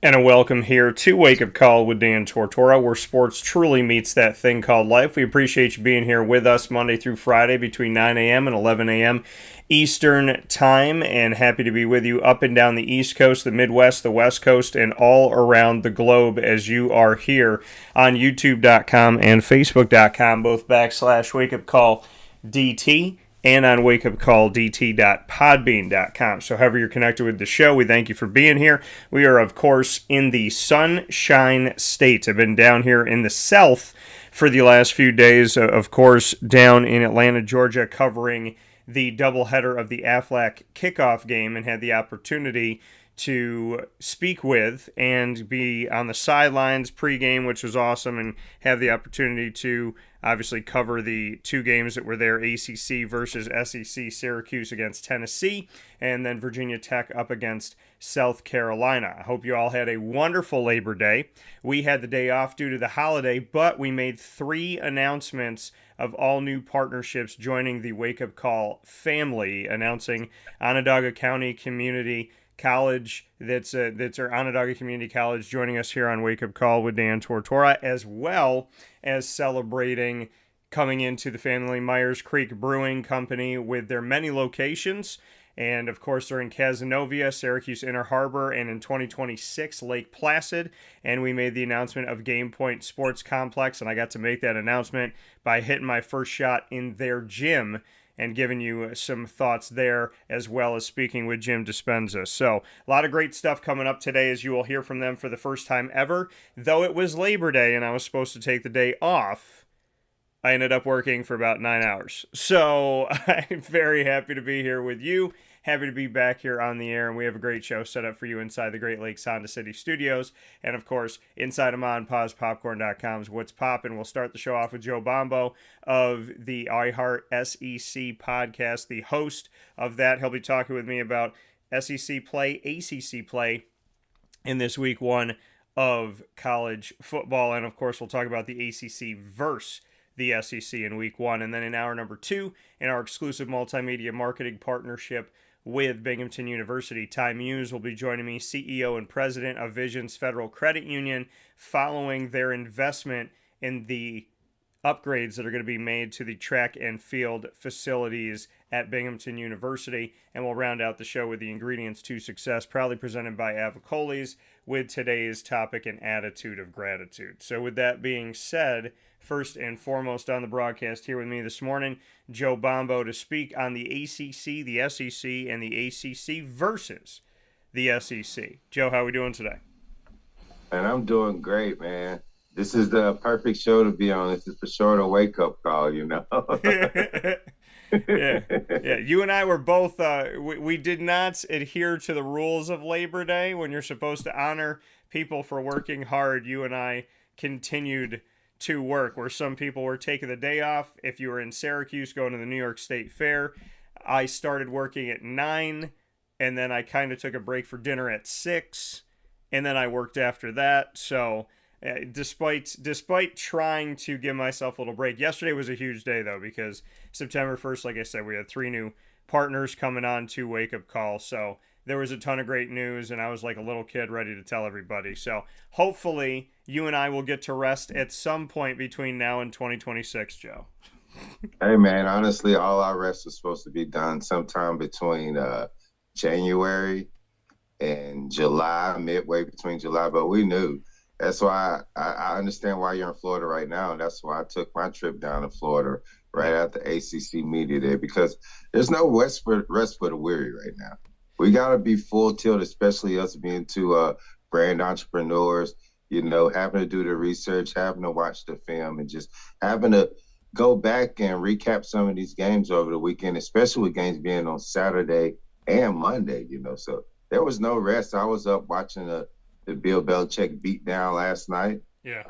And a welcome here to Wake Up Call with Dan Tortora, where sports truly meets that thing called life. We appreciate you being here with us Monday through Friday between 9 a.m. and 11 a.m. Eastern Time, and happy to be with you up and down the East Coast, the Midwest, the West Coast, and all around the globe as you are here on YouTube.com and Facebook.com, both /WakeUpCallDT and on wakeupcalldt.podbean.com. So however you're connected with the show, we thank you for being here. We are, of course, in the Sunshine State. I've been down here in the South for the last few days, of course, down in Atlanta, Georgia, covering the doubleheader of the Aflac kickoff game, and had the opportunity to speak with and be on the sidelines pregame, which was awesome, and have the opportunity to obviously cover the two games that were there, ACC versus SEC, Syracuse against Tennessee, and then Virginia Tech up against South Carolina. I hope you all had a wonderful Labor Day. We had the day off due to the holiday, but we made 3 announcements of all new partnerships joining the Wake Up Call family, announcing Onondaga County Community College, that's our Onondaga Community College, joining us here on Wake Up Call with Dan Tortora, as well as celebrating coming into the family Myers Creek Brewing Company with their many locations. And of course, they're in Cazenovia, Syracuse Inner Harbor, and in 2026, Lake Placid. And we made the announcement of Game Point Sports Complex, and I got to make that announcement by hitting my first shot in their gym and giving you some thoughts there, as well as speaking with Jim Dispenza. So a lot of great stuff coming up today, as you will hear from them for the first time ever. Though it was Labor Day and I was supposed to take the day off, I ended up working for about 9 hours. So I'm very happy to be here with you. Happy to be back here on the air, and we have a great show set up for you inside the Great Lakes Honda City Studios, and of course, inside of MonPausPopcorn.com's What's Poppin'. We'll start the show off with Joe Bombo of the iHeartSEC podcast, the host of that. He'll be talking with me about SEC play, ACC play in this week 1 of college football, and of course, we'll talk about the ACC versus the SEC in week 1, and then in hour number 2, in our exclusive multimedia marketing partnership with Binghamton University, Ty Muse will be joining me, CEO and president of Visions Federal Credit Union, following their investment in the upgrades that are going to be made to the track and field facilities at Binghamton University. And we'll round out the show with the ingredients to success, proudly presented by Avicolli's, with today's topic, an attitude of gratitude. So with that being said, first and foremost on the broadcast here with me this morning, Joe Bombo, to speak on the ACC, the SEC, and the ACC versus the SEC. Joe, how are we doing today? And I'm doing great, man. This is the perfect show to be on. This is for sure a wake-up call, you know. Yeah. You and I were both, we did not adhere to the rules of Labor Day when you're supposed to honor people for working hard. You and I continued to work, where some people were taking the day off. If you were in Syracuse going to the New York State Fair, I started working at 9, and then I kind of took a break for dinner at 6, and then I worked after that. So despite trying to give myself a little break, yesterday was a huge day though, because September 1st, like I said, we had 3 new partners coming on to Wake Up Call. So there was a ton of great news, and I was like a little kid ready to tell everybody. So hopefully you and I will get to rest at some point between now and 2026, Joe. Hey, man, honestly, all our rest was supposed to be done sometime between January and July, midway between July, but we knew. That's why I understand why you're in Florida right now, and that's why I took my trip down to Florida right after ACC media day, because there's no rest for the weary right now. We got to be full tilt, especially us being two brand entrepreneurs, you know, having to do the research, having to watch the film, and just having to go back and recap some of these games over the weekend, especially with games being on Saturday and Monday, you know. So there was no rest. I was up watching the Bill Belichick beat down last night. Yeah.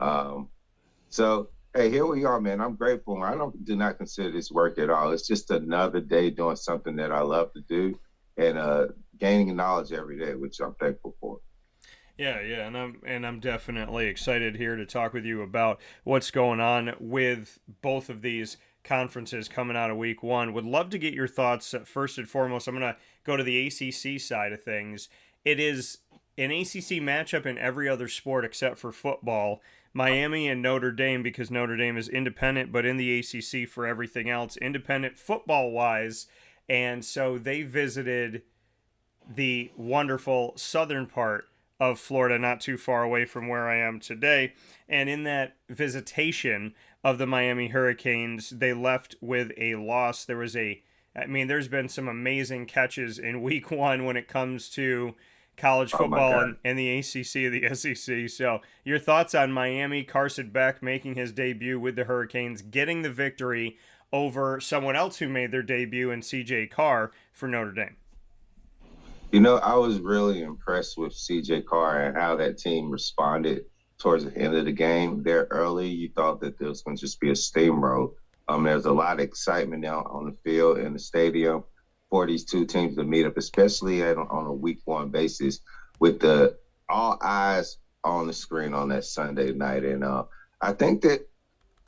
So, hey, here we are, man. I'm grateful. I do not consider this work at all. It's just another day doing something that I love to do, and gaining knowledge every day, which I'm thankful for. Yeah, and I'm definitely excited here to talk with you about what's going on with both of these conferences coming out of week 1. Would love to get your thoughts. First and foremost, I'm going to go to the ACC side of things. It is an ACC matchup in every other sport except for football. Miami and Notre Dame, because Notre Dame is independent, but in the ACC for everything else, independent football-wise. And so they visited the wonderful southern part of Florida, not too far away from where I am today. And in that visitation of the Miami Hurricanes, they left with a loss. There's been some amazing catches in week one when it comes to college football and the ACC and the SEC. So your thoughts on Miami, Carson Beck making his debut with the Hurricanes, getting the victory over someone else who made their debut in CJ Carr for Notre Dame? I was really impressed with CJ Carr and how that team responded towards the end of the game. There early, you thought that there was going to just be a steamroll. There's a lot of excitement now on the field in the stadium for these two teams to meet up, especially on a week one basis with all eyes on the screen on that Sunday night. And I think that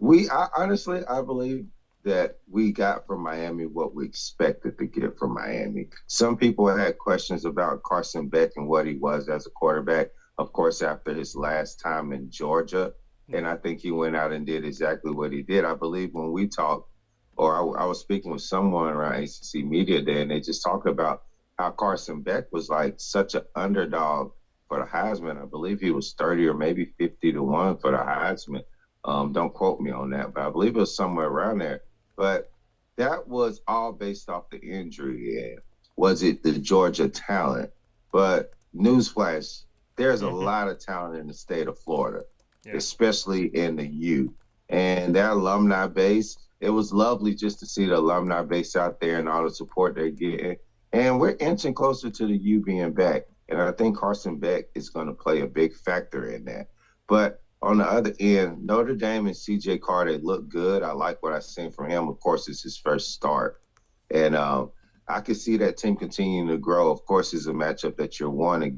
I believe that we got from Miami what we expected to get from Miami. Some people had questions about Carson Beck and what he was as a quarterback, of course, after his last time in Georgia. And I think he went out and did exactly what he did. I believe when we talked, or I was speaking with someone around ACC Media Day, and they just talked about how Carson Beck was like such an underdog for the Heisman. I believe he was 30 or maybe 50-1 for the Heisman. Don't quote me on that, but I believe it was somewhere around there. But that was all based off the injury. And was it the Georgia talent? But newsflash, there's a lot of talent in the state of Florida, especially in the U. And that alumni base, it was lovely just to see the alumni base out there and all the support they're getting. And we're inching closer to the U being back. And I think Carson Beck is going to play a big factor in that. But on the other end, Notre Dame and CJ Carr, they look good. I like what I've seen from him. Of course, it's his first start. And I can see that team continuing to grow. Of course, it's a matchup that you want to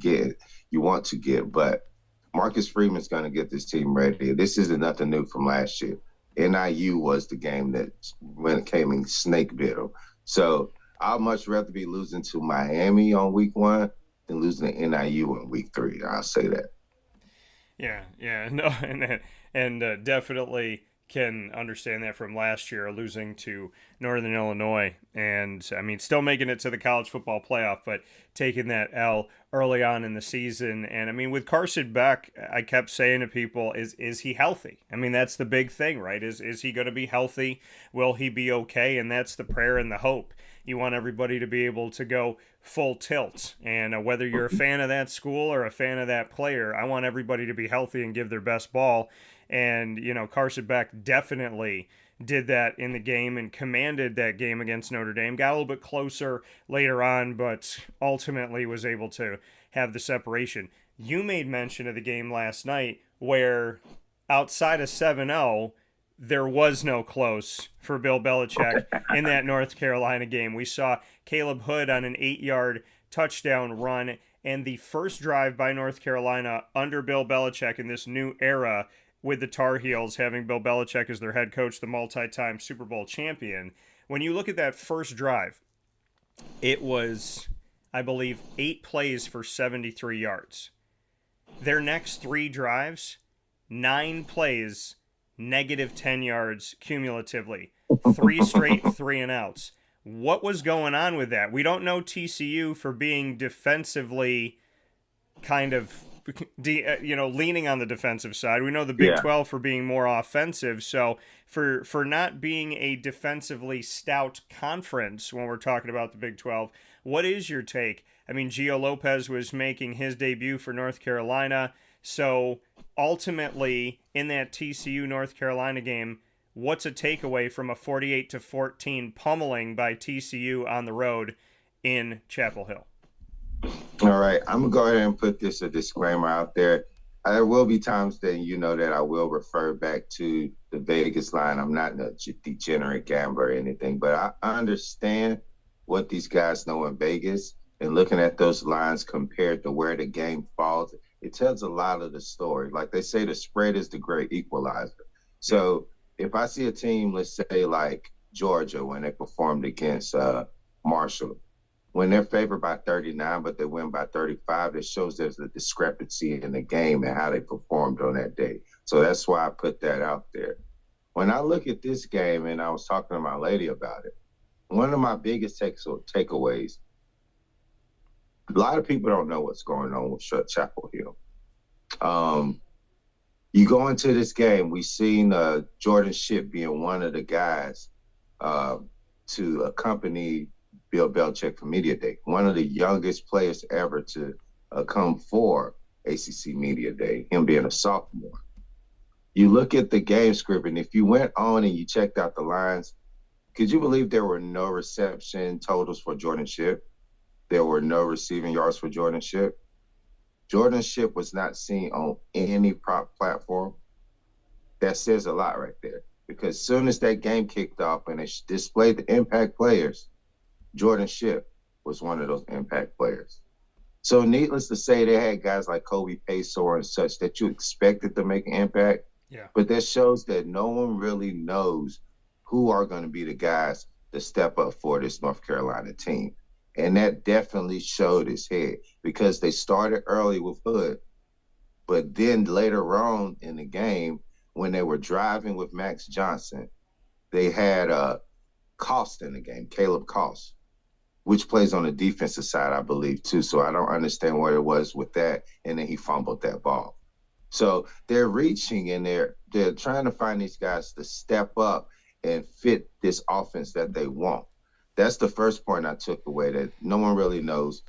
get. But Marcus Freeman's going to get this team ready. This isn't nothing new from last year. NIU was the game that when it came in snake bit them. So I'd much rather be losing to Miami on week one than losing to NIU in week three. I'll say that. Yeah, no, and definitely can understand that from last year, losing to Northern Illinois, and I mean, still making it to the college football playoff, but taking that L early on in the season. And I mean, with Carson Beck, I kept saying to people, is he healthy? I mean, that's the big thing, right? Is he going to be healthy? Will he be okay? And that's the prayer and the hope. You want everybody to be able to go full tilt. And whether you're a fan of that school or a fan of that player, I want everybody to be healthy and give their best ball. And, Carson Beck definitely did that in the game and commanded that game against Notre Dame. Got a little bit closer later on, but ultimately was able to have the separation. You made mention of the game last night where outside of 7-0, there was no close for Bill Belichick in that North Carolina game. We saw Caleb Hood on an 8-yard touchdown run, and the first drive by North Carolina under Bill Belichick in this new era with the Tar Heels having Bill Belichick as their head coach, the multi-time Super Bowl champion. When you look at that first drive, it was, I believe, 8 plays for 73 yards. Their next 3 drives, 9 plays, negative 10 yards cumulatively. 3 straight 3-and-outs. What was going on with that? We don't know TCU for being defensively kind of, leaning on the defensive side. We know the Big 12 for being more offensive. So for not being a defensively stout conference when we're talking about the Big 12, what is your take? I mean, Gio Lopez was making his debut for North Carolina. So ultimately, in that TCU North Carolina game, what's a takeaway from a 48-14 pummeling by TCU on the road in Chapel Hill? All right, I'm going to go ahead and put a disclaimer out there. There will be times that that I will refer back to the Vegas line. I'm not a degenerate gambler or anything, but I understand what these guys know in Vegas, and looking at those lines compared to where the game falls, it tells a lot of the story. Like they say, the spread is the great equalizer. So if I see a team, let's say like Georgia, when they performed against Marshall, when they're favored by 39, but they win by 35, it shows there's a discrepancy in the game and how they performed on that day. So that's why I put that out there. When I look at this game, and I was talking to my lady about it, one of my biggest takeaways, a lot of people don't know what's going on with Chapel Hill. You go into this game, we've seen Jordan Shipp being one of the guys to accompany Bill Belichick for Media Day, one of the youngest players ever to come for ACC Media Day, him being a sophomore. You look at the game script, and if you went on and you checked out the lines, could you believe there were no reception totals for Jordan Shipp? There were no receiving yards for Jordan Shipp. Jordan Shipp was not seen on any prop platform. That says a lot right there, because as soon as that game kicked off and they displayed the impact players, Jordan Shipp was one of those impact players. So needless to say, they had guys like Kobe Paysour and such that you expected to make an impact. Yeah. But that shows that no one really knows who are going to be the guys to step up for this North Carolina team. And that definitely showed his head, because they started early with Hood. But then later on in the game, when they were driving with Max Johnson, they had Cost in the game, Caleb Cost, which plays on the defensive side, I believe, too. So I don't understand what it was with that. And then he fumbled that ball. So they're reaching and they're trying to find these guys to step up and fit this offense that they want. That's the first point I took away, that no one really knows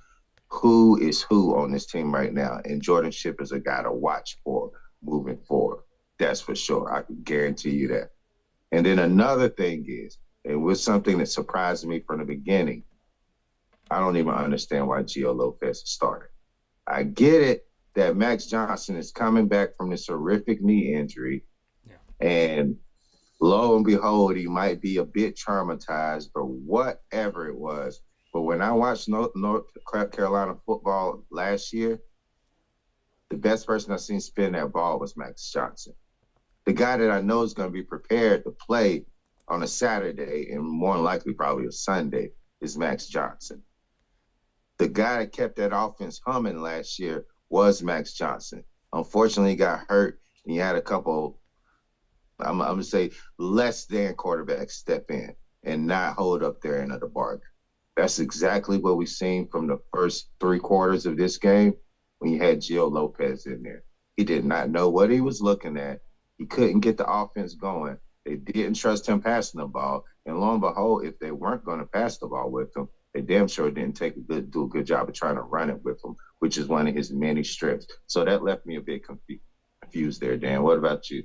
who is who on this team right now. And Jordan Shipp is a guy to watch for moving forward. That's for sure. I can guarantee you that. And then another thing is, it was something that surprised me from the beginning. I don't even understand why Gio Lopez started. I get it that Max Johnson is coming back from this horrific knee injury. Yeah. And lo and behold, he might be a bit traumatized or whatever it was. But when I watched North Carolina football last year, the best person I've seen spin that ball was Max Johnson. The guy that I know is going to be prepared to play on a Saturday and more than likely probably a Sunday is Max Johnson. The guy that kept that offense humming last year was Max Johnson. Unfortunately, he got hurt, and he had a couple, I'm going to say, less than quarterbacks step in and not hold up their end of the bargain. That's exactly what we've seen from the first 3 quarters of this game when you had Gio Lopez in there. He did not know what he was looking at. He couldn't get the offense going. They didn't trust him passing the ball. And lo and behold, if they weren't going to pass the ball with him, they damn sure didn't do a good job of trying to run it with him, which is one of his many strengths. So that left me a bit confused there, Dan. What about you?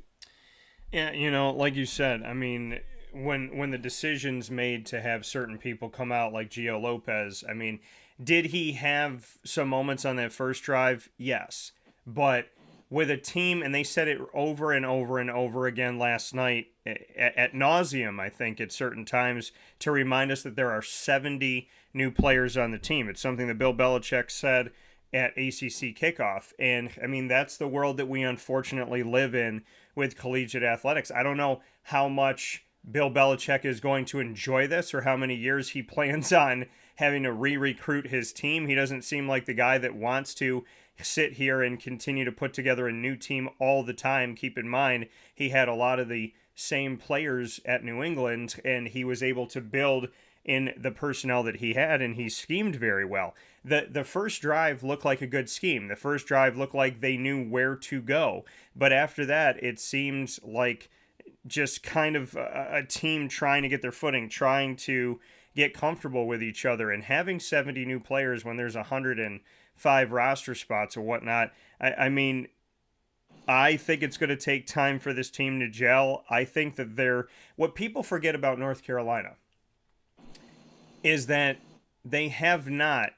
Yeah, like you said, I mean, when the decision's made to have certain people come out like Gio Lopez, I mean, did he have some moments on that first drive? Yes. But with a team, and they said it over and over and over again last night at nauseum, I think, at certain times, to remind us that there are 70 new players on the team. It's something that Bill Belichick said at ACC kickoff. And, I mean, that's the world that we unfortunately live in with collegiate athletics. I don't know how much Bill Belichick is going to enjoy this or how many years he plans on having to re-recruit his team. He doesn't seem like the guy that wants to sit here and continue to put together a new team all the time. Keep in mind, he had a lot of the same players at New England, and he was able to build in the personnel that he had, and he schemed very well. The first drive looked like a good scheme. The first drive looked like they knew where to go. But after that, it seemed like just kind of a team trying to get their footing, trying to get comfortable with each other, and having 70 new players when there's 105 roster spots or whatnot. I mean, I think it's going to take time for this team to gel. I think that what people forget about North Carolina is that they have not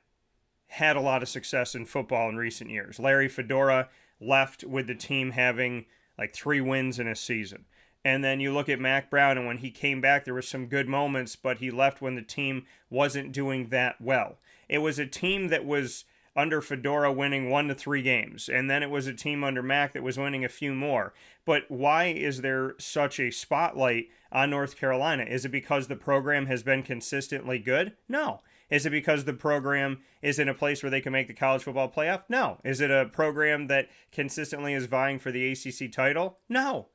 had a lot of success in football in recent years. Larry Fedora left with the team having like 3 wins in a season. And then you look at Mac Brown, and when he came back, there were some good moments, but he left when the team wasn't doing that well. It was a team that was under Fedora winning 1-3 games, and then it was a team under Mac that was winning a few more. But why is there such a spotlight on North Carolina? Is it because the program has been consistently good? No. Is it because the program is in a place where they can make the college football playoff? No. Is it a program that consistently is vying for the ACC title? No.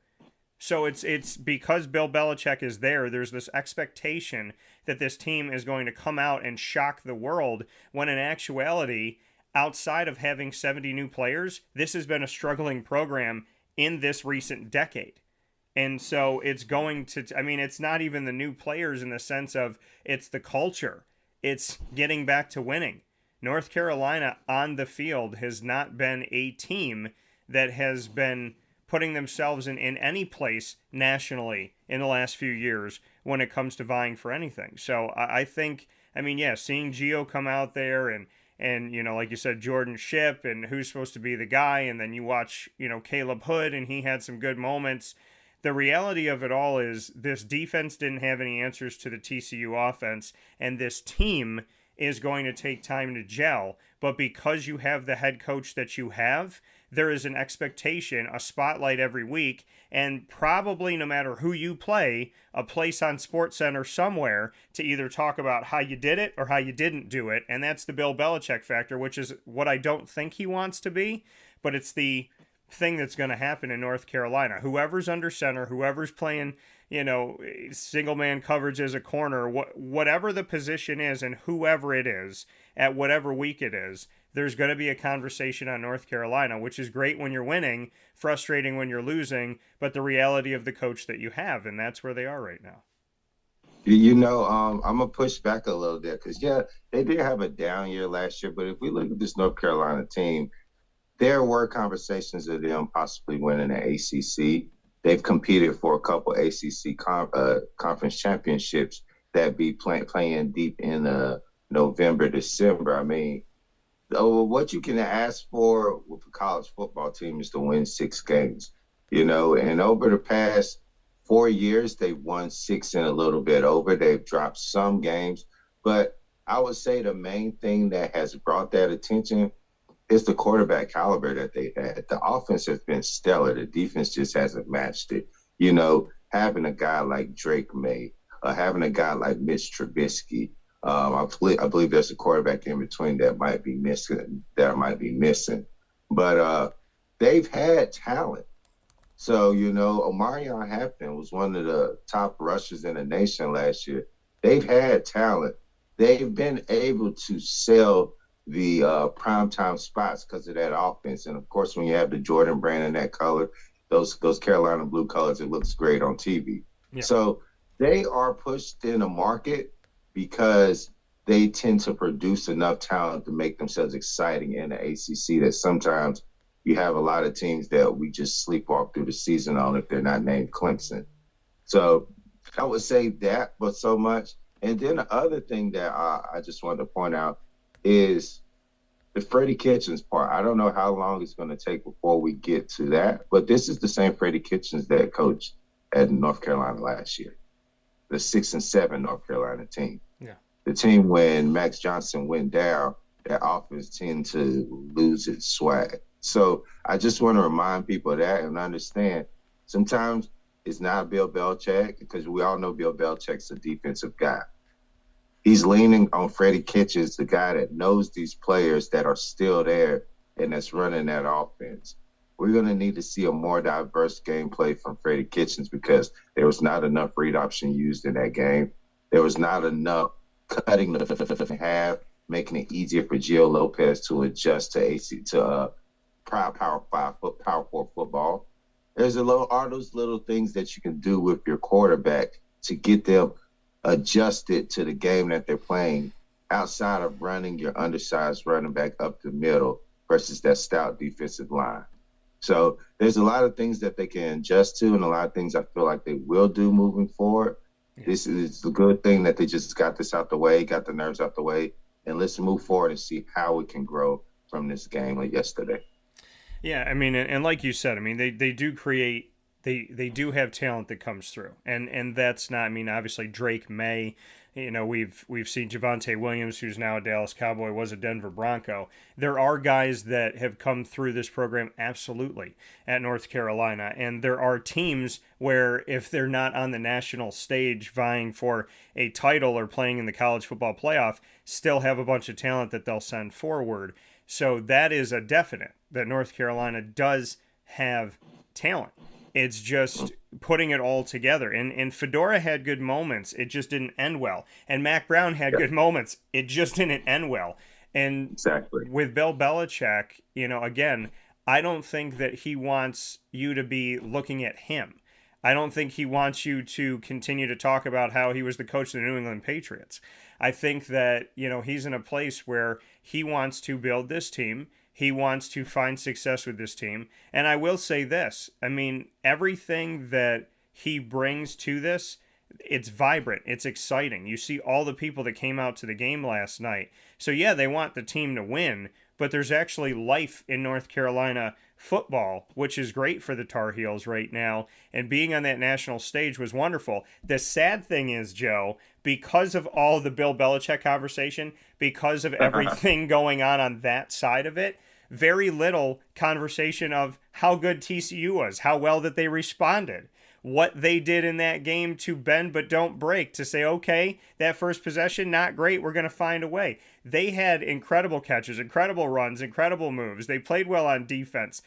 So it's because Bill Belichick is there, there's this expectation that this team is going to come out and shock the world, when in actuality, outside of having 70 new players, this has been a struggling program in this recent decade. And so it's going to, I mean, it's not even the new players in the sense of it's the culture. It's getting back to winning. North Carolina on the field has not been a team that has been putting themselves in any place nationally in the last few years when it comes to vying for anything. So I think, I mean, yeah, seeing Gio come out there and you know, like you said, Jordan Shipp and who's supposed to be the guy, and then you watch, you know, Caleb Hood and he had some good moments. The reality of it all is this defense didn't have any answers to the TCU offense, and this team is going to take time to gel. But because you have the head coach that you have, there is an expectation, a spotlight every week, and probably no matter who you play, a place on SportsCenter somewhere to either talk about how you did it or how you didn't do it. And that's the Bill Belichick factor, which is what I don't think he wants to be, but it's the thing that's going to happen in North Carolina. Whoever's under center, whoever's playing, you know, single man coverage as a corner, whatever the position is and whoever it is at whatever week it is, there's going to be a conversation on North Carolina, which is great when you're winning, frustrating when you're losing, but the reality of the coach that you have, and that's where they are right now. You know, I'm going to push back a little bit because, yeah, they did have a down year last year, but if we look at this North Carolina team, there were conversations of them possibly winning the ACC. They've competed for a couple ACC conference championships that be playing deep in November, December. I mean, what you can ask for with a college football team is to win 6 games, you know, and over the past 4 years, they've won 6 and a little bit over. They've dropped some games, but I would say the main thing that has brought that attention is the quarterback caliber that they had. The offense has been stellar. The defense just hasn't matched it. You know, having a guy like Drake May, having a guy like Mitch Trubisky, I believe there's a quarterback in between that might be missing. But they've had talent. So, you know, Omarion Hampton was one of the top rushers in the nation last year. They've had talent. They've been able to sell the primetime spots because of that offense. And, of course, when you have the Jordan brand in that color, those Carolina blue colors, it looks great on TV. Yeah. So they are pushed in a market because they tend to produce enough talent to make themselves exciting in the ACC that sometimes you have a lot of teams that we just sleepwalk through the season on if they're not named Clemson. So I would say that, but so much. And then the other thing that I just wanted to point out is the Freddie Kitchens part. I don't know how long it's going to take before we get to that, but this is the same Freddie Kitchens that coached at North Carolina last year, the 6-7 North Carolina team. Yeah, the team when Max Johnson went down, that offense tended to lose its swag. So I just want to remind people of that and understand sometimes it's not Bill Belichick, because we all know Bill Belichick's a defensive guy. He's leaning on Freddie Kitchens, the guy that knows these players that are still there and that's running that offense. We're going to need to see a more diverse gameplay from Freddie Kitchens because there was not enough read option used in that game. There was not enough cutting the half, making it easier for Gio Lopez to adjust to power 5 power 4 football. There's all those little things that you can do with your quarterback to get them adjusted to the game that they're playing outside of running your undersized running back up the middle versus that stout defensive line. So there's a lot of things that they can adjust to and a lot of things I feel like they will do moving forward. Yeah. This is a good thing that they just got this out the way, got the nerves out the way, and let's move forward and see how we can grow from this game like yesterday. Yeah, I mean, and like you said, I mean, they do create, they do have talent that comes through, and that's not, I mean, obviously Drake May, we've seen Javonte Williams, who's now a Dallas Cowboy, was a Denver Bronco. There are guys that have come through this program absolutely at North Carolina, and there are teams where if they're not on the national stage vying for a title or playing in the college football playoff, still have a bunch of talent that they'll send forward. So that is a definite that North Carolina does have talent. It's just putting it all together. And Fedora had good moments. It just didn't end well. And Mac Brown had good moments. It just didn't end well. And exactly. With Bill Belichick, again, I don't think that he wants you to be looking at him. I don't think he wants you to continue to talk about how he was the coach of the New England Patriots. I think that, he's in a place where he wants to build this team. He wants to find success with this team. And I will say this, everything that he brings to this, it's vibrant, it's exciting. You see all the people that came out to the game last night. So yeah, they want the team to win, but there's actually life in North Carolina football, which is great for the Tar Heels right now. And being on that national stage was wonderful. The sad thing is, Joe, because of all the Bill Belichick conversation, because of everything going on that side of it, very little conversation of how good TCU was, how well that they responded, what they did in that game to bend but don't break, to say, okay, that first possession, not great, we're going to find a way. They had incredible catches, incredible runs, incredible moves. They played well on defense.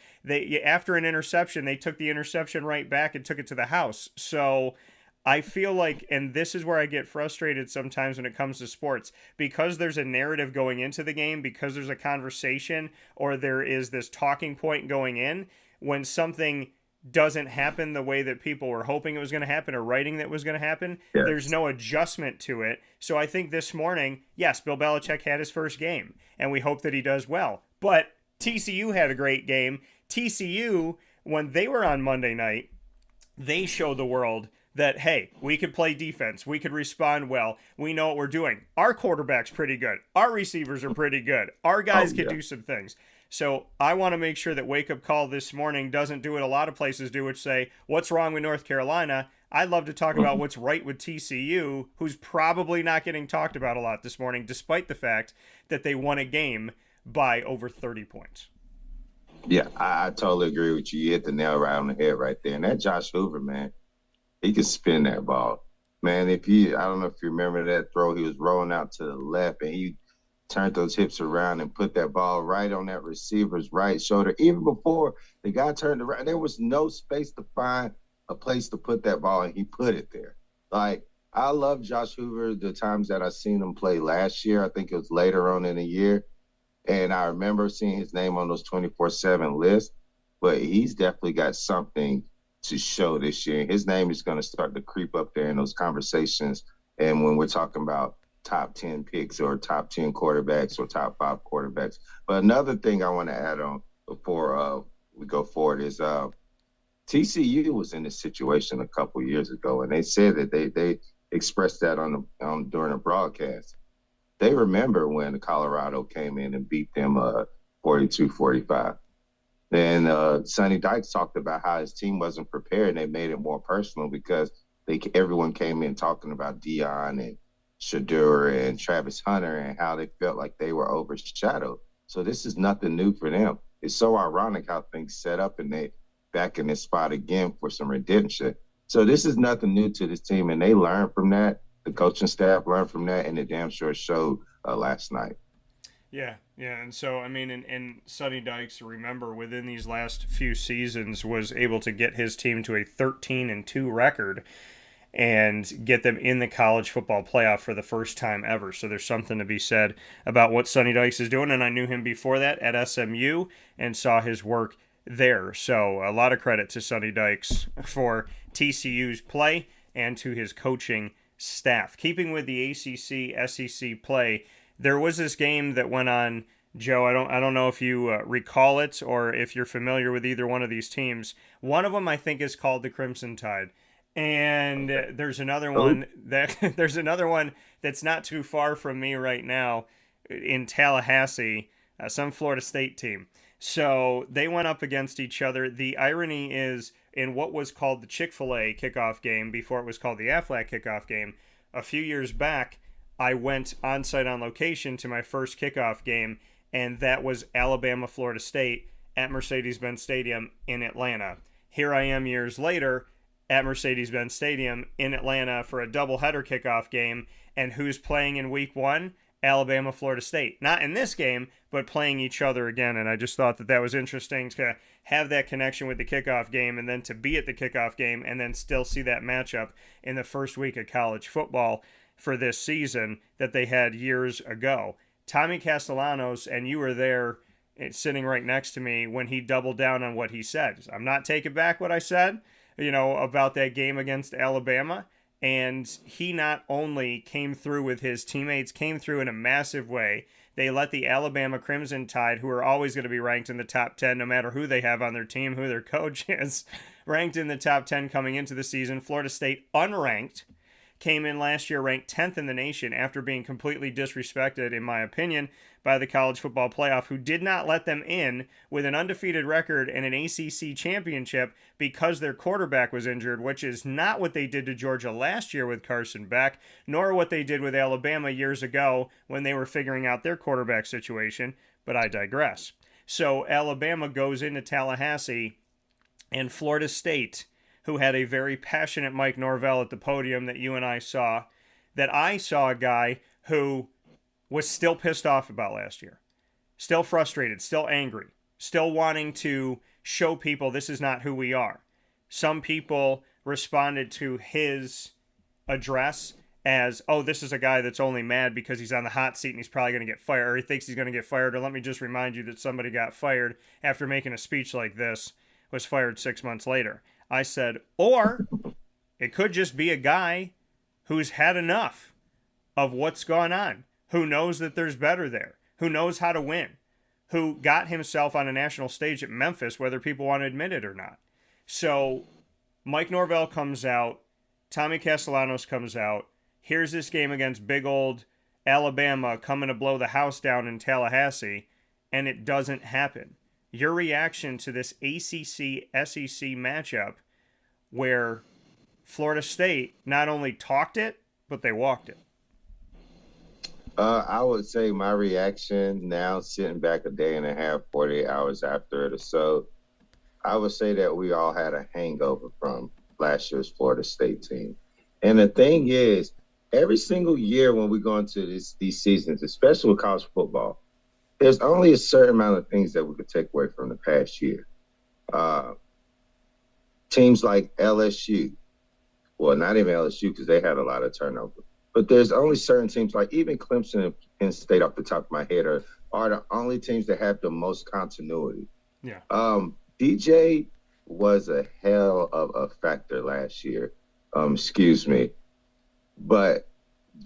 After an interception, they took the interception right back and took it to the house. So I feel like, and this is where I get frustrated sometimes when it comes to sports, because there's a narrative going into the game, because there's a conversation or there is this talking point going in, when something doesn't happen the way that people were hoping it was going to happen or writing that was going to happen, there's no adjustment to it. So I think this morning, yes, Bill Belichick had his first game, and we hope that he does well. But TCU had a great game. TCU, when they were on Monday night, they showed the world that, hey, we could play defense. We could respond well. We know what we're doing. Our quarterback's pretty good. Our receivers are pretty good. Our guys can do some things. So I want to make sure that Wake Up Call this morning doesn't do what a lot of places do, which say, what's wrong with North Carolina? I'd love to talk about what's right with TCU, who's probably not getting talked about a lot this morning, despite the fact that they won a game by over 30 points. Yeah, I totally agree with you. You hit the nail right on the head right there. And that Josh Hoover, man, he can spin that ball. Man, I don't know if you remember that throw, he was rolling out to the left and he turned those hips around and put that ball right on that receiver's right shoulder. Even before the guy turned around, there was no space to find a place to put that ball, and he put it there. Like, I love Josh Hoover the times that I seen him play last year. I think it was later on in the year. And I remember seeing his name on those 24/7 lists, but he's definitely got something to show this year. His name is going to start to creep up there in those conversations. And when we're talking about top 10 picks or top 10 quarterbacks or top 5 quarterbacks. But another thing I want to add on before we go forward is TCU was in this situation a couple years ago, and they said that they expressed that during a broadcast. They remember when Colorado came in and beat them 42-45. And Sonny Dykes talked about how his team wasn't prepared, and they made it more personal because everyone came in talking about Deion and Shedeur and Travis Hunter and how they felt like they were overshadowed. So this is nothing new for them. It's so ironic how things set up and they back in this spot again for some redemption. So this is nothing new to this team, and they learned from that. The coaching staff learned from that, and it damn sure showed last night. Yeah, and so, and Sonny Dykes, remember, within these last few seasons was able to get his team to a 13-2 record and get them in the college football playoff for the first time ever. So there's something to be said about what Sonny Dykes is doing, and I knew him before that at SMU and saw his work there. So a lot of credit to Sonny Dykes for TCU's play and to his coaching staff. Keeping with the ACC, SEC play, there was this game that went on, Joe. I don't know if you recall it or if you're familiar with either one of these teams. One of them I think is called the Crimson Tide. And there's another one that's not too far from me right now in Tallahassee, some Florida State team. So they went up against each other. The irony is, in what was called the Chick-fil-A kickoff game before it was called the Aflac kickoff game, a few years back, I went on site on location to my first kickoff game, and that was Alabama Florida State at Mercedes-Benz Stadium in Atlanta. Here I am years later at Mercedes-Benz Stadium in Atlanta for a doubleheader kickoff game, and who's playing in week one? Alabama Florida State. Not in this game, but playing each other again, and I just thought that that was interesting to have that connection with the kickoff game, and then to be at the kickoff game and then still see that matchup in the first week of college football for this season that they had years ago. Tommy Castellanos, and you were there sitting right next to me when he doubled down on what he said. I'm not taking back what I said, about that game against Alabama. And he not only came through with his teammates, came through in a massive way. They let the Alabama Crimson Tide, who are always going to be ranked in the top 10, no matter who they have on their team, who their coach is, ranked in the top 10 coming into the season. Florida State, unranked, came in last year ranked 10th in the nation after being completely disrespected, in my opinion, by the college football playoff, who did not let them in with an undefeated record and an ACC championship because their quarterback was injured, which is not what they did to Georgia last year with Carson Beck, nor what they did with Alabama years ago when they were figuring out their quarterback situation, but I digress. So Alabama goes into Tallahassee, and Florida State, who had a very passionate Mike Norvell at the podium that you and I saw a guy who was still pissed off about last year, still frustrated, still angry, still wanting to show people this is not who we are. Some people responded to his address as, oh, this is a guy that's only mad because he's on the hot seat and he's probably going to get fired, or he thinks he's going to get fired, or let me just remind you that somebody got fired after making a speech like this, was fired 6 months later. I said, or it could just be a guy who's had enough of what's gone on, who knows that there's better there, who knows how to win, who got himself on a national stage at Memphis, whether people want to admit it or not. So Mike Norvell comes out, Tommy Castellanos comes out, here's this game against big old Alabama coming to blow the house down in Tallahassee, and it doesn't happen. Your reaction to this ACC-SEC matchup where Florida State not only talked it, but they walked it? I would say my reaction now, sitting back a day and a half, 48 hours after it or so, I would say that we all had a hangover from last year's Florida State team. And the thing is, every single year when we go into these seasons, especially with college football, there's only a certain amount of things that we could take away from the past year. Teams like LSU, well, not even LSU because they had a lot of turnover, but there's only certain teams like even Clemson and Penn State off the top of my head are the only teams that have the most continuity. Yeah. DJ was a hell of a factor last year. But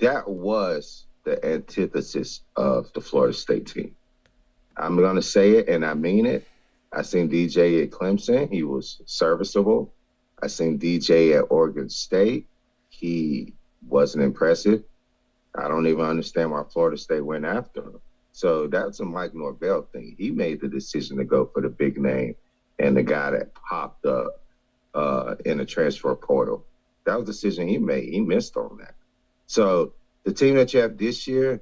that was the antithesis of the Florida State team. I'm going to say it, and I mean it. I seen DJ at Clemson. He was serviceable. I seen DJ at Oregon State. He wasn't impressive. I don't even understand why Florida State went after him. So that's a Mike Norvell thing. He made the decision to go for the big name and the guy that popped up in the transfer portal. That was the decision he made. He missed on that. So the team that you have this year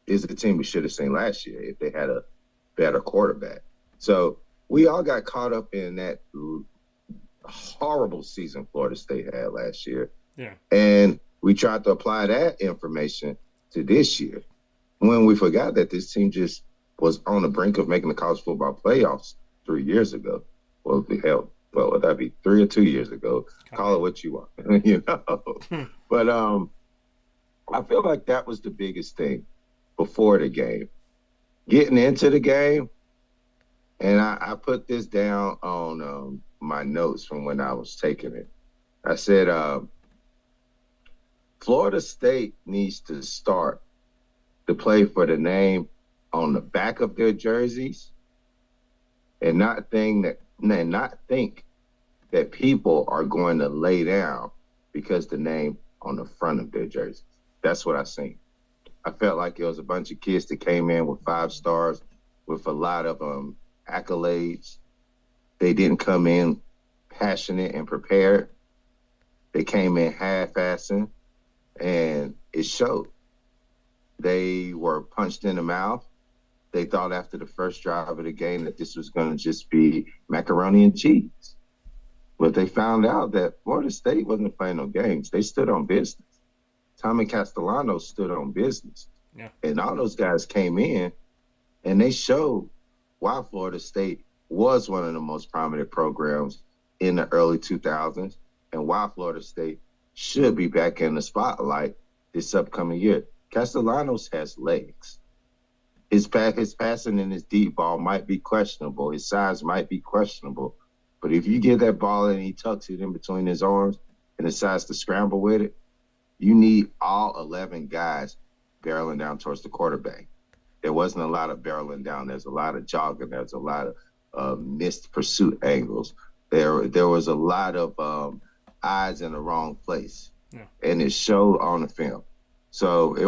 is the team we should have seen last year if they had a better quarterback. So we all got caught up in that horrible season Florida State had last year. Yeah. And we tried to apply that information to this year when we forgot that this team just was on the brink of making the college football playoffs 3 years ago. Well, would that be 3 or 2 years ago? Call it what you want, But I feel like that was the biggest thing before the game. Getting into the game, and I put this down on my notes from when I was taking it. I said, Florida State needs to start to play for the name on the back of their jerseys and not think that people are going to lay down because the name on the front of their jerseys. That's what I seen. I felt like it was a bunch of kids that came in with 5 stars, with a lot of accolades. They didn't come in passionate and prepared. They came in half-assing. And it showed. They were punched in the mouth. They thought after the first drive of the game that this was going to just be macaroni and cheese. But they found out that Florida State wasn't playing no games. They stood on business. Tommy Castellano stood on business. Yeah. And all those guys came in, and they showed why Florida State was one of the most prominent programs in the early 2000s and why Florida State should be back in the spotlight this upcoming year. Castellanos has legs. His passing and his deep ball might be questionable. His size might be questionable. But if you get that ball and he tucks it in between his arms and decides to scramble with it, you need all 11 guys barreling down towards the quarterback. There wasn't a lot of barreling down. There's a lot of jogging. There's a lot of missed pursuit angles. There was a lot of eyes in the wrong place. Yeah. And it showed on the film. So it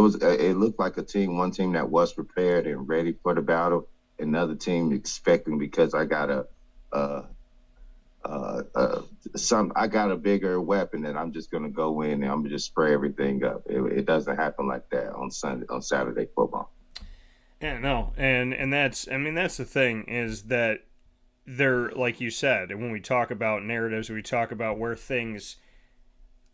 looked like one team that was prepared and ready for the battle, another team expecting because I got a bigger weapon and I'm just gonna go in and I'm gonna just spray everything up. It doesn't happen like that on Saturday football. Yeah, no, and that's the thing is that they're, like you said, and when we talk about narratives, we talk about where things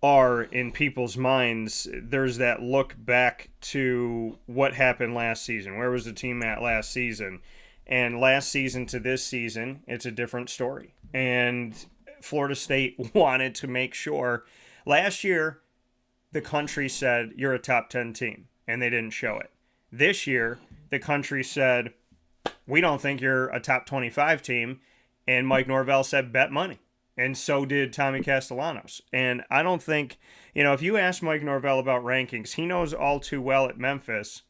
are in people's minds, there's that look back to what happened last season. Where was the team at last season? And last season to this season, it's a different story. And Florida State wanted to make sure. Last year, the country said, you're a top 10 team, and they didn't show it. This year, the country said, we don't think you're a top 25 team, and Mike Norvell said, bet money. And so did Tommy Castellanos. And I don't think, if you ask Mike Norvell about rankings, he knows all too well at Memphis,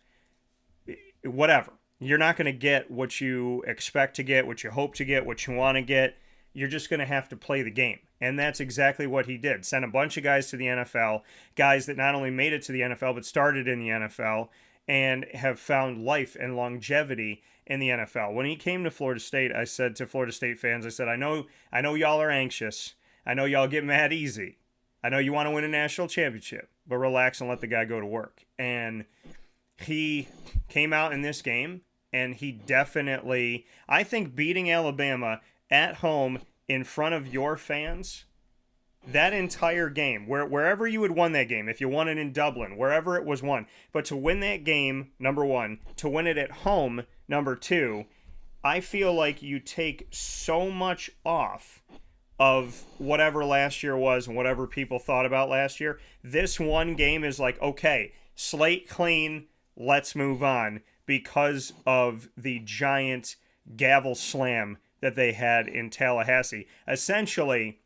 whatever. You're not going to get what you expect to get, what you hope to get, what you want to get. You're just going to have to play the game. And that's exactly what he did. Sent a bunch of guys to the NFL, guys that not only made it to the NFL, but started in the NFL and have found life and longevity in the NFL. When he came to Florida State, I said to Florida State fans, I said, I know y'all are anxious. I know y'all get mad easy. I know you want to win a national championship, but relax and let the guy go to work. And he came out in this game, and he definitely, I think beating Alabama at home in front of your fans, that entire game, wherever you had won that game, if you won it in Dublin, wherever it was won, but to win that game, number one, to win it at home, number two, I feel like you take so much off of whatever last year was and whatever people thought about last year. This one game is like, okay, slate clean, let's move on, because of the giant gavel slam that they had in Tallahassee. Essentially,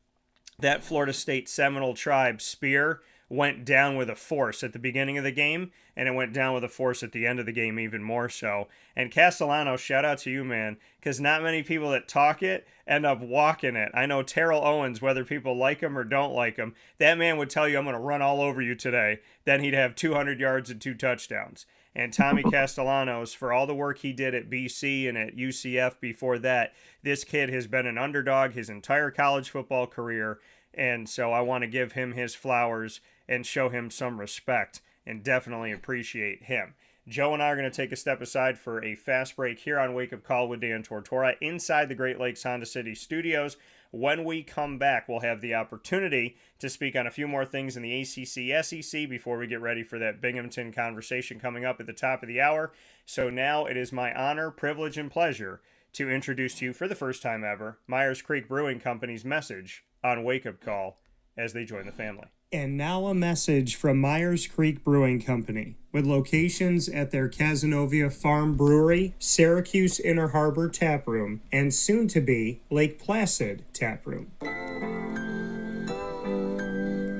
that Florida State Seminole Tribe spear went down with a force at the beginning of the game, and it went down with a force at the end of the game even more so. And Castellano, shout out to you, man, because not many people that talk it end up walking it. I know Terrell Owens, whether people like him or don't like him, that man would tell you, I'm going to run all over you today. Then he'd have 200 yards and 2 touchdowns. And Tommy Castellanos, for all the work he did at BC and at UCF before that, this kid has been an underdog his entire college football career. And so I want to give him his flowers and show him some respect and definitely appreciate him. Joe and I are going to take a step aside for a fast break here on Wake Up Call with Dan Tortora inside the Great Lakes Honda City studios. When we come back, we'll have the opportunity to speak on a few more things in the ACC, SEC before we get ready for that Binghamton conversation coming up at the top of the hour. So now it is my honor, privilege, and pleasure to introduce to you for the first time ever Myers Creek Brewing Company's message on Wake Up Call as they join the family. And now a message from Myers Creek Brewing Company, with locations at their Cazenovia Farm Brewery, Syracuse Inner Harbor Tap Room, and soon-to-be Lake Placid Tap Room.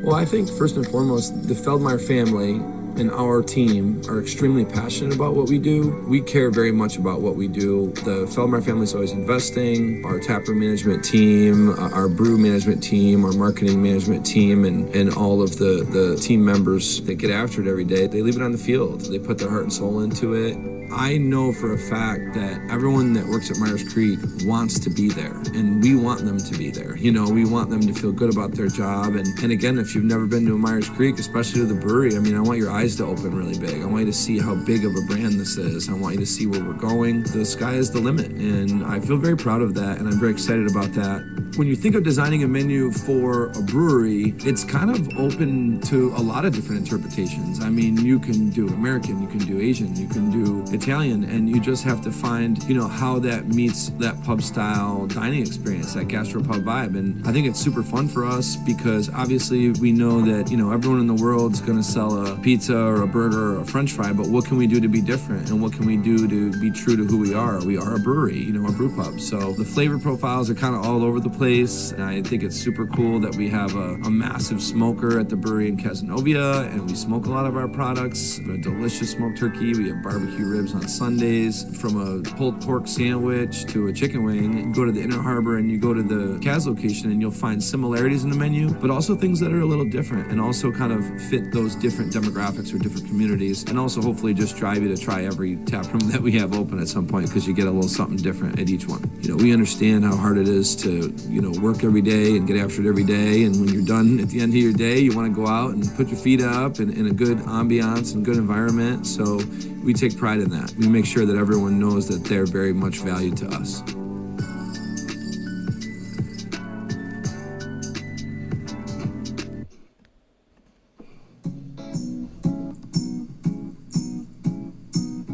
Well, I think first and foremost, the Feldmeyer family and our team are extremely passionate about what we do. We care very much about what we do. The Feldmeyer family is always investing. Our taproom management team, our brew management team, our marketing management team, and all of the team members that get after it every day, they leave it on the field. They put their heart and soul into it. I know for a fact that everyone that works at Myers Creek wants to be there, and we want them to be there. You know, we want them to feel good about their job. And again, if you've never been to a Myers Creek, especially to the brewery, I mean, I want your eyes to open really big. I want you to see how big of a brand this is. I want you to see where we're going. The sky is the limit, and I feel very proud of that, and I'm very excited about that. When you think of designing a menu for a brewery, it's kind of open to a lot of different interpretations. I mean, you can do American, you can do Asian, you can do Italian, and you just have to find, you know, how that meets that pub style dining experience, that gastropub vibe. And I think it's super fun for us because obviously we know that, you know, everyone in the world's going to sell a pizza or a burger or a french fry, but what can we do to be different? And what can we do to be true to who we are? We are a brewery, you know, a brew pub. So the flavor profiles are kind of all over the place. And I think it's super cool that we have a massive smoker at the brewery in Cazenovia, and we smoke a lot of our products. A delicious smoked turkey. We have barbecue ribs on Sundays. From a pulled pork sandwich to a chicken wing, you go to the Inner Harbor and you go to the Kaz location and you'll find similarities in the menu, but also things that are a little different and also kind of fit those different demographics or different communities, and also hopefully just drive you to try every tap room that we have open at some point because you get a little something different at each one. You know, we understand how hard it is to, you know, work every day and get after it every day, and when you're done at the end of your day, you want to go out and put your feet up in a good ambiance and good environment. So we take pride in that. We make sure that everyone knows that they're very much valued to us.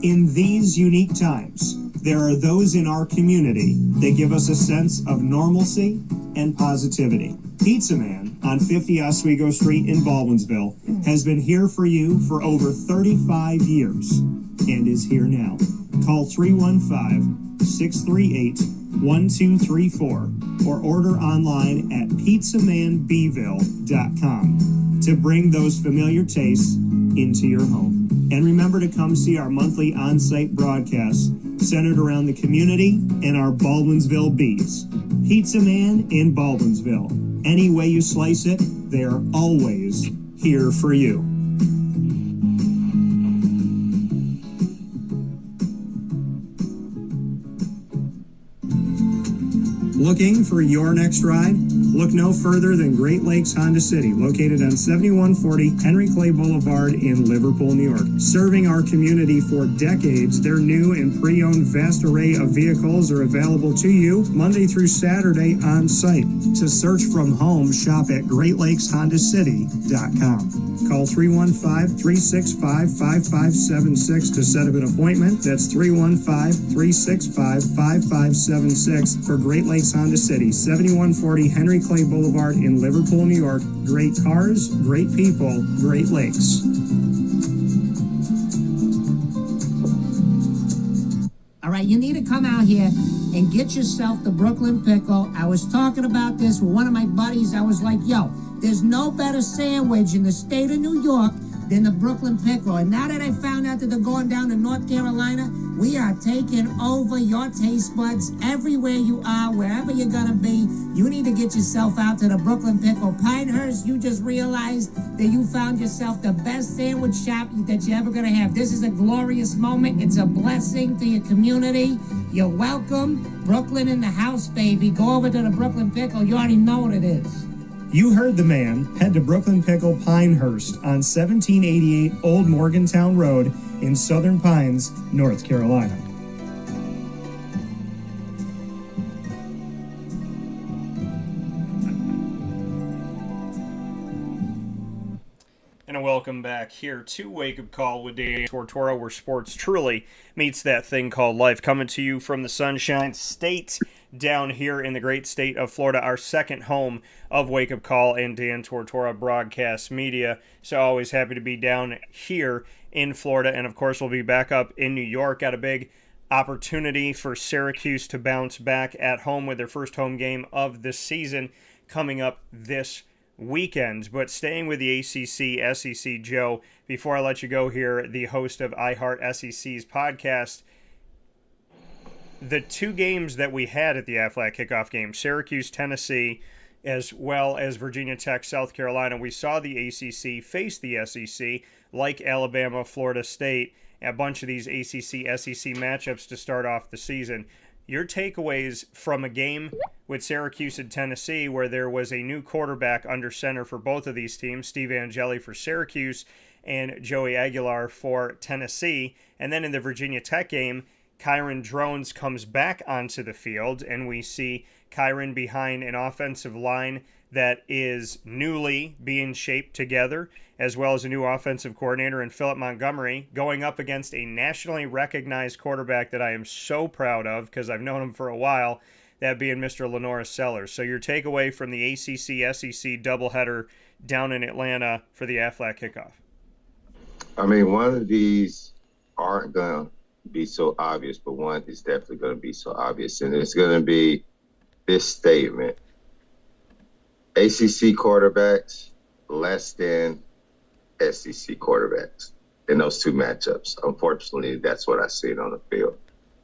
In these unique times, there are those in our community that give us a sense of normalcy and positivity. Pizza Man on 50 Oswego Street in Baldwinsville has been here for you for over 35 years and is here now. Call 315-638-1234 or order online at pizzamanbville.com to bring those familiar tastes into your home. And remember to come see our monthly on-site broadcasts centered around the community and our Baldwinsville Bees. Pizza Man in Baldwinsville. Any way you slice it, they are always here for you. Looking for your next ride? Look no further than Great Lakes Honda City, located on 7140 Henry Clay Boulevard in Liverpool, New York. Serving our community for decades, their new and pre-owned vast array of vehicles are available to you Monday through Saturday on site. To search from home, shop at GreatLakesHondaCity.com. Call 315-365-5576 to set up an appointment. That's 315-365-5576 for Great Lakes Honda City, 7140 Henry Clay Boulevard in Liverpool, New York. Great cars, great people, Great Lakes. All right, you need to come out here and get yourself the Brooklyn Pickle. I was talking about this with one of my buddies. I was like, yo, there's no better sandwich in the state of New York than the Brooklyn Pickle. And now that I found out that they're going down to North Carolina, we are taking over your taste buds everywhere you are, wherever you're going to be. You need to get yourself out to the Brooklyn Pickle. Pinehurst, you just realized that you found yourself the best sandwich shop that you're ever going to have. This is a glorious moment. It's a blessing to your community. You're welcome. Brooklyn in the house, baby. Go over to the Brooklyn Pickle. You already know what it is. You heard the man. Head to Brooklyn Pickle Pinehurst on 1788 Old Morgantown Road in Southern Pines, North Carolina. And a welcome back here to Wake Up Call with Dan Tortora, where sports truly meets that thing called life. Coming to you from the Sunshine State down here in the great state of Florida, our second home of Wake Up Call and Dan Tortora Broadcast Media. So always happy to be down here in Florida. And of course, we'll be back up in New York. Got a big opportunity for Syracuse to bounce back at home with their first home game of the season coming up this weekend. But staying with the ACC, SEC, Joe, before I let you go here, the host of iHeartSEC's podcast, the two games that we had at the Aflac kickoff game, Syracuse, Tennessee, as well as Virginia Tech, South Carolina, we saw the ACC face the SEC like Alabama, Florida State, a bunch of these ACC, SEC matchups to start off the season. Your takeaways from a game with Syracuse and Tennessee where there was a new quarterback under center for both of these teams, Steve Angeli for Syracuse and Joey Aguilar for Tennessee. And then in the Virginia Tech game, Kyron Drones comes back onto the field, and we see Kyron behind an offensive line that is newly being shaped together, as well as a new offensive coordinator in Philip Montgomery, going up against a nationally recognized quarterback that I am so proud of because I've known him for a while, that being Mr. Lenoris Sellers. So your takeaway from the ACC-SEC doubleheader down in Atlanta for the Aflac kickoff? I mean, one of these aren't going to be so obvious, but one is definitely going to be so obvious, and it's going to be this statement. ACC quarterbacks less than SEC quarterbacks in those two matchups. Unfortunately, that's what I seen on the field.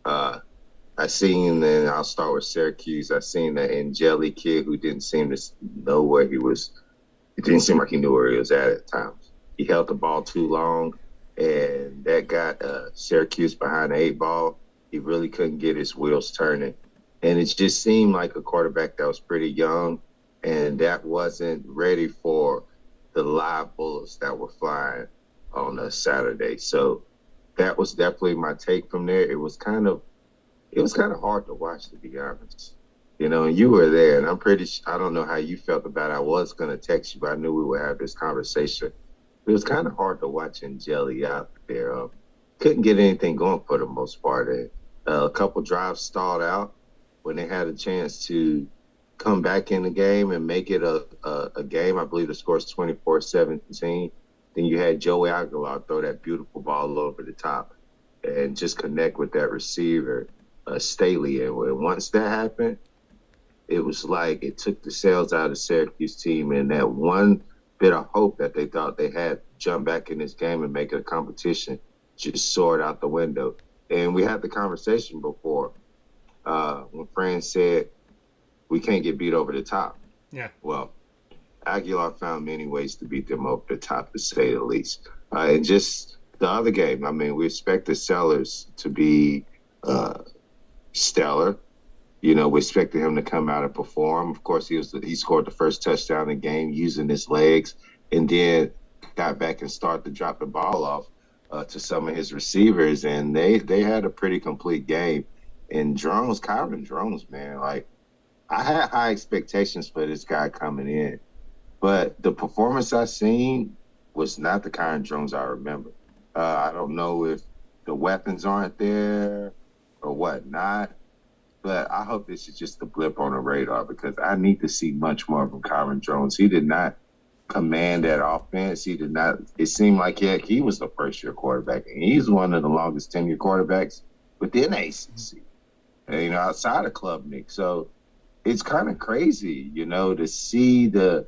I seen, and I'll start with Syracuse, I seen the Angeli kid who didn't seem to know where he was. It didn't seem like he knew where he was at times. He held the ball too long, and that got Syracuse behind the 8 ball. He really couldn't get his wheels turning. And it just seemed like a quarterback that was pretty young, and that wasn't ready for the live bullets that were flying on a Saturday. So that was definitely my take from there. It was kind of hard to watch, to be honest. You know, and you were there, and I don't know how you felt about it. I was going to text you, but I knew we would have this conversation. It was kind of hard to watch Angeli out there. Couldn't get anything going for the most part. A couple drives stalled out when they had a chance to come back in the game and make it a game. I believe the score is 24-17. Then you had Joey Aguilar throw that beautiful ball over the top and just connect with that receiver, Staley. And once that happened, it was like it took the sails out of the Syracuse team, and that one bit of hope that they thought they had jump back in this game and make it a competition just soared out the window. And we had the conversation before when Fran said we can't get beat over the top. Yeah. Well, Aguilar found many ways to beat them over the top, to say the least. And just the other game, I mean, we expected Sellers to be stellar. You know, we expected him to come out and perform. Of course, he scored the first touchdown in the game using his legs, and then got back and started to drop the ball off to some of his receivers, and they had a pretty complete game. And Kyron Drones, man, like, I had high expectations for this guy coming in, but the performance I seen was not the Kyron Drones I remember. I don't know if the weapons aren't there or whatnot, but I hope this is just a blip on the radar, because I need to see much more from Kyron Drones. He did not command that offense. He did not. It seemed like he was the first-year quarterback, and he's one of the longest tenure quarterbacks within ACC, you know, outside of Club Nick. So it's kind of crazy, you know, to see the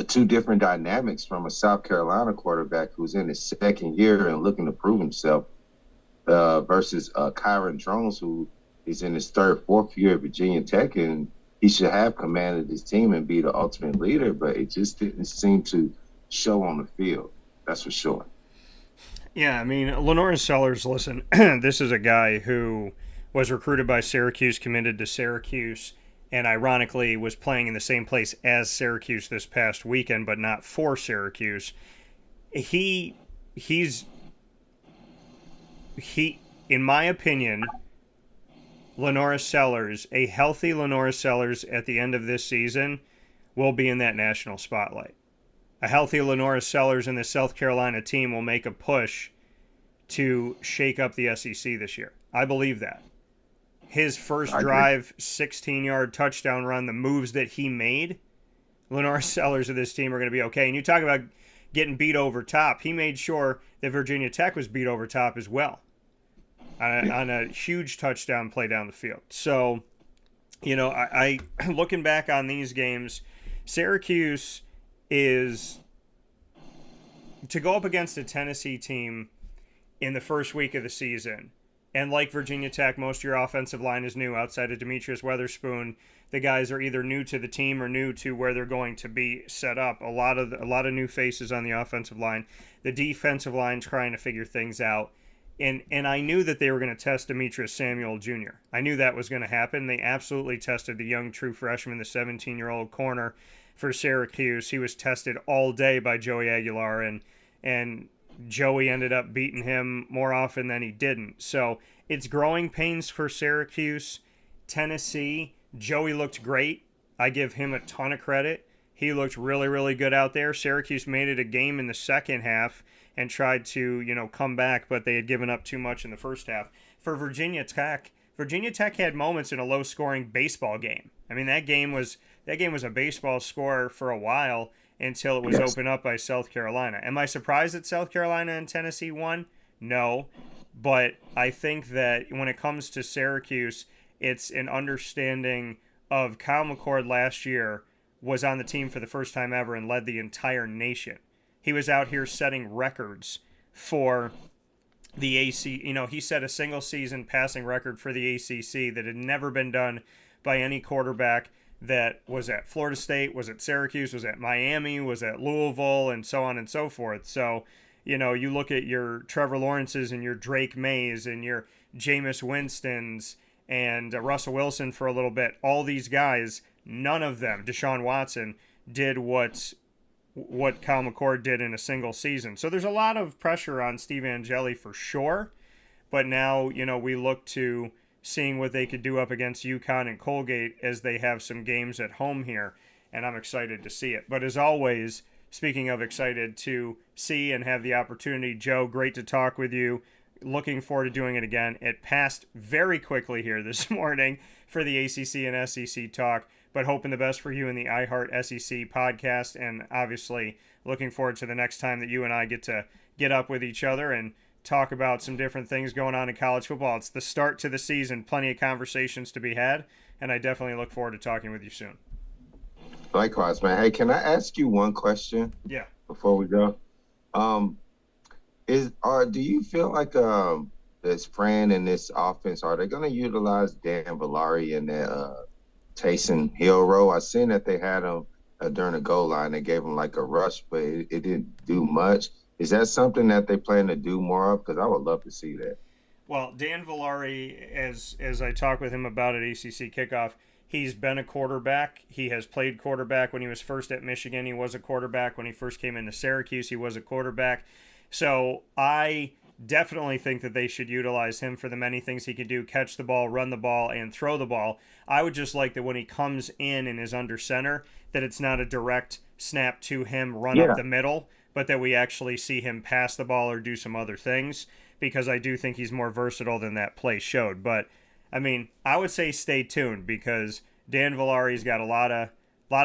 two different dynamics from a South Carolina quarterback who's in his second year and looking to prove himself versus Kyron Drones, who is in his third, fourth year at Virginia Tech, and he should have commanded his team and be the ultimate leader, but it just didn't seem to show on the field. That's for sure. Yeah, I mean, Lenoris Sellers, listen, this is a guy who was recruited by Syracuse, committed to Syracuse, and ironically was playing in the same place as Syracuse this past weekend, but not for Syracuse. He, in my opinion, Lenoris Sellers, a healthy Lenoris Sellers at the end of this season, will be in that national spotlight. A healthy Lenoris Sellers and the South Carolina team will make a push to shake up the SEC this year. I believe that. His first drive, 16-yard touchdown run, the moves that he made, Lenoris Sellers of this team are going to be okay. And you talk about getting beat over top. He made sure that Virginia Tech was beat over top as well on a huge touchdown play down the field. So, you know, I looking back on these games, Syracuse is to go up against a Tennessee team in the first week of the season And like Virginia Tech, most of your offensive line is new outside of Demetrius Weatherspoon. The guys are either new to the team or new to where they're going to be set up. A lot of new faces on the offensive line. The defensive line trying to figure things out. And I knew that they were going to test Demetrius Samuel Jr. I knew that was going to happen. They absolutely tested the young true freshman, the 17-year-old corner for Syracuse. He was tested all day by Joey Aguilar, and Joey ended up beating him more often than he didn't. So it's growing pains for Syracuse. Tennessee, Joey looked great. I give him a ton of credit. He looked really, really good out there. Syracuse made it a game in the second half and tried to, come back, but they had given up too much in the first half. For Virginia Tech had moments in a low-scoring baseball game. I mean, that game was a baseball score for a while until it was opened up by South Carolina. Am I surprised that South Carolina and Tennessee won? No, but I think that when it comes to Syracuse, it's an understanding of Kyle McCord last year was on the team for the first time ever and led the entire nation. He was out here setting records for the AC. He set a single season passing record for the ACC that had never been done by any quarterback that was at Florida State, was at Syracuse, was at Miami, was at Louisville, and so on and so forth. So, you look at your Trevor Lawrences and your Drake Mays and your Jameis Winstons and Russell Wilson for a little bit. All these guys, none of them, Deshaun Watson, did what Kyle McCord did in a single season. So there's a lot of pressure on Steve Angeli for sure. But now, we look to seeing what they could do up against UConn and Colgate as they have some games at home here. And I'm excited to see it. But as always, speaking of excited to see and have the opportunity, Joe, great to talk with you. Looking forward to doing it again. It passed very quickly here this morning for the ACC and SEC talk, but hoping the best for you in the iHeartSEC podcast, and obviously looking forward to the next time that you and I get up with each other and talk about some different things going on in college football. It's the start to the season, plenty of conversations to be had, and I definitely look forward to talking with you soon. Likewise, man. Hey, can I ask you one question? Yeah. Before we go? Do you feel like this Fran and this offense, are they going to utilize Dan Villari in that Taysom Hill role? I seen that they had him during the goal line. They gave him like a rush, but it didn't do much. Is that something that they plan to do more of? Because I would love to see that. Well, Dan Villari, as I talked with him about at ACC Kickoff, he's been a quarterback. He has played quarterback. When he was first at Michigan, he was a quarterback. When he first came into Syracuse, he was a quarterback. So I definitely think that they should utilize him for the many things he can do: catch the ball, run the ball, and throw the ball. I would just like that when he comes in and is under center, that it's not a direct snap to him, run up the middle, but that we actually see him pass the ball or do some other things, because I do think he's more versatile than that play showed. But, I mean, I would say stay tuned, because Dan Villari's got a lot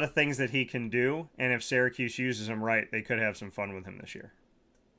of things that he can do, and if Syracuse uses him right, they could have some fun with him this year.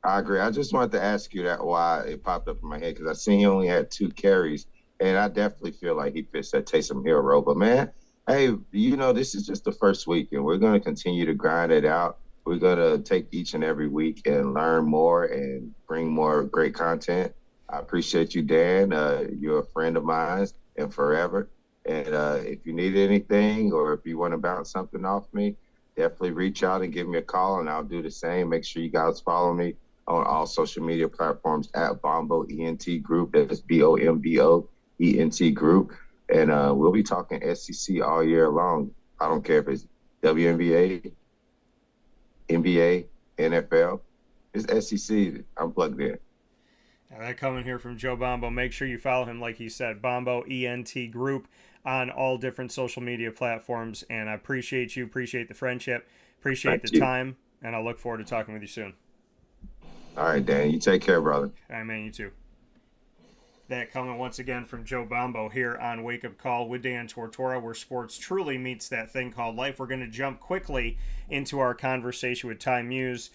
I agree. I just wanted to ask you that why it popped up in my head, because I seen he only had 2 carries, and I definitely feel like he fits that Taysom Hill role. But, man, hey, this is just the first week, and we're going to continue to grind it out. We're going to take each and every week and learn more and bring more great content. I appreciate you, Dan. You're a friend of mine and forever. And if you need anything or if you want to bounce something off me, definitely reach out and give me a call, and I'll do the same. Make sure you guys follow me on all social media platforms at Bombo ENT Group. That's BOMBO ENT Group. And we'll be talking SEC all year long. I don't care if it's WNBA, NBA, NFL. It's SEC. I'm plugged in. Now that coming here from Joe Bombo. Make sure you follow him, like he said, Bombo ENT Group, on all different social media platforms. And I appreciate you, appreciate the friendship, appreciate the time, and I look forward to talking with you soon. All right, Dan. You take care, brother. All right, man. You too. That coming once again from Joe Bombo here on Wake Up Call with Dan Tortora, where sports truly meets that thing called life. We're going to jump quickly into our conversation with Ty Muse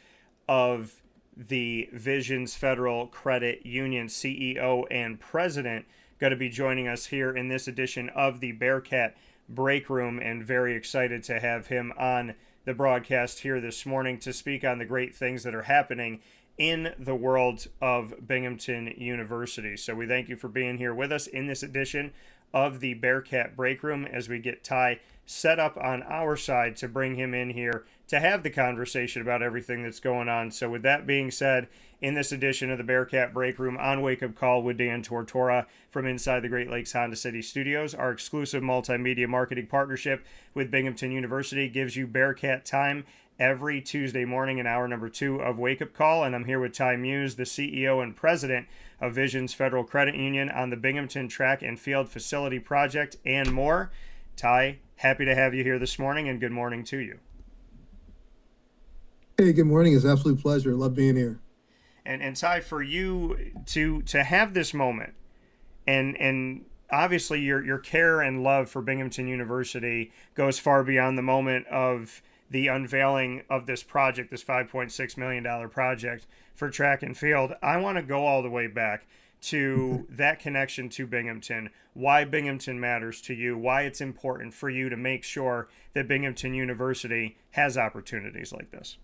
of the Visions Federal Credit Union, CEO and president, going to be joining us here in this edition of the Bearcat Breakroom, and very excited to have him on the broadcast here this morning to speak on the great things that are happening in the world of Binghamton University. So we thank you for being here with us in this edition of the Bearcat Breakroom as we get Ty set up on our side to bring him in here to have the conversation about everything that's going on. So with that being said, in this edition of the Bearcat Breakroom on Wake Up Call with Dan Tortora from inside the Great Lakes Honda City Studios, our exclusive multimedia marketing partnership with Binghamton University gives you Bearcat time every Tuesday morning in hour number 2 of Wake Up Call. And I'm here with Ty Muse, the CEO and president of Visions Federal Credit Union on the Binghamton Track and Field Facility Project and more. Ty, happy to have you here this morning, and good morning to you. Hey, good morning. It's an absolute pleasure. Love being here. And Ty, for you to have this moment, and obviously your care and love for Binghamton University goes far beyond the moment of the unveiling of this project, this $5.6 million project for track and field. I want to go all the way back to that connection to Binghamton, why Binghamton matters to you, why it's important for you to make sure that Binghamton University has opportunities like this.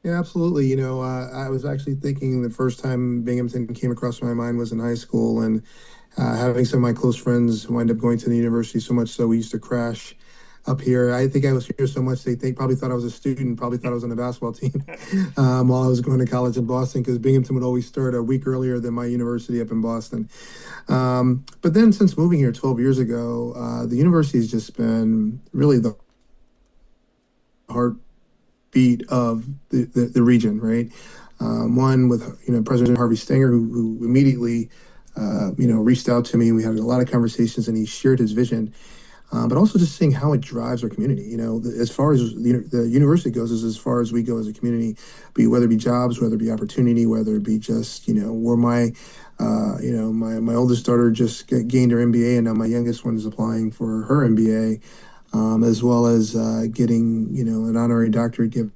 Yeah, absolutely. You know, I was actually thinking the first time Binghamton came across my mind was in high school, and having some of my close friends wind up going to the university, so much so we used to crash up here. I think I was here so much they probably thought I was a student, probably thought I was on the basketball team while I was going to college in Boston, because Binghamton would always start a week earlier than my university up in Boston. But then since moving here 12 years ago, the university has just been really the heartbeat of the region, right? One with President Harvey Stenger, who immediately reached out to me, and we had a lot of conversations, and he shared his vision. But also just seeing how it drives our community. As far as the university goes, is as far as we go as a community, whether it be jobs, whether it be opportunity, whether it be just, where my oldest daughter just gained her MBA, and now my youngest one is applying for her MBA, as well as getting, an honorary doctorate given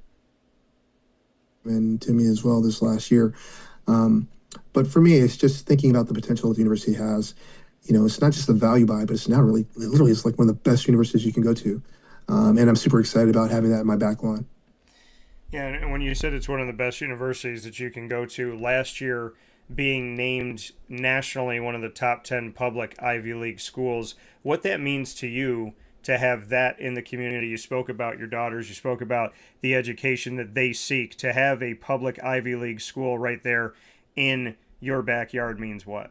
to me as well this last year. But for me, it's just thinking about the potential that the university has. It's not just the value buy, but it's now literally it's like one of the best universities you can go to. And I'm super excited about having that in my back lawn. Yeah, and when you said it's one of the best universities that you can go to, last year being named nationally one of the top 10 public Ivy League schools, what that means to you to have that in the community. You spoke about your daughters, you spoke about the education that they seek. To have a public Ivy League school right there in your backyard means what?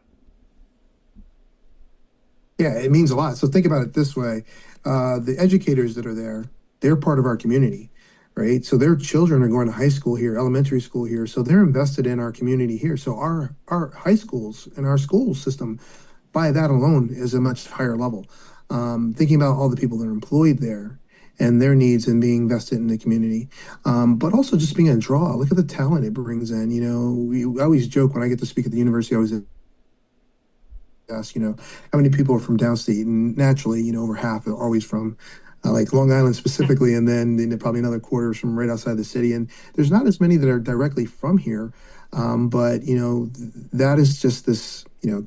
Yeah, it means a lot. So think about it this way. The educators that are there, they're part of our community, right? So their children are going to high school here, elementary school here. So they're invested in our community here. So our high schools and our school system, by that alone, is a much higher level. Thinking about all the people that are employed there and their needs and being invested in the community, but also just being a draw. Look at the talent it brings in. I always joke when I get to speak at the university, I always ask, how many people are from downstate, and naturally, over half are always from like Long Island specifically, and then probably another quarter is from right outside the city. And there's not as many that are directly from here, but that is just this.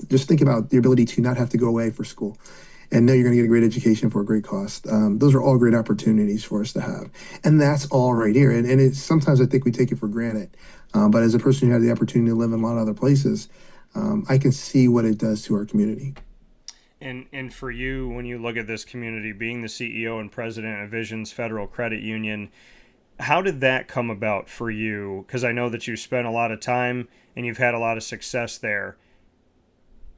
Just think about the ability to not have to go away for school, and know you're going to get a great education for a great cost. Those are all great opportunities for us to have, and that's all right here. And it's sometimes I think we take it for granted, but as a person who had the opportunity to live in a lot of other places, I can see what it does to our community. And for you, when you look at this community, being the CEO and president of Visions Federal Credit Union, how did that come about for you? Because I know that you spent a lot of time and you've had a lot of success there.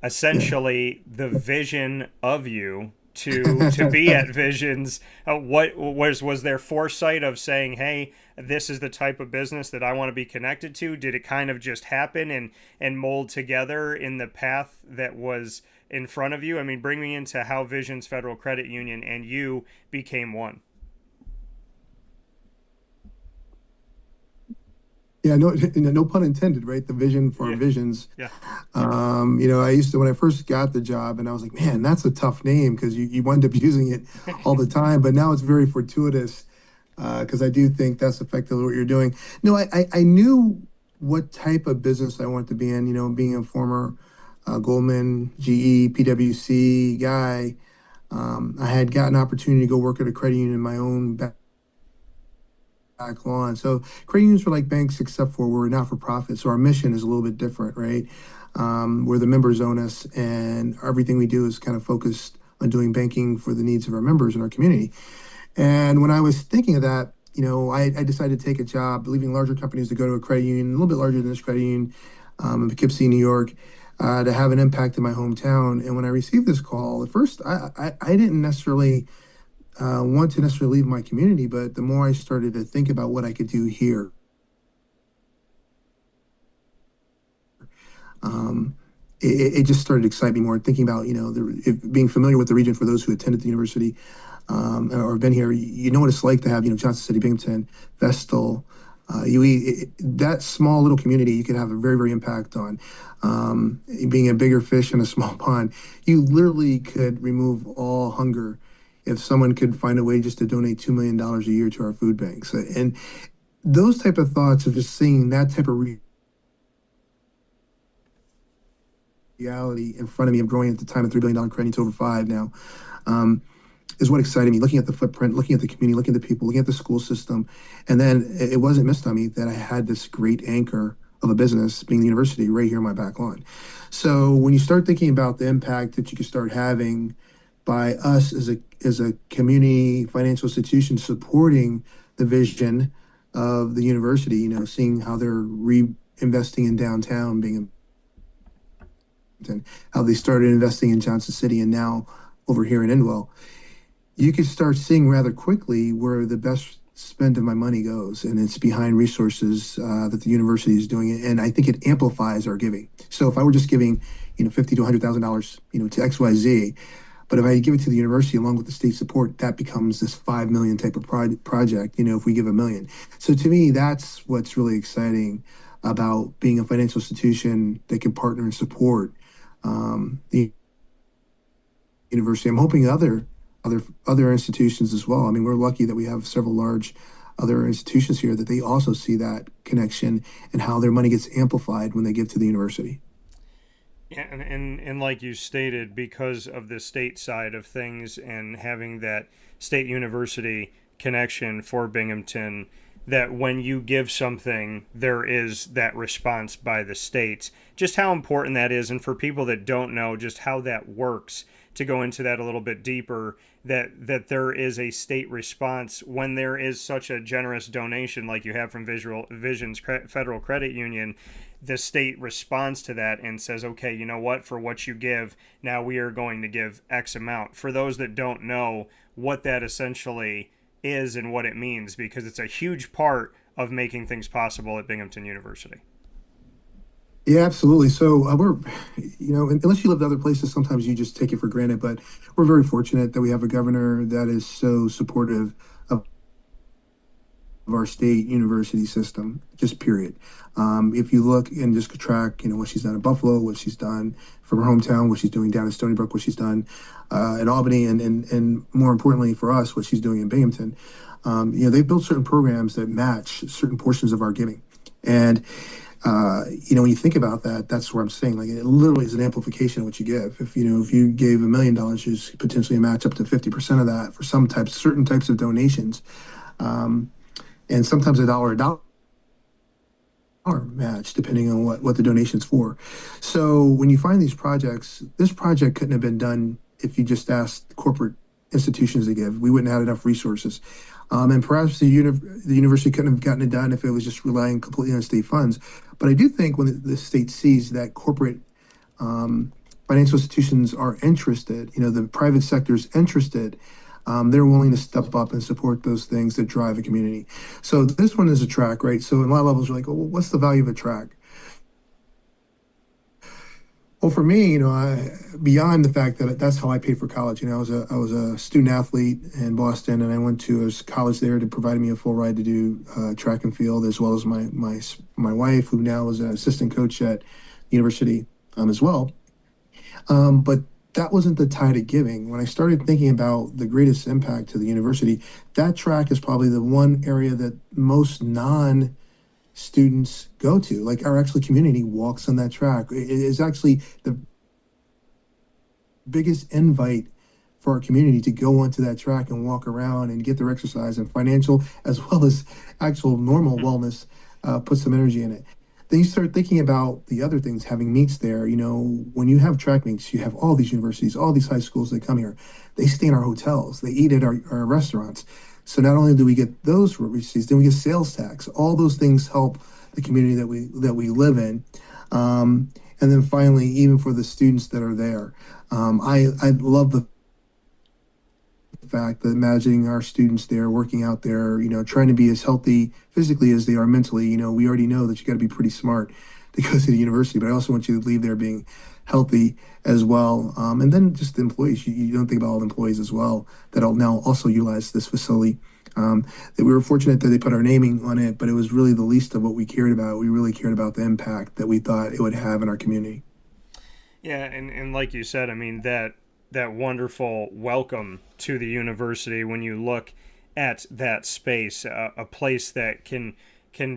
Essentially, the vision of you to be at Visions, what was there foresight of saying, hey, this is the type of business that I want to be connected to? Did it kind of just happen and mold together in the path that was in front of you? I mean, bring me into how Visions Federal Credit Union and you became one. Yeah, no pun intended, right? The vision for our visions. Yeah. I used to, when I first got the job, and I was like, man, that's a tough name, because you wind up using it all the time. But now it's very fortuitous, because I do think that's effectively what you're doing. No, I knew what type of business I wanted to be in. Being a former Goldman, GE, PwC guy, I had gotten an opportunity to go work at a credit union in my own back lawn. So credit unions are like banks, except for we're not for profit. So our mission is a little bit different, right? Where the members own us, and everything we do is kind of focused on doing banking for the needs of our members in our community. And when I was thinking of that, I decided to take a job, leaving larger companies to go to a credit union, a little bit larger than this credit union, in Poughkeepsie, New York, to have an impact in my hometown. And when I received this call, at first I didn't necessarily want to necessarily leave my community, but the more I started to think about what I could do here, it just started to excite me more. Thinking about being familiar with the region for those who attended the university or have been here, you know what it's like to have Johnson City, Binghamton, Vestal. That small little community, you can have a very, very impact on. Being a bigger fish in a small pond, you literally could remove all hunger if someone could find a way just to donate $2 million a year to our food banks. And those type of thoughts of just seeing that type of reality in front of me, of growing at the time a $3 billion credit to over $5 now, is what excited me. Looking at the footprint, looking at the community, looking at the people, looking at the school system. And then it wasn't missed on me that I had this great anchor of a business, being the university, right here in my back lawn. So when you start thinking about the impact that you can start having by us as a community financial institution supporting the vision of the university, seeing how they're reinvesting in downtown, how they started investing in Johnson City and now over here in Endwell, you can start seeing rather quickly where the best spend of my money goes, and it's behind resources that the university is doing, and I think it amplifies our giving. So if I were just giving, $50,000 to $100,000, to XYZ, but if I give it to the university along with the state support, that becomes this $5 million type of project. If we give $1 million, so to me, that's what's really exciting about being a financial institution that can partner and support the university. I'm hoping other institutions as well. I mean, we're lucky that we have several large other institutions here that they also see that connection and how their money gets amplified when they give to the university. Yeah, and like you stated, because of the state side of things and having that state university connection for Binghamton, that when you give something, there is that response by the states. Just how important that is, and for people that don't know just how that works, to go into that a little bit deeper, that there is a state response when there is such a generous donation like you have from Vision's Federal Credit Union. The state responds to that and says, okay, you know what, for what you give, now we are going to give X amount. For those that don't know what that essentially is and what it means, because it's a huge part of making things possible at Binghamton University. Yeah, absolutely. So we're, unless you live in other places, sometimes you just take it for granted, but we're very fortunate that we have a governor that is so supportive of our state university system, just period. If you look and just track, what she's done in Buffalo, what she's done from her hometown, what she's doing down in Stony Brook, what she's done in Albany, and more importantly for us, what she's doing in Binghamton, they've built certain programs that match certain portions of our giving. And when you think about that, that's where I'm saying, like, it literally is an amplification of what you give. If you gave $1 million, there's potentially a match up to 50% of that for certain types of donations, and sometimes a dollar match depending on what the donation's for. So when you find these projects, this project couldn't have been done if you just asked corporate institutions to give. We wouldn't have enough resources. And perhaps the university couldn't have gotten it done if it was just relying completely on state funds. But I do think when the state sees that corporate financial institutions are interested, the private sector is interested, they're willing to step up and support those things that drive a community. So this one is a track, right? So in a lot of levels, you're like, well, what's the value of a track? Well, for me, beyond the fact that that's how I paid for college. I was a student athlete in Boston, and I went to a college there that provided me a full ride to do track and field, as well as my wife, who now is an assistant coach at the university as well. But that wasn't the tie to giving. When I started thinking about the greatest impact to the university, that track is probably the one area that most students go to. Like, our actual community walks on that track. It is actually the biggest invite for our community to go onto that track and walk around and get their exercise and financial as well as actual normal wellness, put some energy in it. Then you start thinking about the other things, having meets there. When you have track meets, you have all these universities, all these high schools that come here. They stay in our hotels, they eat at our restaurants. So not only do we get those receipts, then we get sales tax. All those things help the community that we live in. And then finally, even for the students that are there, I love the fact that imagining our students there working out there, trying to be as healthy physically as they are mentally. We already know that you got to be pretty smart to go to the university, but I also want you to leave there being healthy as well. And then just the employees, you don't think about all the employees as well that'll now also utilize this facility. That we were fortunate that they put our naming on it, but it was really the least of what we cared about. We really cared about the impact that we thought it would have in our community. Yeah, and like you said, I mean, that wonderful welcome to the university when you look at that space, a place that can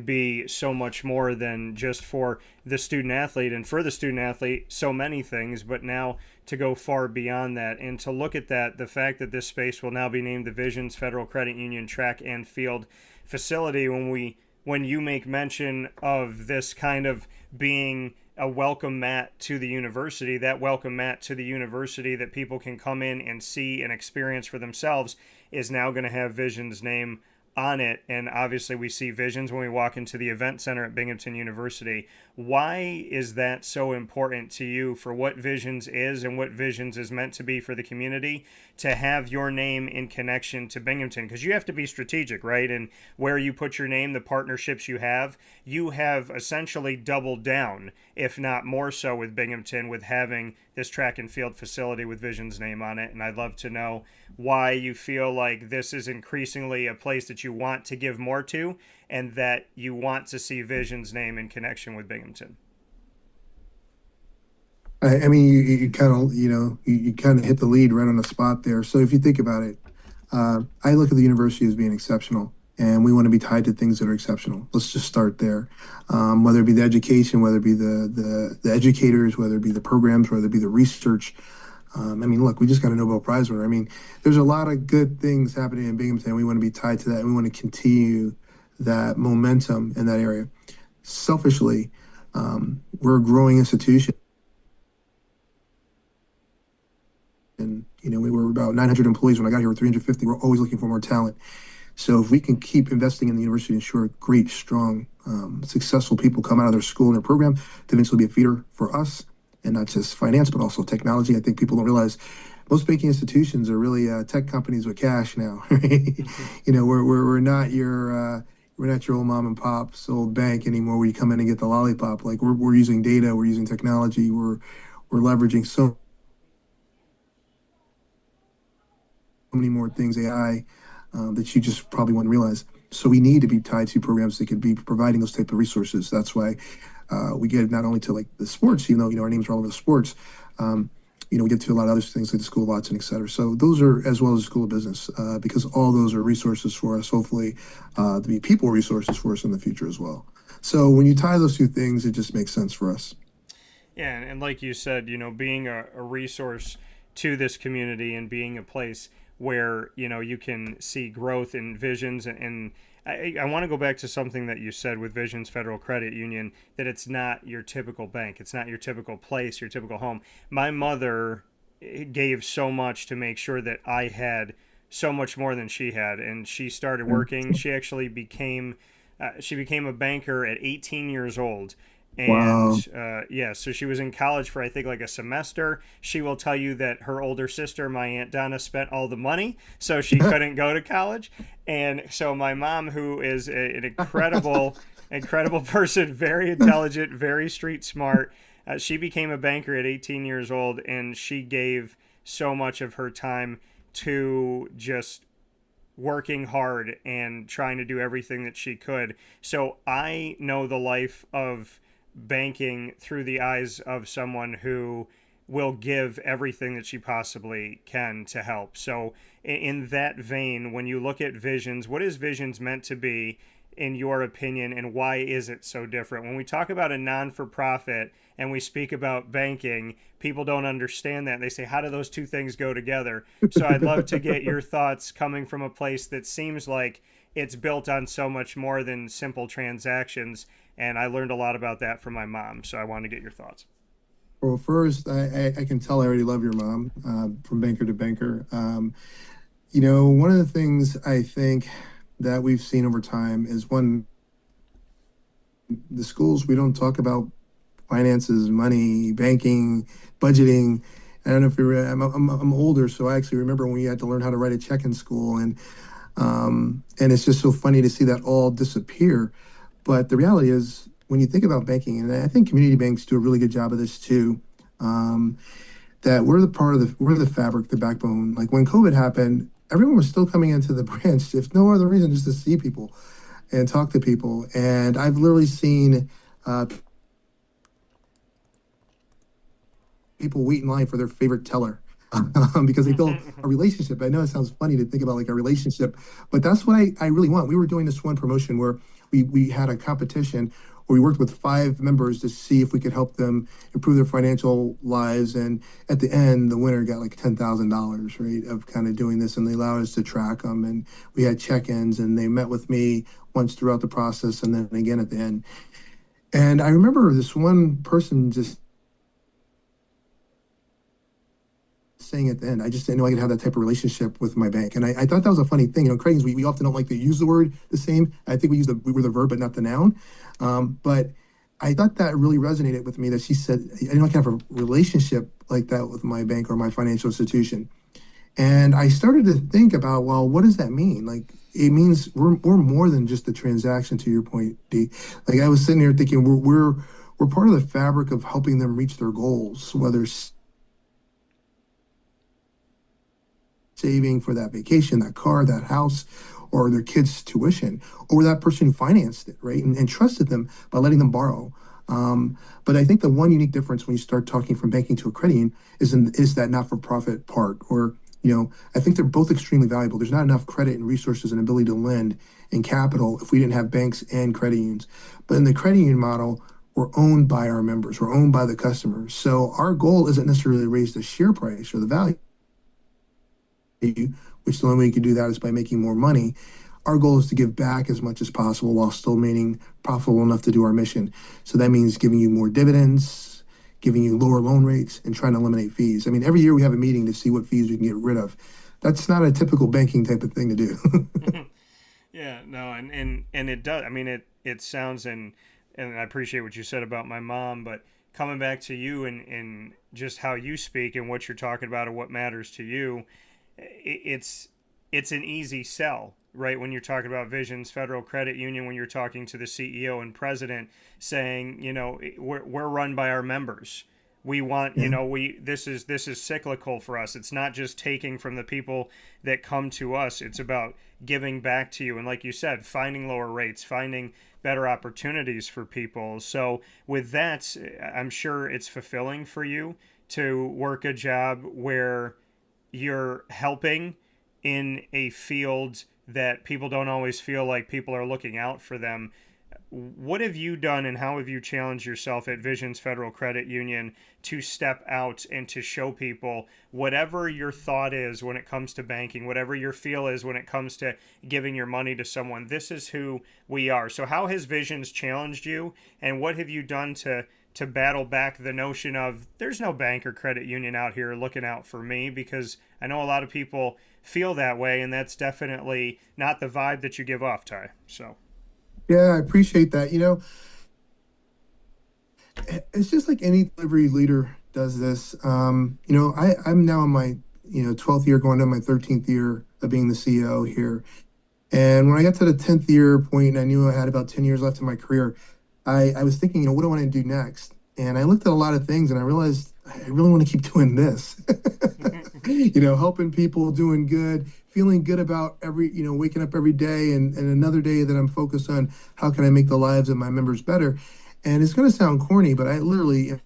be so much more than just for the student athlete, and for the student athlete so many things, but now to go far beyond that and to look at that, the fact that this space will now be named the Visions Federal Credit Union Track and Field Facility. When you make mention of this kind of being a welcome mat to the university, that welcome mat to the university that people can come in and see and experience for themselves is now going to have Visions' name on it. And obviously we see Visions when we walk into the event center at Binghamton University. Why is that so important to you for what Visions is and what Visions is meant to be for the community, to have your name in connection to Binghamton? Because you have to be strategic, right? And where you put your name, the partnerships you have essentially doubled down, if not more so, with Binghamton, with having this track and field facility with Visions' name on it. And I'd love to know why you feel like this is increasingly a place that you want to give more to, and that you want to see Visions' name in connection with Binghamton. I mean, you kind of hit the lead right on the spot there. So if you think about it, I look at the university as being exceptional, and we want to be tied to things that are exceptional. Let's just start there. Whether it be the education, whether it be the educators, whether it be the programs, whether it be the research. Look, we just got a Nobel Prize winner. I mean, there's a lot of good things happening in Binghamton. We want to be tied to that, and we want to continue that momentum in that area. Selfishly, we're a growing institution. And, we were about 900 employees when I got here with 350. We're always looking for more talent. So if we can keep investing in the university and ensure great, strong, successful people come out of their school and their program to eventually be a feeder for us, and not just finance, but also technology. I think people don't realize most banking institutions are really tech companies with cash now. Right? We're not your old mom and pop's old bank anymore, where you come in and get the lollipop. Like we're using data, we're using technology, we're leveraging so many more things, AI, that you just probably wouldn't realize. So we need to be tied to programs that could be providing those type of resources. That's why we get not only to like the sports, even though our names are all over the sports. We get to a lot of other things like the School of Watson, et cetera. So those are, as well as the School of Business, because all those are resources for us, hopefully, to be people resources for us in the future as well. So when you tie those two things, it just makes sense for us. Yeah, and like you said, being a resource to this community and being a place where, you can see growth in Visions. And I want to go back to something that you said with Visions Federal Credit Union, that it's not your typical bank. It's not your typical place, your typical home. My mother gave so much to make sure that I had so much more than she had. And she started working. She actually became a banker at 18 years old. And Wow. So she was in college for, I think, like a semester. She will tell you that her older sister, my Aunt Donna, spent all the money, so she couldn't go to college. And so my mom, who is an incredible person, very intelligent, very street smart, she became a banker at 18 years old, and she gave so much of her time to just working hard and trying to do everything that she could. So I know the life of banking through the eyes of someone who will give everything that she possibly can to help. So in that vein, when you look at Visions, what is Visions meant to be? in your opinion, and why is it so different? When we talk about a non-for-profit and we speak about banking, people don't understand that. They say, how do those two things go together? So I'd love to get your thoughts coming from a place that seems like it's built on so much more than simple transactions. And I learned a lot about that from my mom. So I want to get your thoughts. Well, first, I can tell I already love your mom, from banker to banker. One of the things I think that we've seen over time is, one, the schools, we don't talk about finances, money, banking, budgeting. I don't know if you're, I'm older, so I actually remember when we had to learn how to write a check in school, and it's just so funny to see that all disappear. But the reality is, when you think about banking, and I think community banks do a really good job of this too, that we're the fabric, the backbone. Like when COVID happened, everyone was still coming into the branch, if no other reason, just to see people and talk to people. And I've literally seen people wait in line for their favorite teller because they built a relationship. I know it sounds funny to think about like a relationship, but that's what I really want. We were doing this one promotion where we had a competition where we worked with 5 members to see if we could help them improve their financial lives. And at the end, the winner got like $10,000, right, of kind of doing this. And they allowed us to track them. And we had check-ins, and they met with me once throughout the process and then again at the end. And I remember this one person just saying at the end, I just didn't know I could have that type of relationship with my bank. And I thought that was a funny thing. Creditors, we often don't like to use the word the same. I think we were the verb, but not the noun. But I thought that really resonated with me, that she said, I know I can have a relationship like that with my bank or my financial institution. And I started to think about, well, what does that mean? Like, it means we're more than just the transaction, to your point, D. Like, I was sitting here thinking we're part of the fabric of helping them reach their goals, whether it's saving for that vacation, that car, that house, or their kids' tuition, or that person who financed it, right, and trusted them by letting them borrow. But I think the one unique difference when you start talking from banking to a credit union is that not-for-profit part, or I think they're both extremely valuable. There's not enough credit and resources and ability to lend and capital if we didn't have banks and credit unions. But in the credit union model, we're owned by our members, we're owned by the customers. So our goal isn't necessarily to raise the share price or the value, which the only way you can do that is by making more money. Our goal is to give back as much as possible while still remaining profitable enough to do our mission. So that means giving you more dividends, giving you lower loan rates, and trying to eliminate fees. I mean, every year we have a meeting to see what fees we can get rid of. That's not a typical banking type of thing to do. Yeah, no, and it does. I mean, it sounds, and I appreciate what you said about my mom, but coming back to you and just how you speak and what you're talking about and what matters to you, it's an easy sell, right? When you're talking about Visions Federal Credit Union, when you're talking to the CEO and president, saying, we're run by our members. We want, this is cyclical for us. It's not just taking from the people that come to us. It's about giving back to you. And like you said, finding lower rates, finding better opportunities for people. So with that, I'm sure it's fulfilling for you to work a job where you're helping in a field that people don't always feel like people are looking out for them. What have you done and how have you challenged yourself at Visions Federal Credit Union to step out and to show people whatever your thought is when it comes to banking, whatever your feel is when it comes to giving your money to someone, this is who we are. So how has Visions challenged you, and what have you done to battle back the notion of there's no bank or credit union out here looking out for me? Because I know a lot of people feel that way, and that's definitely not the vibe that you give off, Ty. So. Yeah, I appreciate that. It's just like any delivery leader does this. I'm now in my 12th year, going to my 13th year of being the CEO here. And when I got to the 10th year point, and I knew I had about 10 years left in my career, I was thinking, what do I want to do next? And I looked at a lot of things, and I realized I really want to keep doing this. Helping people, doing good, feeling good about waking up every day and another day that I'm focused on how can I make the lives of my members better. And it's going to sound corny, but I literally, in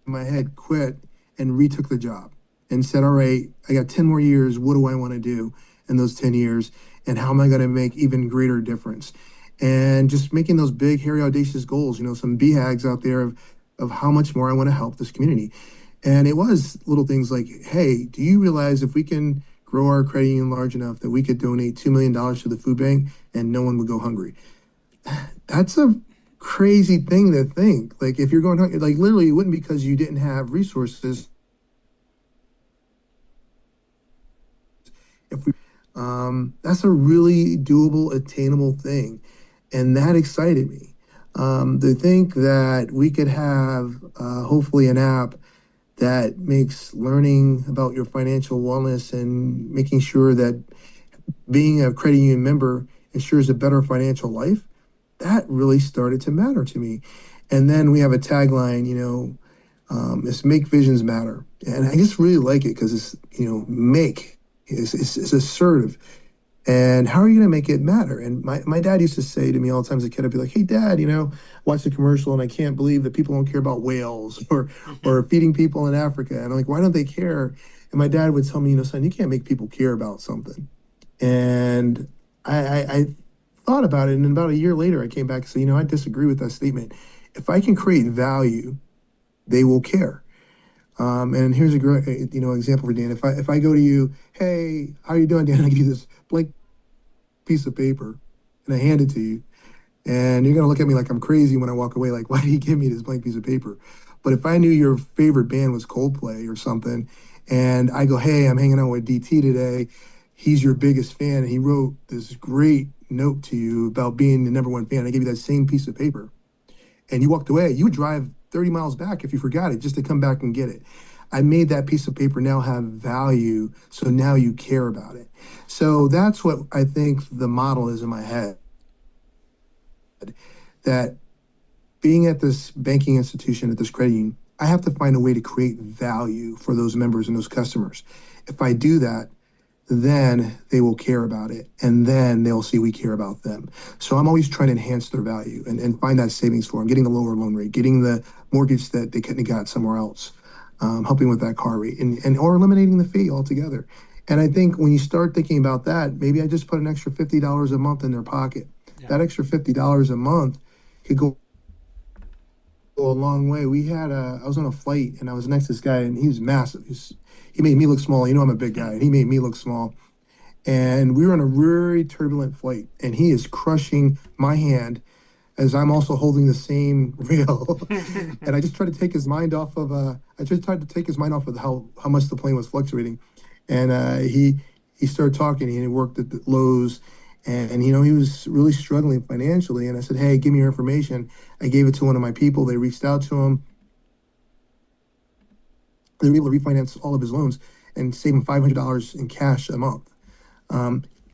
my head, quit and retook the job and said, all right, I got 10 more years. What do I want to do in those 10 years? and how am I going to make even greater difference? And just making those big, hairy, audacious goals, some BHAGs out there of how much more I want to help this community. And it was little things like, hey, do you realize if we can grow our credit union large enough that we could donate $2 million to the food bank and no one would go hungry? That's a crazy thing to think. Like, if you're going hungry, like, literally, it wouldn't because you didn't have resources. If we, that's a really doable, attainable thing. And that excited me. To think that we could have, hopefully, an app that makes learning about your financial wellness and making sure that being a credit union member ensures a better financial life, that really started to matter to me. And then we have a tagline, it's make visions matter. And I just really like it because it's, make, it's assertive. And how are you going to make it matter? And my dad used to say to me all the time as a kid, I'd be like, hey, Dad, watch the commercial and I can't believe that people don't care about whales or feeding people in Africa. And I'm like, why don't they care? And my dad would tell me, son, you can't make people care about something. And I thought about it. And about a year later, I came back and said, I disagree with that statement. If I can create value, they will care. And here's a great, example for Dan. If I go to you, hey, how are you doing, Dan? I give you this blank piece of paper and I hand it to you. And you're going to look at me like I'm crazy when I walk away. Like, why did you give me this blank piece of paper? But if I knew your favorite band was Coldplay or something, and I go, hey, I'm hanging out with DT today. He's your biggest fan. And he wrote this great note to you about being the #1 fan. I gave you that same piece of paper. And you walked away. You would drive 30 miles back if you forgot it, just to come back and get it. I made that piece of paper now have value, so now you care about it. So that's what I think the model is in my head. That being at this banking institution, at this credit union, I have to find a way to create value for those members and those customers. If I do that, then they will care about it, and then they'll see we care about them. So I'm always trying to enhance their value and find that savings for them, getting the lower loan rate, getting the mortgage that they couldn't have got somewhere else, helping with that car rate, and or eliminating the fee altogether. And I think when you start thinking about that, maybe I just put an extra $50 a month in their pocket. Yeah. That extra $50 a month could go a long way. I was on a flight and I was next to this guy and he was massive. He made me look small. I'm a big guy. And he made me look small. And we were on a very turbulent flight and he is crushing my hand as I'm also holding the same rail. And I just tried to take his mind off of how much the plane was fluctuating. And he started talking and he worked at the Lowe's. And he was really struggling financially. And I said, hey, give me your information. I gave it to one of my people. They reached out to him. They were able to refinance all of his loans and save him $500 in cash a month.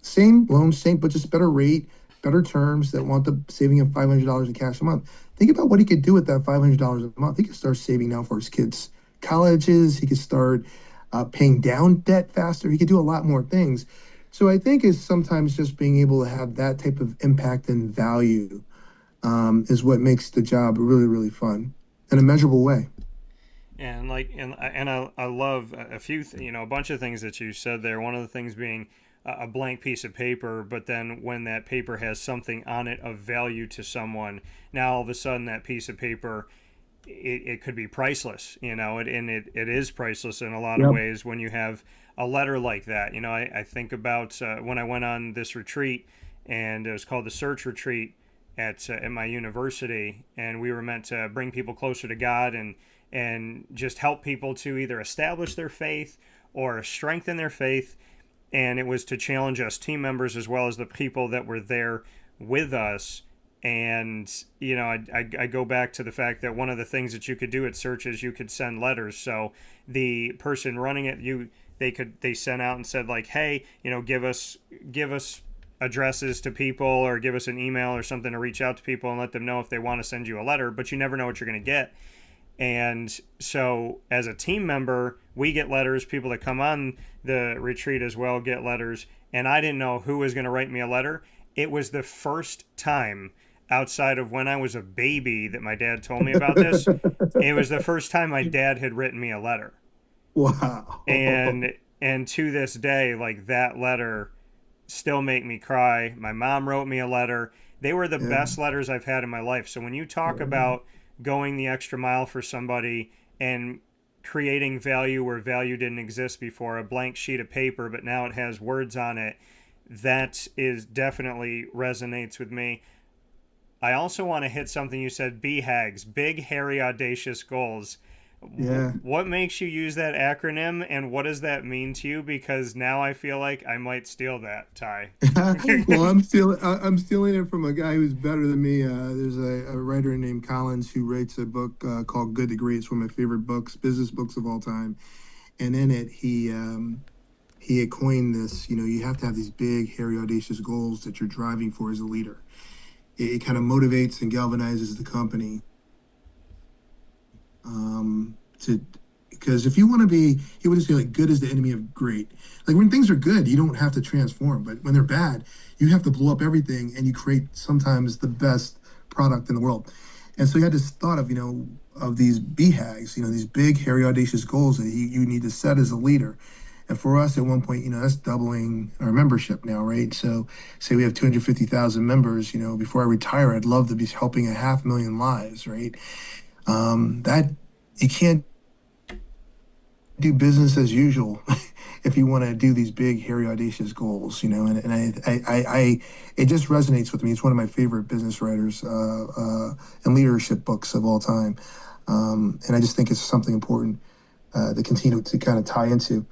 Same loans, but just better rate, better terms that want the saving him $500 in cash a month. Think about what he could do with that $500 a month. He could start saving now for his kids' colleges. He could start paying down debt faster. He could do a lot more things. So I think it's sometimes just being able to have that type of impact and value is what makes the job really, really fun in a measurable way. And I love a bunch of things that you said there. One of the things being a blank piece of paper, but then when that paper has something on it of value to someone, now all of a sudden that piece of paper, it could be priceless, and it is priceless in a lot of ways when you have a letter like that. I think about when I went on this retreat, and it was called the Search Retreat at my university, and we were meant to bring people closer to God and just help people to either establish their faith or strengthen their faith. And it was to challenge us team members as well as the people that were there with us. And, I go back to the fact that one of the things that you could do at Search is you could send letters. So the person running it, they sent out and said like, hey, give us addresses to people or give us an email or something to reach out to people and let them know if they want to send you a letter, but you never know what you're going to get. And so as a team member, we get letters. People that come on the retreat as well get letters. And I didn't know who was going to write me a letter. It was the first time outside of when I was a baby that my dad told me about this. It was the first time my dad had written me a letter. Wow. And to this day, like, that letter still make me cry. My mom wrote me a letter. They were the Yeah. best letters I've had in my life. So when you talk about going the extra mile for somebody and creating value where value didn't exist before, a blank sheet of paper, but now it has words on it, that is definitely resonates with me. I also want to hit something you said, BHAGs, big, hairy, audacious goals. Yeah. What makes you use that acronym, and what does that mean to you? Because now I feel like I might steal that, Ty. Well, I'm stealing it from a guy who's better than me. There's a writer named Collins who writes a book called Good to Great. It's one of my favorite books, business books of all time. And in it, he had coined this. You have to have these big, hairy, audacious goals that you're driving for as a leader. It kind of motivates and galvanizes the company. Because if you want to be, he would just say, like, good is the enemy of great. Like, when things are good, you don't have to transform, but when they're bad, you have to blow up everything, and you create sometimes the best product in the world. And so he had this thought of, of these BHAGs, these big, hairy, audacious goals that you need to set as a leader. And for us at one point, that's doubling our membership now, right? So say we have 250,000 members, before I retire, I'd love to be helping 500,000 lives, right? That you can't do business as usual if you want to do these big, hairy, audacious goals, and I it just resonates with me. It's one of my favorite business writers and leadership books of all time. And I just think it's something important to continue to kind of tie into.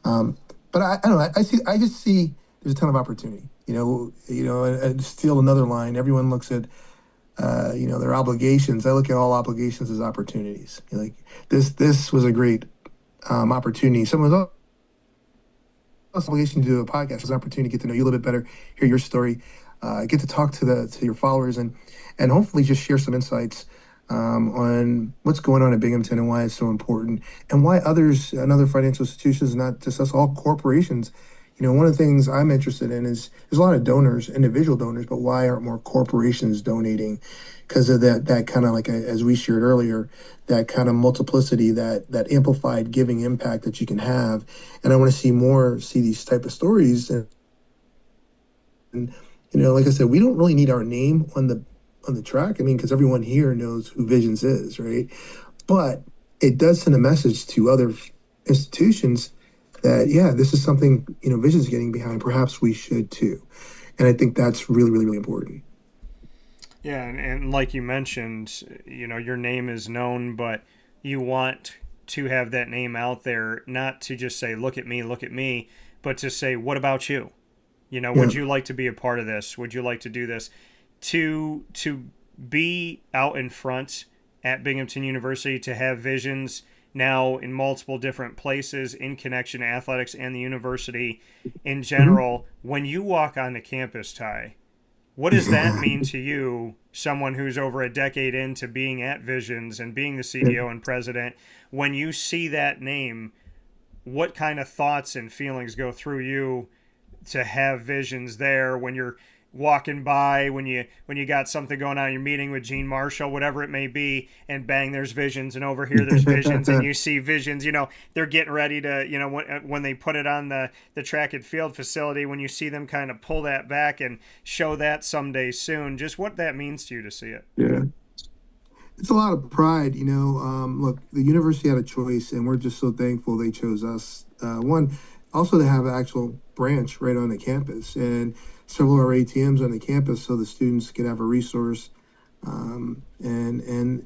But I don't know, I just see there's a ton of opportunity, and steal another line. Everyone looks at their obligations. I look at all obligations as opportunities. Like this was a great opportunity. Someone's obligation to do a podcast was an opportunity to get to know you a little bit better, hear your story, get to talk to your followers, and hopefully just share some insights on what's going on at Binghamton and why it's so important, and why others and other financial institutions, not just us, all corporations. One of the things I'm interested in is there's a lot of donors, individual donors, but why aren't more corporations donating? Because of that kind of, like, as we shared earlier, that kind of multiplicity, that amplified giving impact that you can have. And I want to see these type of stories. And like I said, we don't really need our name on the track. I mean, because everyone here knows who Visions is, right? But it does send a message to other institutions that, yeah, this is something, Vision's getting behind. Perhaps we should too. And I think that's really, really, really important. Yeah, and like you mentioned, your name is known, but you want to have that name out there, not to just say, look at me, but to say, what about you? Would you like to be a part of this? Would you like to do this? To be out in front at Binghamton University, to have Visions now in multiple different places in connection to athletics and the university in general. When you walk onto campus, Ty, what does that mean to you, someone who's over a decade into being at Visions and being the CEO and president? When you see that name, what kind of thoughts and feelings go through you to have Visions there when you're walking by, when you got something going on, you're meeting with Gene Marshall, whatever it may be, and bang, there's Visions, and over here there's Visions, and you see Visions, they're getting ready to, when they put it on the track and field facility, when you see them kind of pull that back and show that someday soon, just what that means to you to see it. Yeah. It's a lot of pride, look, the university had a choice, and we're just so thankful they chose us. One, also to have an actual branch right on the campus, and several of our ATMs on the campus, so the students could have a resource. And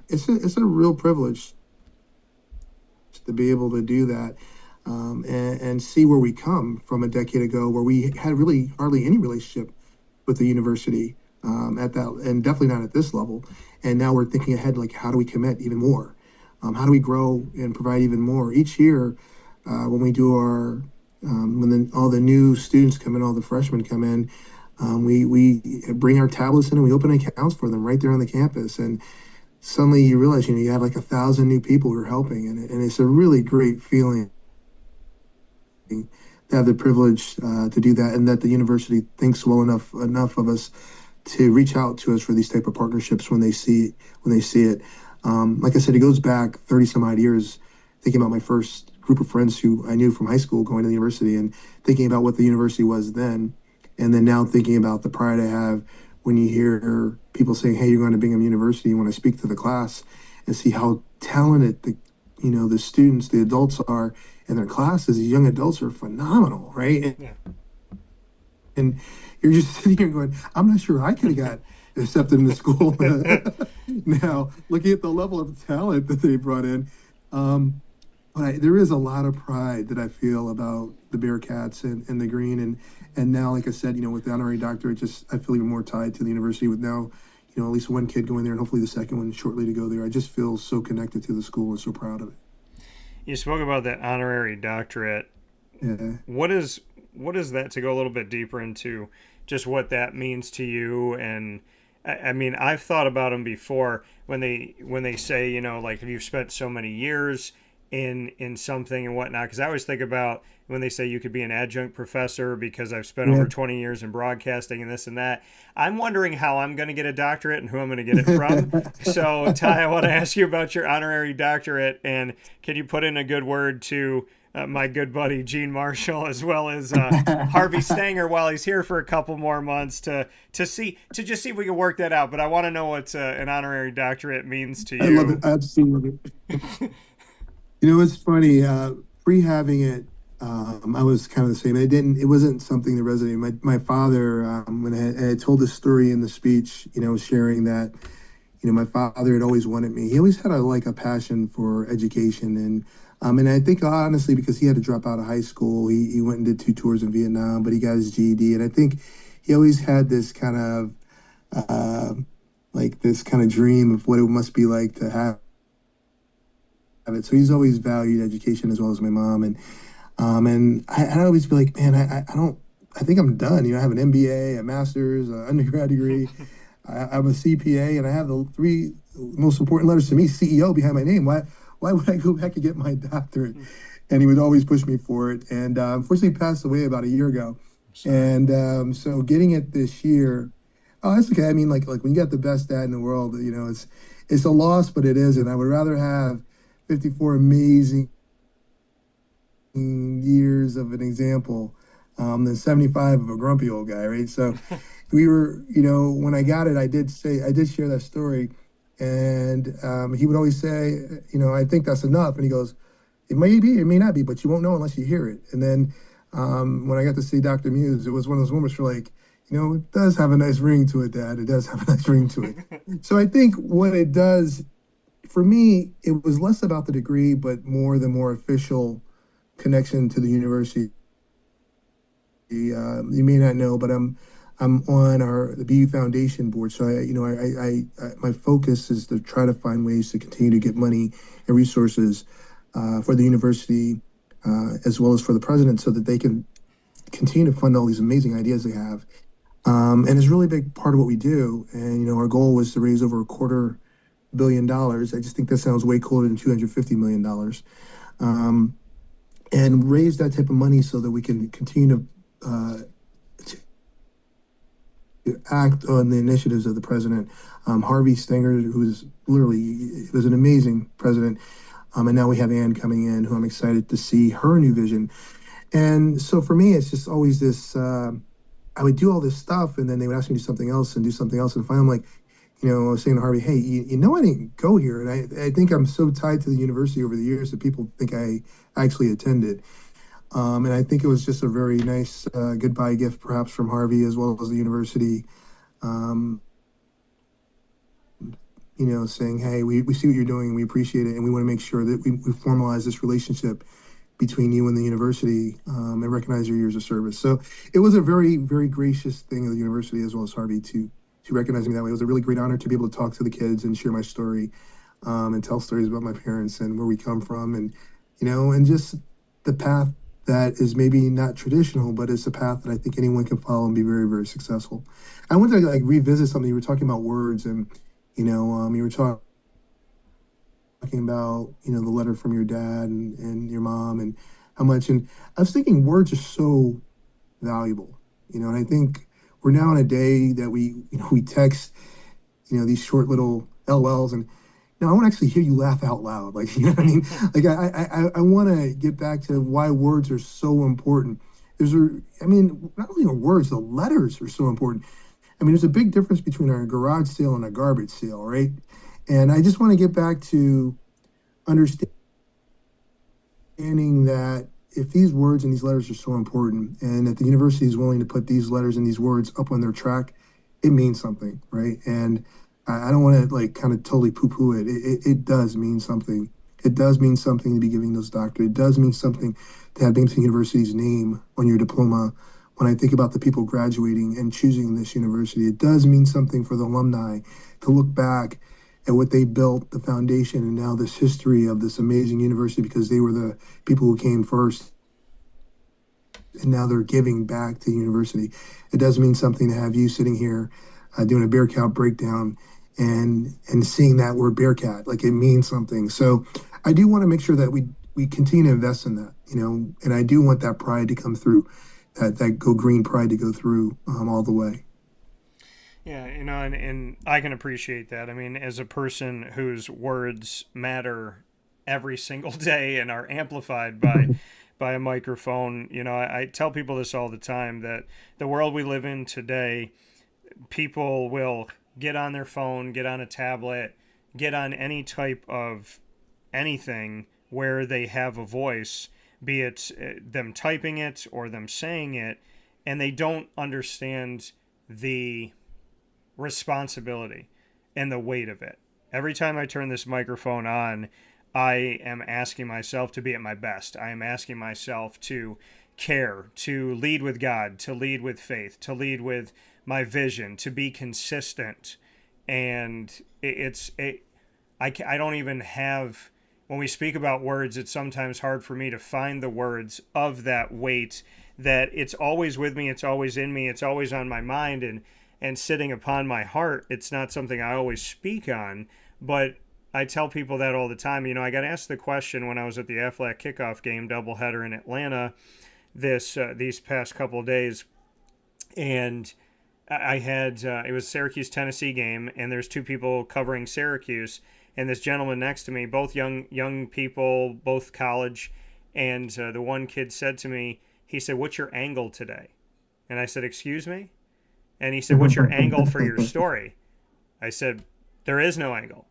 it's a real privilege to be able to do that, and see where we come from a decade ago, where we had really hardly any relationship with the university at that, and definitely not at this level. And now we're thinking ahead, like, how do we commit even more? How do we grow and provide even more? Each year, when we do our all the new students come in, all the freshmen come in, we bring our tablets in and we open accounts for them right there on the campus. And suddenly you realize, you had like 1,000 new people who are helping. And it's a really great feeling to have the privilege to do that, and that the university thinks well enough of us to reach out to us for these type of partnerships when they see it. Like I said, it goes back 30 some odd years, thinking about my first group of friends who I knew from high school going to the university, and thinking about what the university was then, And then now thinking about the pride I have when you hear people saying, "Hey, you're going to Bingham University," when I speak to the class and see how talented the students, the adults are in their classes. These young adults are phenomenal, right? Yeah. And you're just sitting here going, I'm not sure I could have got accepted into school. Now, looking at the level of talent that they brought in, there is a lot of pride that I feel about the Bearcats and the Green. And now, like I said, with the honorary doctorate, I feel even more tied to the university with now, at least one kid going there and hopefully the second one shortly to go there. I just feel so connected to the school and so proud of it. You spoke about that honorary doctorate. Yeah. What is that, to go a little bit deeper into just what that means to you? And I mean, I've thought about them before when they say, like, have you spent so many years in something and whatnot? Because I always think about when they say you could be an adjunct professor because I've spent over 20 years in broadcasting and this and that. I'm wondering how I'm going to get a doctorate and who I'm going to get it from. So, Ty, I want to ask you about your honorary doctorate, and can you put in a good word to my good buddy Gene Marshall, as well as Harvey Stanger, while he's here for a couple more months to just see if we can work that out. But I want to know what an honerary doctorate means to you. I love it. Absolutely. It's funny. Pre having it, I was kind of the same. It wasn't something that resonated. My father, when I had told this story in the speech, sharing that, my father had always wanted me. He always had a passion for education, and I think honestly because he had to drop out of high school, he went and did 2 tours in Vietnam, but he got his GED, and I think he always had this kind of dream of what it must be like to have it. So he's always valued education as well as my mom, and I'd always be like, man, I think I'm done. I have an MBA, a master's, an undergrad degree. I'm a CPA, and I have the 3 most important letters to me, CEO, behind my name. Why would I go back and get my doctorate? And he would always push me for it. And unfortunately, he passed away about a year ago. And so getting it this year, that's okay. I mean, like when you got the best dad in the world, it's a loss, but it isn't. I would rather have 54 amazing years of an example than 75 of a grumpy old guy, right? So we were, when I got it, I did share that story. And he would always say, I think that's enough. And he goes, it may be, it may not be, but you won't know unless you hear it. And then when I got to see Dr. Muse, it was one of those moments where it does have a nice ring to it, Dad. It does have a nice ring to it. So I think what it does, for me, it was less about the degree, but the more official connection to the university. You may not know, but I'm on the BU Foundation board, so I my focus is to try to find ways to continue to get money and resources for the university, as well as for the president, so that they can continue to fund all these amazing ideas they have. And it's a really big part of what we do. And our goal was to raise over $250 million. I just think that sounds way cooler than $250 million, and raise that type of money so that we can continue to act on the initiatives of the president. Harvey Stanger, who's literally was an amazing president, and now we have Ann coming in, who I'm excited to see her new vision. And so for me, it's just always this, I would do all this stuff, and then they would ask me to do something else, and finally I'm like, I was saying to Harvey, hey, I didn't go here. And I think I'm so tied to the university over the years that people think I actually attended. And I think it was just a very nice goodbye gift, perhaps from Harvey as well as the university, saying, hey, we see what you're doing, we appreciate it, and we want to make sure that we formalize this relationship between you and the university, and recognize your years of service. So it was a very, very gracious thing of the university as well as Harvey to recognize me that way. It was a really great honor to be able to talk to the kids and share my story, and tell stories about my parents and where we come from, and and just the path that is maybe not traditional, but it's a path that I think anyone can follow and be very, very successful. I wanted to revisit something. You were talking about words, and you were talking about the letter from your dad and your mom, and how much. And I was thinking words are so valuable, and I think we're now in a day that we text, these short little LLs, and now I want to actually hear you laugh out loud. Like, you know what I mean? Like I want to get back to why words are so important, I mean, not only are words, the letters are so important. I mean, there's a big difference between a garage sale and a garbage sale, right? And I just want to get back to understanding that if these words and these letters are so important, and that the university is willing to put these letters and these words up on their track, it means something, right? And I don't want to like kind of totally poo-poo it. It does mean something. It does mean something to be giving those doctorates. It does mean something to have Binghamton University's name on your diploma. When I think about the people graduating and choosing this university, it does mean something for the alumni to look back at what they built, the foundation, and now this history of this amazing university because they were the people who came first. And now they're giving back to the university. It does mean something to have you sitting here doing a Bearcat breakdown and seeing that word Bearcat, like it means something. So I do want to make sure that we continue to invest in that, and I do want that pride to come through, that Go Green pride to go through all the way. Yeah, and I can appreciate that. I mean, as a person whose words matter every single day and are amplified by a microphone, I tell people this all the time, that the world we live in today, people will get on their phone, get on a tablet, get on any type of anything where they have a voice, be it them typing it or them saying it, and they don't understand the responsibility and the weight of it. Every time I turn this microphone on, I am asking myself to be at my best. I am asking myself to care, to lead with God, to lead with faith, to lead with my vision, to be consistent. And I don't even have, when we speak about words, it's sometimes hard for me to find the words of that weight, that it's always with me, it's always in me, it's always on my mind and sitting upon my heart. It's not something I always speak on, but I tell people that all the time. I got asked the question when I was at the Aflac kickoff game doubleheader in Atlanta these past couple of days, and I had it was Syracuse Tennessee game, and there's two people covering Syracuse, and this gentleman next to me, both young people, both college, and the one kid said to me, he said, "What's your angle today?" And I said, "Excuse me?" And he said, "What's your angle for your story?" I said, "There is no angle.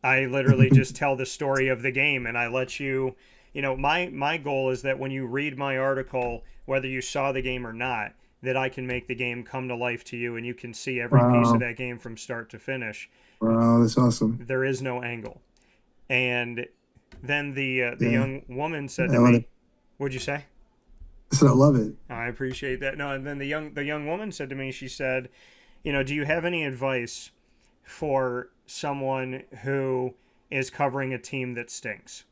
I literally just tell the story of the game, and I let you, my goal is that when you read my article, whether you saw the game or not, that I can make the game come to life to you, and you can see every piece of that game from start to finish." Wow, that's awesome. There is no angle. And then the young woman said to me, "What'd you say?" I said, "I love it." I appreciate that. No, and then the young woman said to me, she said, "Do you have any advice for someone who is covering a team that stinks?"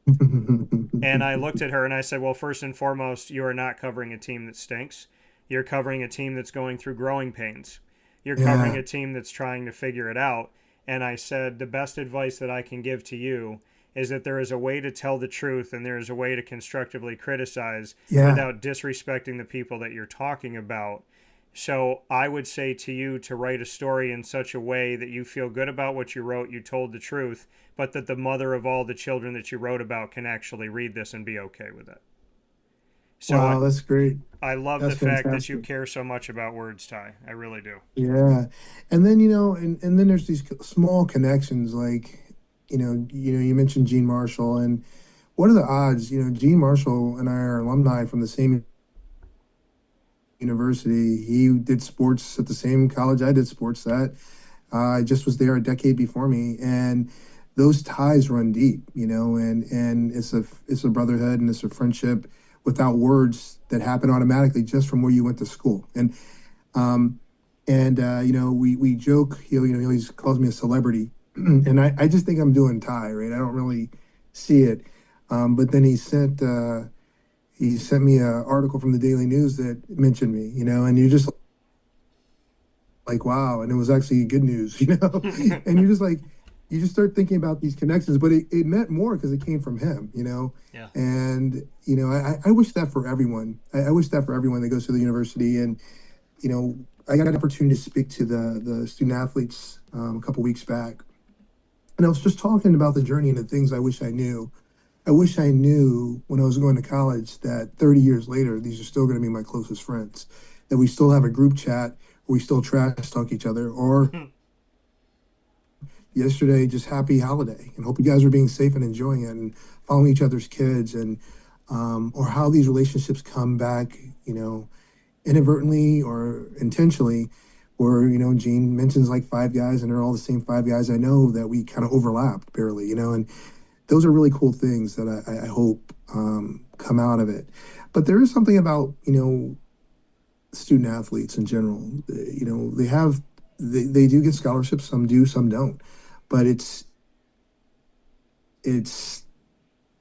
And I looked at her and I said, "Well, first and foremost, you are not covering a team that stinks. You're covering a team that's going through growing pains. You're covering a team that's trying to figure it out." And I said, the best advice that I can give to you is that there is a way to tell the truth, and there is a way to constructively criticize without disrespecting the people that you're talking about. So I would say to you to write a story in such a way that you feel good about what you wrote, you told the truth, but that the mother of all the children that you wrote about can actually read this and be okay with it. So wow, that's great. I love the fact that you care so much about words, Ty. I really do. Yeah. And then, and then there's these small connections, like, you mentioned Gene Marshall, and what are the odds? Gene Marshall and I are alumni from the same university. He did sports at the same college I did sports at. I just was there a decade before me, and those ties run deep, and it's a brotherhood and it's a friendship without words that happen automatically just from where you went to school. And we joke. He always calls me a celebrity. And I just think I'm doing Ty, right? I don't really see it. But then he sent me an article from the Daily News that mentioned me, and you're just like, wow. And it was actually good news, and you're just like, you just start thinking about these connections, but it meant more because it came from him, Yeah. And, I wish that for everyone. I wish that for everyone that goes to the university. And, I got an opportunity to speak to the student athletes a couple weeks back. And I was just talking about the journey and the things I wish I knew I wish I knew when I was going to college that 30 years later, these are still going to be my closest friends, that we still have a group chat where we still trash talk each other, or yesterday, just happy holiday, and hope you guys are being safe and enjoying it and following each other's kids, and or how these relationships come back, inadvertently or intentionally, where, Gene mentions like five guys and they're all the same five guys I know that we kind of overlapped barely, and those are really cool things that I hope come out of it. But there is something about, student athletes in general. They do get scholarships, some do, some don't. But it's the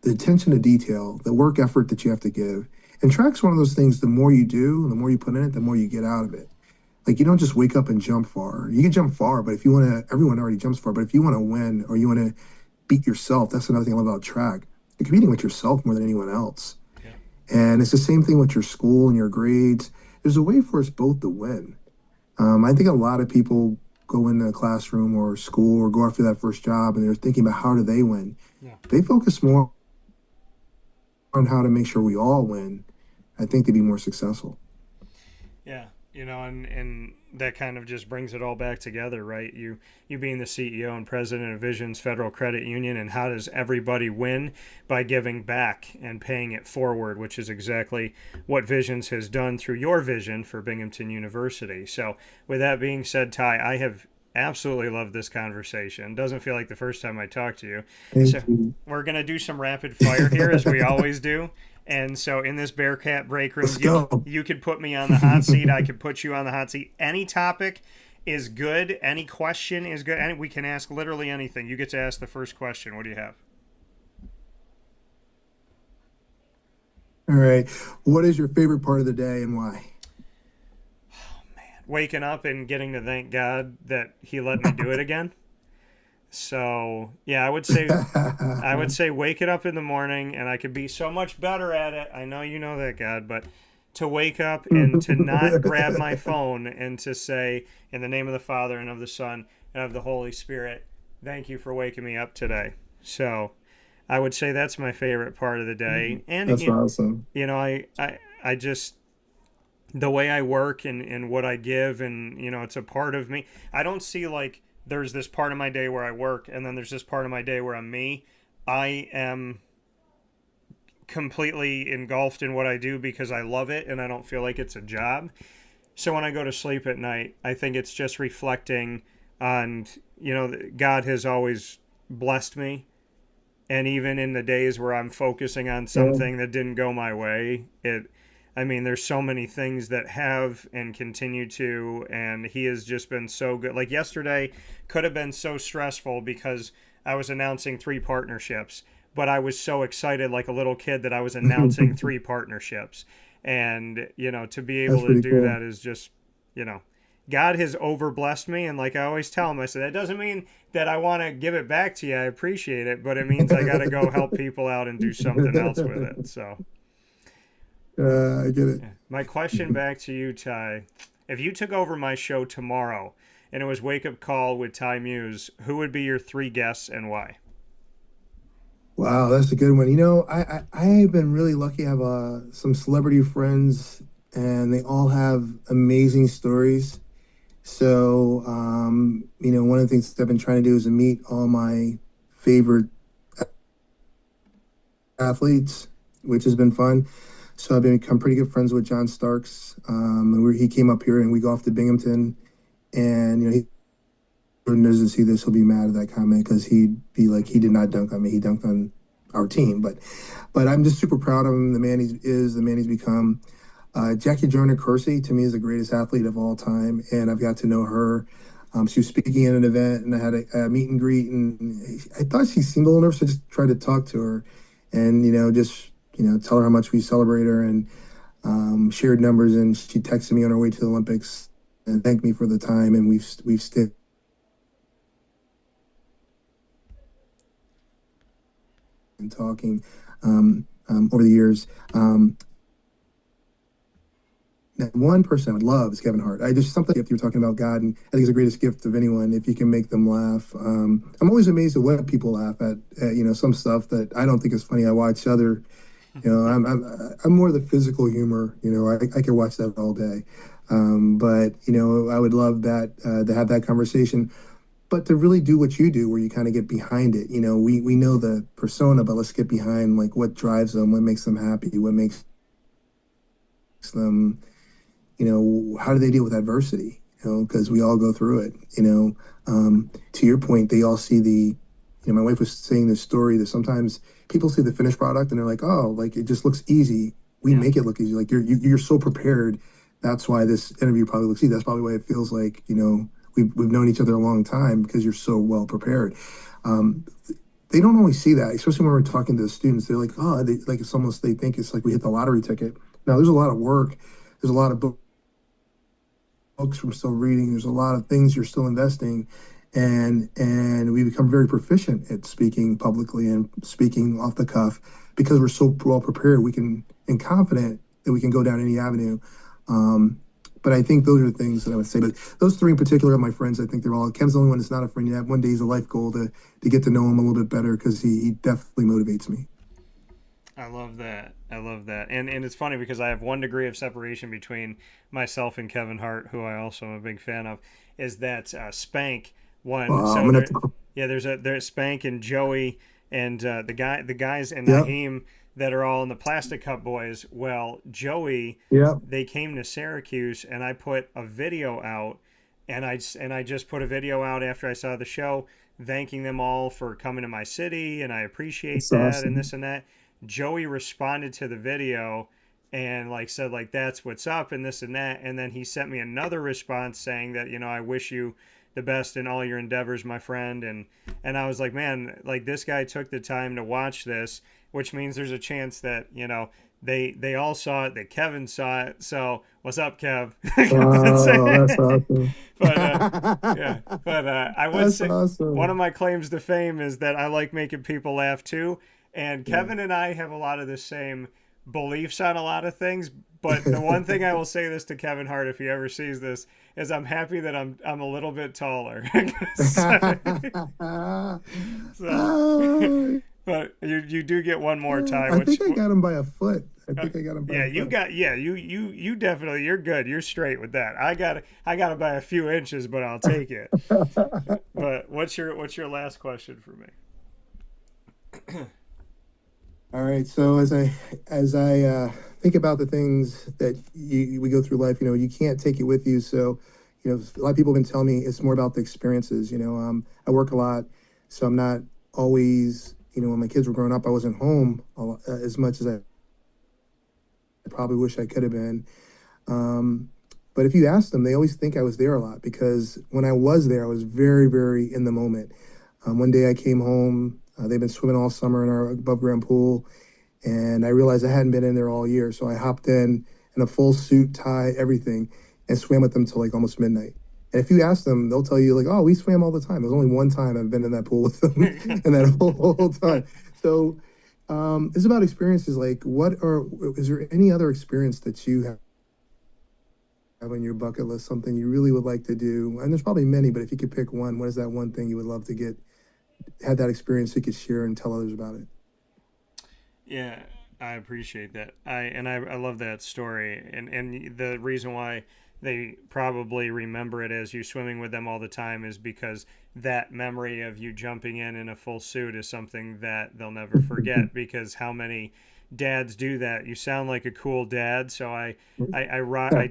attention to detail, the work effort that you have to give. And track's one of those things, the more you do, the more you put in it, the more you get out of it. Like, you don't just wake up and jump far. You can jump far, but if you want to, everyone already jumps far, but if you want to win or you want to beat yourself, that's another thing I love about track. You're competing with yourself more than anyone else. Yeah. And it's the same thing with your school and your grades. There's a way for us both to win. I think a lot of people go into a classroom or school or go after that first job and they're thinking about how do they win. Yeah. They focus more on how to make sure we all win. I think to be more successful. Yeah, and that kind of just brings it all back together, right? You being the CEO and president of Vision's Federal Credit Union, and how does everybody win? By giving back and paying it forward, which is exactly what Visions has done through your vision for Binghamton University. So with that being said, Ty, I have absolutely loved this conversation. Doesn't feel like the first time I talked to you. Thank you. We're going to do some rapid fire here, as we always do. And so in this Bearcat Breakroom, you could put me on the hot seat. I could put you on the hot seat. Any topic is good. Any question is good. And we can ask literally anything. You get to ask the first question. What do you have? All right. What is your favorite part of the day and why? Oh, man. Waking up and getting to thank God that he let me do it again. So, yeah, I would say wake it up in the morning, and I could be so much better at it. I know you know that, God, but to wake up and to not grab my phone and to say, in the name of the Father and of the Son and of the Holy Spirit, thank you for waking me up today. So I would say that's my favorite part of the day. And that's awesome. I just, the way I work and what I give, and, it's a part of me. I don't see like, there's this part of my day where I work, and then there's this part of my day where I'm me. I am completely engulfed in what I do because I love it, and I don't feel like it's a job. So when I go to sleep at night, I think it's just reflecting on, God has always blessed me. And even in the days where I'm focusing on something that didn't go my way, there's so many things that have and continue to, and he has just been so good. Like yesterday could have been so stressful because I was announcing 3 partnerships, but I was so excited like a little kid that I was announcing 3 partnerships. And, to be able to do that is just, God has overblessed me. And like I always tell him, I said, that doesn't mean that I want to give it back to you. I appreciate it, but it means I got to go help people out and do something else with it. So. I get it. My question back to you, Ty. If you took over my show tomorrow and it was Wake Up Call with Ty Muse, who would be your 3 guests and why? Wow, that's a good one. I've been really lucky. I have some celebrity friends, and they all have amazing stories. So, one of the things that I've been trying to do is to meet all my favorite athletes, which has been fun. So I've become pretty good friends with John Starks. He came up here and we go off to Binghamton, and he doesn't see this, he'll be mad at that comment because he'd be like, he did not dunk on me, he dunked on our team. But I'm just super proud of him, the man he's become. Jackie Joyner Kersey to me is the greatest athlete of all time, and I've got to know her. She was speaking at an event, and I had a meet and greet, and I thought she seemed a little nervous. So I just tried to talk to her, and tell her how much we celebrate her, and shared numbers. And she texted me on her way to the Olympics and thanked me for the time, and we've stayed and talking over the years. Now, one person I would love is Kevin Hart. I just something if you're talking about God, and I think it's the greatest gift of anyone if you can make them laugh. I'm always amazed at what people laugh at. Some stuff that I don't think is funny. I watch other. I'm more the physical humor. I could watch that all day. But I would love that to have that conversation. But to really do what you do, where you kind of get behind it. We know the persona, but let's get behind like what drives them, what makes them happy, what makes them. How do they deal with adversity? Because we all go through it. To your point, they all see my wife was saying this story that sometimes people see the finished product and they're like, oh, like it just looks easy. We make it look easy. Like you're so prepared. That's why this interview probably looks easy. That's probably why it feels like, we've known each other a long time because you're so well prepared. They don't always see that, especially when we're talking to the students. They're like, oh, it's almost, they think it's like we hit the lottery ticket. Now there's a lot of work. There's a lot of books from still reading. There's a lot of things you're still investing, and we become very proficient at speaking publicly and speaking off the cuff because we're so well prepared. We can and confident that we can go down any avenue. But I think those are the things that I would say. But those three in particular are my friends. I think they're all. Ken's the only one that's not a friend yet. One day is a life goal to get to know him a little bit better because he definitely motivates me. I love that. And it's funny because I have 1 degree of separation between myself and Kevin Hart, who I also am a big fan of, is that Spank one. There's Spank and Joey and the guys and Naheem that are all in the Plastic Cup Boys. Well, Joey, they came to Syracuse and I put a video out and I just put a video out after I saw the show thanking them all for coming to my city and I appreciate that awesome. And this and that. Joey responded to the video and said that's what's up and this and that, and then he sent me another response saying that I wish you the best in all your endeavors, my friend, and I was like, man, this guy took the time to watch this, which means there's a chance that they all saw it, that Kevin saw it. So what's up, Kev? That's awesome. But I would say awesome. One of my claims to fame is that I like making people laugh too. And Kevin and I have a lot of the same beliefs on a lot of things. But the one thing I will say this to Kevin Hart, if he ever sees this, is I'm happy that I'm a little bit taller. But you do get one more time. I think I got him by a foot. You definitely, you're good. You're straight with that. I got it by a few inches, but I'll take it. But what's your last question for me? All right. So as I think about the things that we go through life, you can't take it with you. So, a lot of people have been telling me it's more about the experiences. I work a lot, so I'm not always, when my kids were growing up, I wasn't home as much as I probably wish I could have been. But if you ask them, they always think I was there a lot because when I was there, I was very, very in the moment. One day I came home. They've been swimming all summer in our above ground pool, and I realized I hadn't been in there all year. So I hopped in a full suit, tie, everything, and swam with them till almost midnight. And if you ask them, they'll tell you oh, we swam all the time. There's only one time I've been in that pool with them in that whole time. So it's about experiences. Is there any other experience that you have on your bucket list, something you really would like to do? And there's probably many, but if you could pick one, what is that one thing you would love to had that experience you could share and tell others about it? Yeah, I appreciate that. I love that story. And the reason why they probably remember it as you swimming with them all the time is because that memory of you jumping in a full suit is something that they'll never forget because how many dads do that? You sound like a cool dad. So I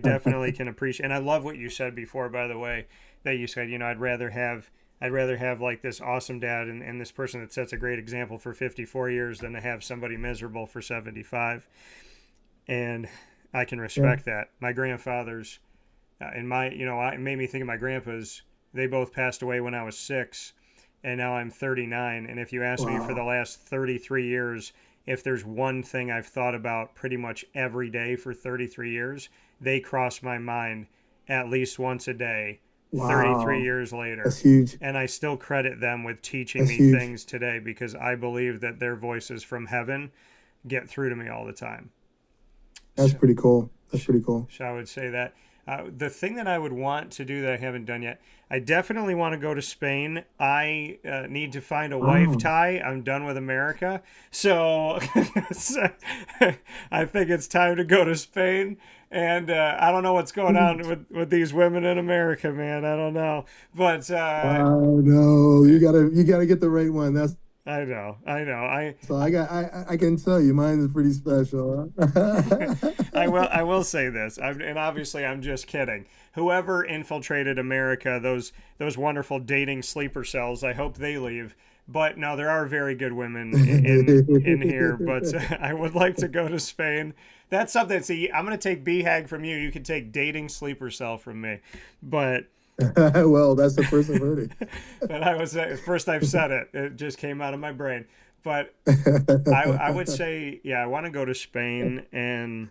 definitely can appreciate, and I love what you said before, by the way, that you said, I'd rather have this awesome dad and this person that sets a great example for 54 years than to have somebody miserable for 75. And I can respect that. My grandfather's, it made me think of my grandpas. They both passed away when I was 6, and now I'm 39. And if you ask me for the last 33 years, if there's one thing I've thought about pretty much every day for 33 years, they cross my mind at least once a day. 33 years later. That's huge. And I still credit them with teaching me things today because I believe that their voices from heaven get through to me all the time. That's pretty cool. That's pretty cool. So I would say that. The thing that I would want to do that I haven't done yet, I definitely want to go to Spain. I need to find a wife, Ty. I'm done with America. So, I think it's time to go to Spain. And I don't know what's going on with these women in America, man. I don't know. But oh no, you gotta get the right one. That's I know. so I can tell you mine is pretty special. Huh? I will say this, and obviously I'm just kidding. Whoever infiltrated America, those wonderful dating sleeper cells, I hope they leave. But no, there are very good women in here. But I would like to go to Spain. That's something. See, I'm going to take BHAG from you. You can take dating sleeper cell from me. But well, that's the first I've heard it. but I was first I've said it. It just came out of my brain. But I would say, yeah, I want to go to Spain, and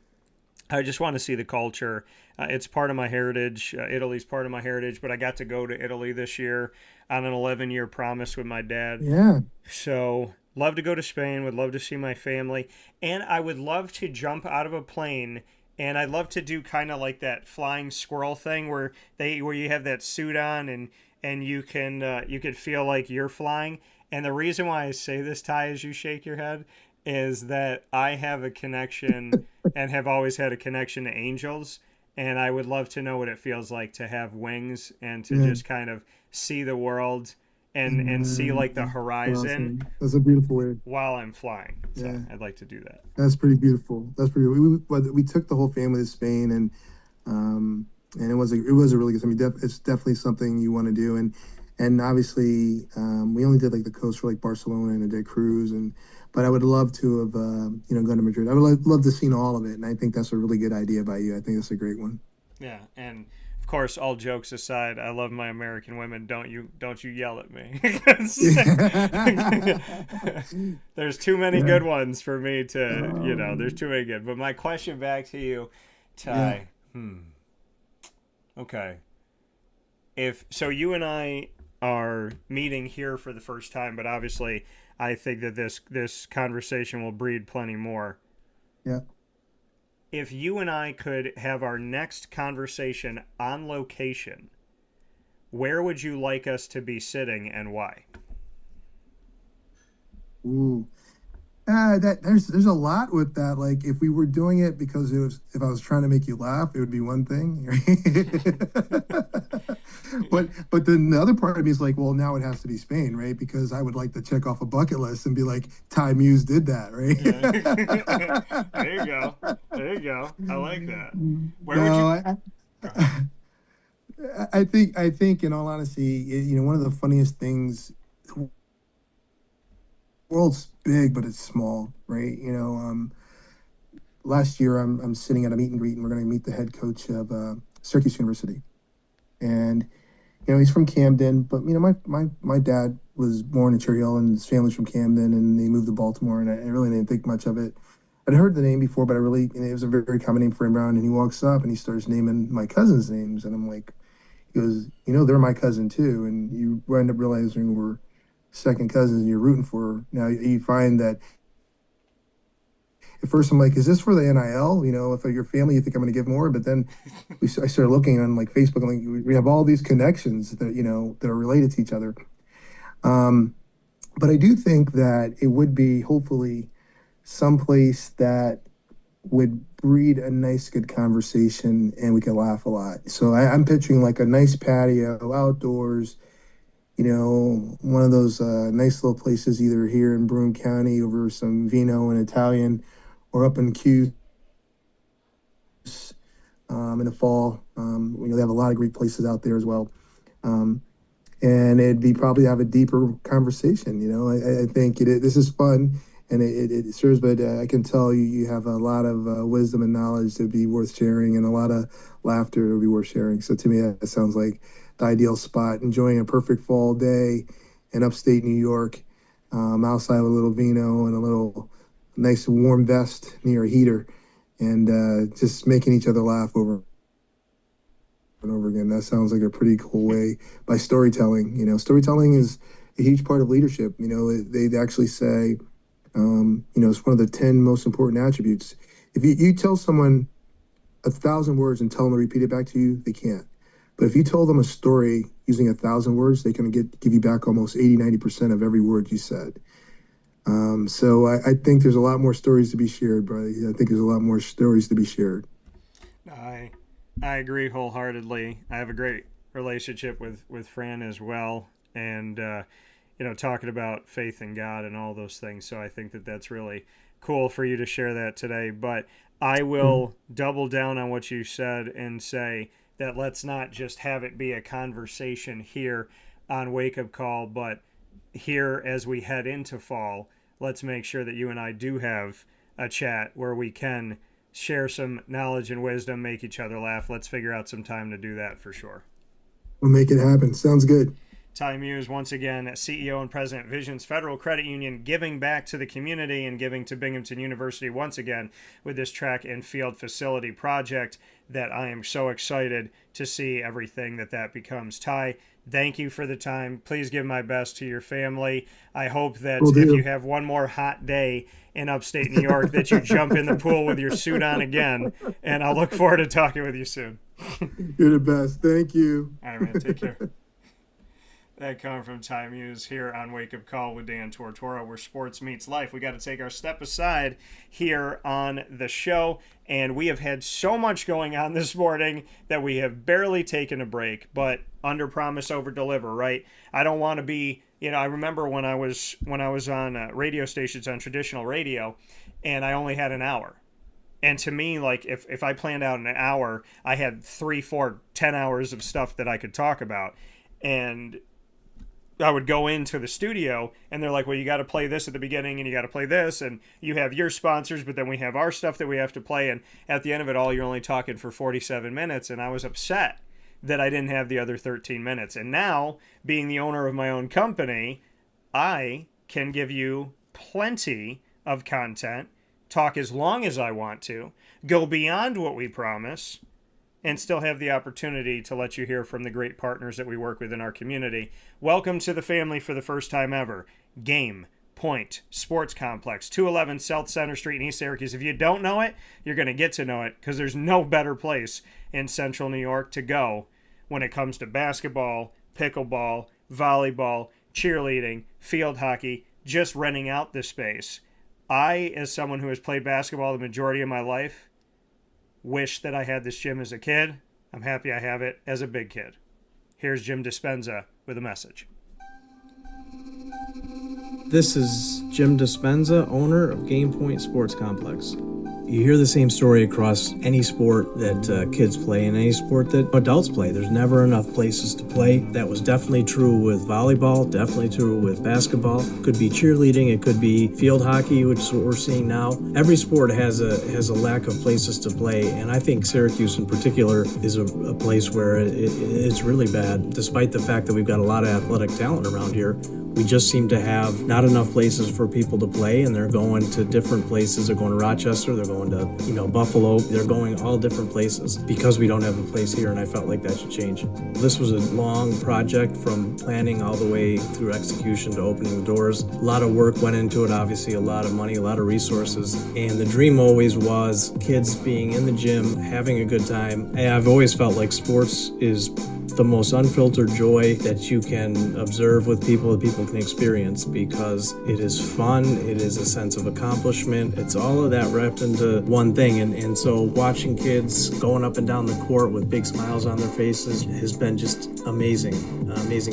I just want to see the culture. It's part of my heritage. Italy's part of my heritage, but I got to go to Italy this year on an 11-year promise with my dad. Yeah. So love to go to Spain, would love to see my family, and I would love to jump out of a plane, and I'd love to do kind of like that flying squirrel thing where you have that suit on and you could feel like you're flying. And the reason why I say this, Ty, as you shake your head, is that I have a connection and have always had a connection to angels, and I would love to know what it feels like to have wings and to just kind of see the world and see like the horizon. Awesome. That's a beautiful way while I'm flying. So I'd like to do that. That's pretty beautiful. We took the whole family to Spain, and it was a really good. I mean, it's definitely something you want to do, and obviously we only did like the coast for like Barcelona and a day cruise, but I would love to have gone to Madrid. I would love to see all of it, and I think that's a really good idea by you. I think that's a great one. Yeah, and of course, all jokes aside, I love my American women. Don't you yell at me. There's too many good ones for me to, there's too many good. But my question back to you, Ty. Okay. So you and I are meeting here for the first time, but obviously I think that this conversation will breed plenty more. Yeah. If you and I could have our next conversation on location, where would you like us to be sitting and why? Ooh. There's a lot with that. Like if we were doing it because if I was trying to make you laugh, it would be one thing. But then the other part of me is like, well, now it has to be Spain, right? Because I would like to check off a bucket list and be like, Ty Muse did that, right? Yeah. There you go. I like that. Where would you? I think in all honesty, one of the funniest things. The world's big, but it's small, right? Last year I'm sitting at a meet and greet, and we're going to meet the head coach of Syracuse University, and he's from Camden, but my dad was born in Cherry Hill, and his family's from Camden, and they moved to Baltimore, and I really didn't think much of it. I'd heard the name before, but it was a very, very common name for him around, and he walks up and he starts naming my cousins' names, and I'm like, he goes, they're my cousin too, and you end up realizing we're second cousins and you're rooting for her. Now you find that at first I'm like, is this for the NIL? If your family, you think I'm going to give more, but then I started looking on like Facebook, and like we have all these connections that that are related to each other. But I do think that it would be hopefully someplace that would breed a nice, good conversation, and we could laugh a lot. So I'm picturing like a nice patio outdoors. One of those nice little places, either here in Broome County over some vino and Italian, or up in Kew in the fall. They have a lot of great places out there as well. And it'd be probably have a deeper conversation. I think this is fun, and it serves, but I can tell you have a lot of wisdom and knowledge to be worth sharing, and a lot of laughter to be worth sharing. So to me, that sounds like the ideal spot, enjoying a perfect fall day in upstate New York, outside with a little vino and a little nice warm vest near a heater, and just making each other laugh over and over again. That sounds like a pretty cool way by storytelling. Storytelling is a huge part of leadership. They actually say, it's one of the 10 most important attributes. If you tell someone 1,000 words and tell them to repeat it back to you, they can't. But if you told them a story using 1,000 words, they can give you back almost 80-90% of every word you said. So I think there's a lot more stories to be shared, bro. I think there's a lot more stories to be shared. I agree wholeheartedly. I have a great relationship with Fran as well, and talking about faith in God and all those things. So I think that's really cool for you to share that today. But I will double down on what you said and say that let's not just have it be a conversation here on Wake Up Call, but here as we head into fall, let's make sure that you and I do have a chat where we can share some knowledge and wisdom, make each other laugh. Let's figure out some time to do that for sure. We'll make it happen. Sounds good. Ty Muse, once again, CEO and President of Visions Federal Credit Union, giving back to the community and giving to Binghamton University once again with this track and field facility project that I am so excited to see everything that becomes. Ty, thank you for the time. Please give my best to your family. I hope that if you have one more hot day in upstate New York that you jump in the pool with your suit on again, and I'll look forward to talking with you soon. You're the best. Thank you. All right, man. Take care. That coming from Ty Muse here on Wake Up Call with Dan Tortora, where sports meets life. We got to take our step aside here on the show, and we have had so much going on this morning that we have barely taken a break, but under promise, over deliver, right? I don't want to be, I remember when I was on radio stations on traditional radio, and I only had an hour. And to me, like, if I planned out an hour, I had 3, 4, 10 hours of stuff that I could talk about. And I would go into the studio and they're like, well, you got to play this at the beginning and you got to play this, and you have your sponsors, but then we have our stuff that we have to play. And at the end of it all, you're only talking for 47 minutes. And I was upset that I didn't have the other 13 minutes. And now, being the owner of my own company, I can give you plenty of content, talk as long as I want to, go beyond what we promise, and still have the opportunity to let you hear from the great partners that we work with in our community. Welcome to the family for the first time ever. Game Point Sports Complex, 211 South Center Street in East Syracuse. If you don't know it, you're going to get to know it, because there's no better place in Central New York to go when it comes to basketball, pickleball, volleyball, cheerleading, field hockey, just renting out the space. I, as someone who has played basketball the majority of my life, wish that I had this gym as a kid. I'm happy I have it as a big kid. Here's Jim Dispenza with a message. This is Jim Dispenza, owner of Game Point Sports Complex. You hear the same story across any sport that kids play and any sport that adults play. There's never enough places to play. That was definitely true with volleyball, definitely true with basketball. Could be cheerleading, it could be field hockey, which is what we're seeing now. Every sport has a lack of places to play, and I think Syracuse in particular is a place where it's really bad. Despite the fact that we've got a lot of athletic talent around here, we just seem to have not enough places for people to play, and they're going to different places. They're going to Rochester, they're going to Buffalo, they're going all different places because we don't have a place here, and I felt like that should change. This was a long project from planning all the way through execution to opening the doors. A lot of work went into it, obviously a lot of money, a lot of resources, and the dream always was kids being in the gym, having a good time. And I've always felt like sports is the most unfiltered joy that you can observe with people, that people can experience, because it is fun, it is a sense of accomplishment, it's all of that wrapped into one thing. And so watching kids going up and down the court with big smiles on their faces has been just amazing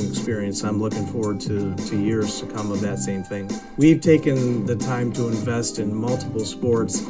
experience. I'm looking forward to years to come of that same thing. We've taken the time to invest in multiple sports,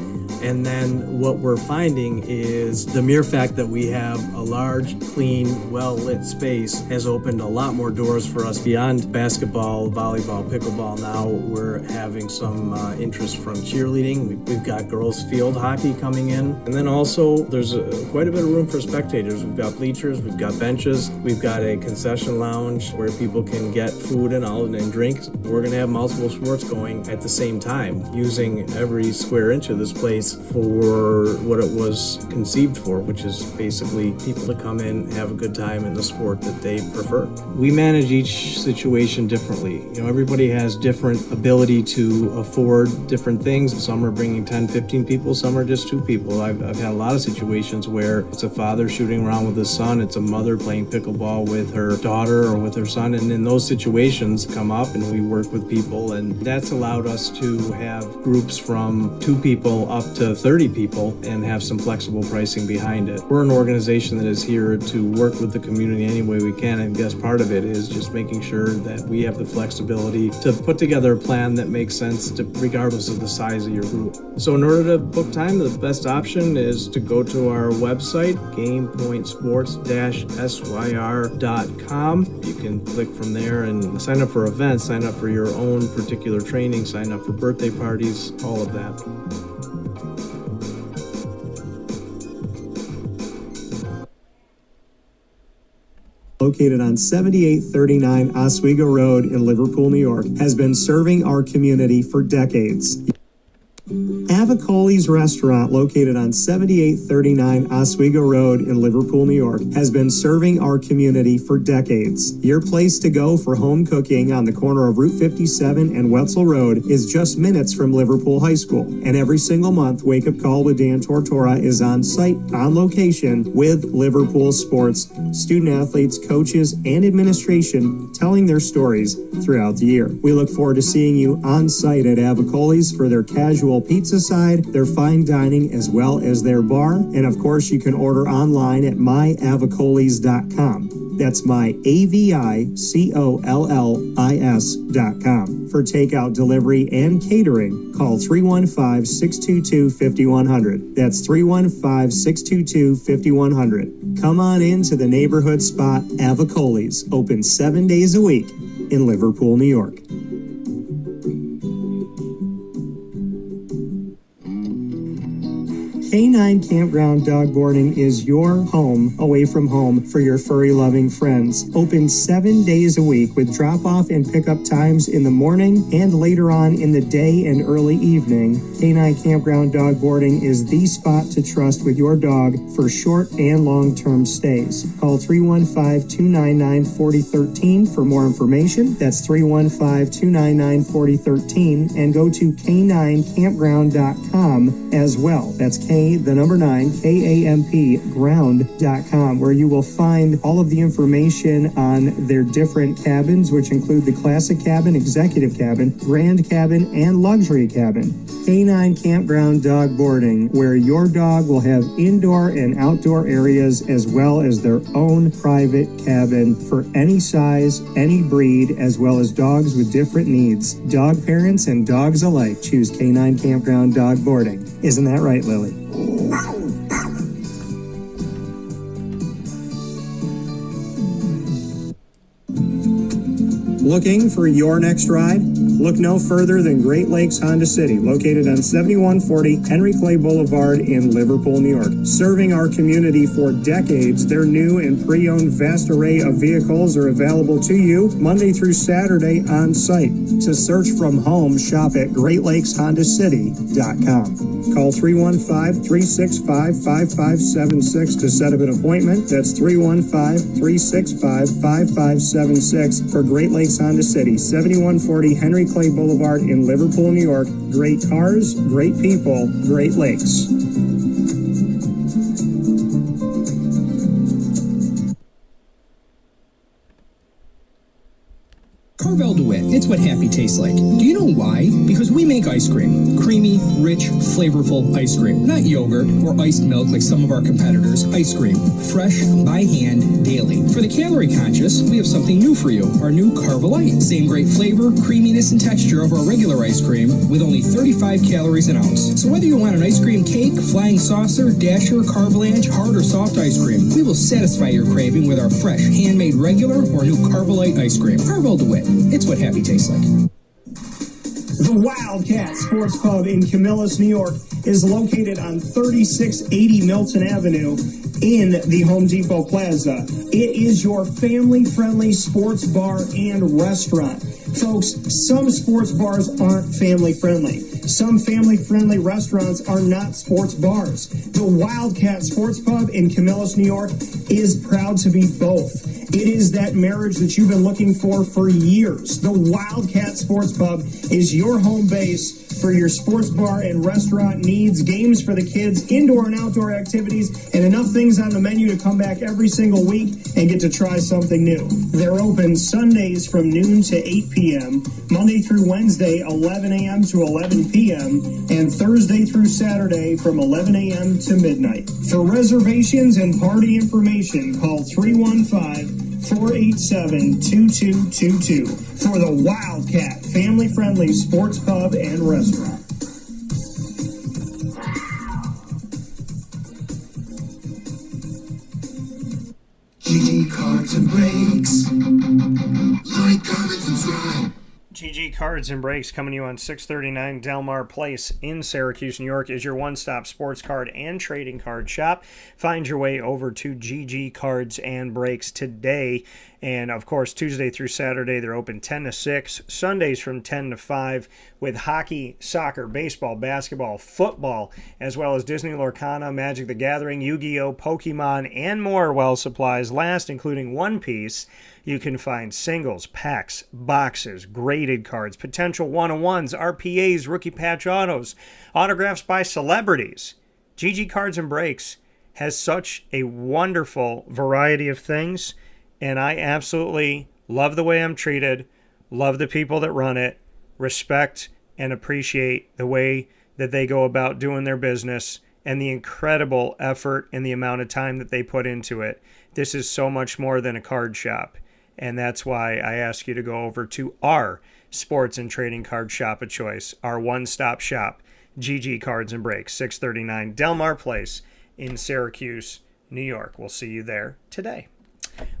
and then what we're finding is the mere fact that we have a large, clean, well-lit space has opened a lot more doors for us beyond basketball, volleyball, pickleball. Now we're having some interest from cheerleading. We've got girls field hockey coming in, and then also there's quite a bit of room for spectators. We've got bleachers, we've got benches, we've got a concession lounge where people can get food and drinks. We're going to have multiple sports going at the same time, using every square inch of this place for what it was conceived for, which is basically people to come in, have a good time in the sport that they prefer. We manage each situation differently. Everybody has different ability to afford different things. Some are bringing 10, 15 people people, some are just two people. I've had a lot of situations where it's a father shooting around with his son, it's a mother playing pickleball with her daughter or with her son, and in those situations come up and we work with people, and that's allowed us to have groups from 2 people up to 30 people and have some flexible pricing behind it. We're an organization that is here to work with the community any way we can, and I guess part of it is just making sure that we have the flexibility to put together a plan that makes sense regardless of the size of your group. So in order to book time, the best option is to go to our website, gamepointsports-syr.com. You can click from there and sign up for events, sign up for your own particular training, sign up for birthday parties, all of that. Located on 7839 Oswego Road in Liverpool, New York, has been serving our community for decades. Avicolli's restaurant, located on 7839 Oswego Road in Liverpool, New York, has been serving our community for decades. Your place to go for home cooking on the corner of Route 57 and Wetzel Road is just minutes from Liverpool High School. And every single month, Wake Up Call with Dan Tortora is on site, on location, with Liverpool sports, student athletes, coaches, and administration telling their stories throughout the year. We look forward to seeing you on site at Avicolli's for their casual pizza side, their fine dining, as well as their bar. And of course, you can order online at myavicollis.com. That's myavicollis.com. For takeout, delivery, and catering, call 315-622-5100. That's 315-622-5100. Come on into the neighborhood spot Avicolli's, open 7 days a week in Liverpool, New York. K9 Campground Dog Boarding is your home away from home for your furry-loving friends. Open 7 days a week with drop-off and pickup times in the morning and later on in the day and early evening. K9 Campground Dog Boarding is the spot to trust with your dog for short and long-term stays. Call 315-299-4013 for more information. That's 315-299-4013, and go to k9campground.com as well. That's KAMP ground.com, where you will find all of the information on their different cabins, which include the classic cabin, executive cabin, grand cabin, and luxury cabin. K9 Campground Dog Boarding, where your dog will have indoor and outdoor areas as well as their own private cabin for any size, any breed, as well as dogs with different needs. Dog parents and dogs alike choose K9 Campground Dog Boarding. Isn't that right, Lily? Looking for your next ride? Look no further than Great Lakes Honda City, located on 7140 Henry Clay Boulevard in Liverpool, New York. Serving our community for decades, their new and pre-owned vast array of vehicles are available to you Monday through Saturday on site. To search from home, shop at GreatLakesHondaCity.com. Call 315-365-5576 to set up an appointment. That's 315-365-5576 for Great Lakes Honda City, 7140 Henry Clay Boulevard in Liverpool, New York. Great cars, great people, Great Lakes. Carvel DeWitt, it's what happy tastes like. Do you know why? Because we make ice cream. Creamy, rich, flavorful ice cream. Not yogurt or iced milk like some of our competitors. Ice cream. Fresh, by hand, daily. For the calorie conscious, we have something new for you. Our new Carvelite. Same great flavor, creaminess, and texture of our regular ice cream with only 35 calories an ounce. So whether you want an ice cream cake, flying saucer, dasher, carvalanche, hard or soft ice cream, we will satisfy your craving with our fresh, handmade regular or new Carvelite ice cream. Carvel DeWitt. It's what happy tastes like. The Wildcat Sports Pub in Camillus, New York is located on 3680 Milton Avenue in the Home Depot Plaza. It is your family-friendly sports bar and restaurant. Folks, some sports bars aren't family-friendly. Some family-friendly restaurants are not sports bars. The Wildcat Sports Pub in Camillus, New York is proud to be both. It is that marriage that you've been looking for years. The Wildcat Sports Pub is your home base for your sports bar and restaurant needs, games for the kids, indoor and outdoor activities, and enough things on the menu to come back every single week and get to try something new. They're open Sundays from noon to 8 p.m., Monday through Wednesday, 11 a.m. to 11 p.m., and Thursday through Saturday from 11 a.m. to midnight. For reservations and party information, call 315-487-2222 for the Wildcat family-friendly sports pub and restaurant. GG Cards and Breaks. Like, comment, subscribe. GG Cards and Breaks coming to you on 639 Delmar Place in Syracuse, New York is your one-stop sports card and trading card shop. Find your way over to GG Cards and Breaks today. And, of course, Tuesday through Saturday, they're open 10 to 6. Sundays from 10 to 5 with hockey, soccer, baseball, basketball, football, as well as Disney Lorcana, Magic the Gathering, Yu-Gi-Oh!, Pokemon, and more while supplies last, including One Piece. You can find singles, packs, boxes, graded cards, potential one-on-ones, RPAs, rookie patch autos, autographs by celebrities. GG Cards and Breaks has such a wonderful variety of things, and I absolutely love the way I'm treated, love the people that run it, respect and appreciate the way that they go about doing their business and the incredible effort and the amount of time that they put into it. This is so much more than a card shop. And that's why I ask you to go over to our sports and trading card shop of choice, our one-stop shop, GG Cards and Breaks, 639 Delmar Place in Syracuse, New York. We'll see you there today.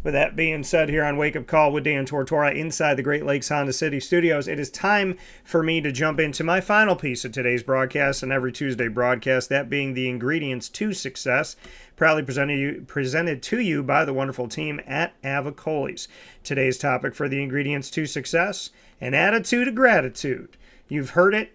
With that being said, here on Wake Up Call with Dan Tortora inside the Great Lakes Honda City Studios, it is time for me to jump into my final piece of today's broadcast and every Tuesday broadcast, that being the ingredients to success, proudly presented to you by the wonderful team at Avicolli's. Today's topic for the ingredients to success, an attitude of gratitude. You've heard it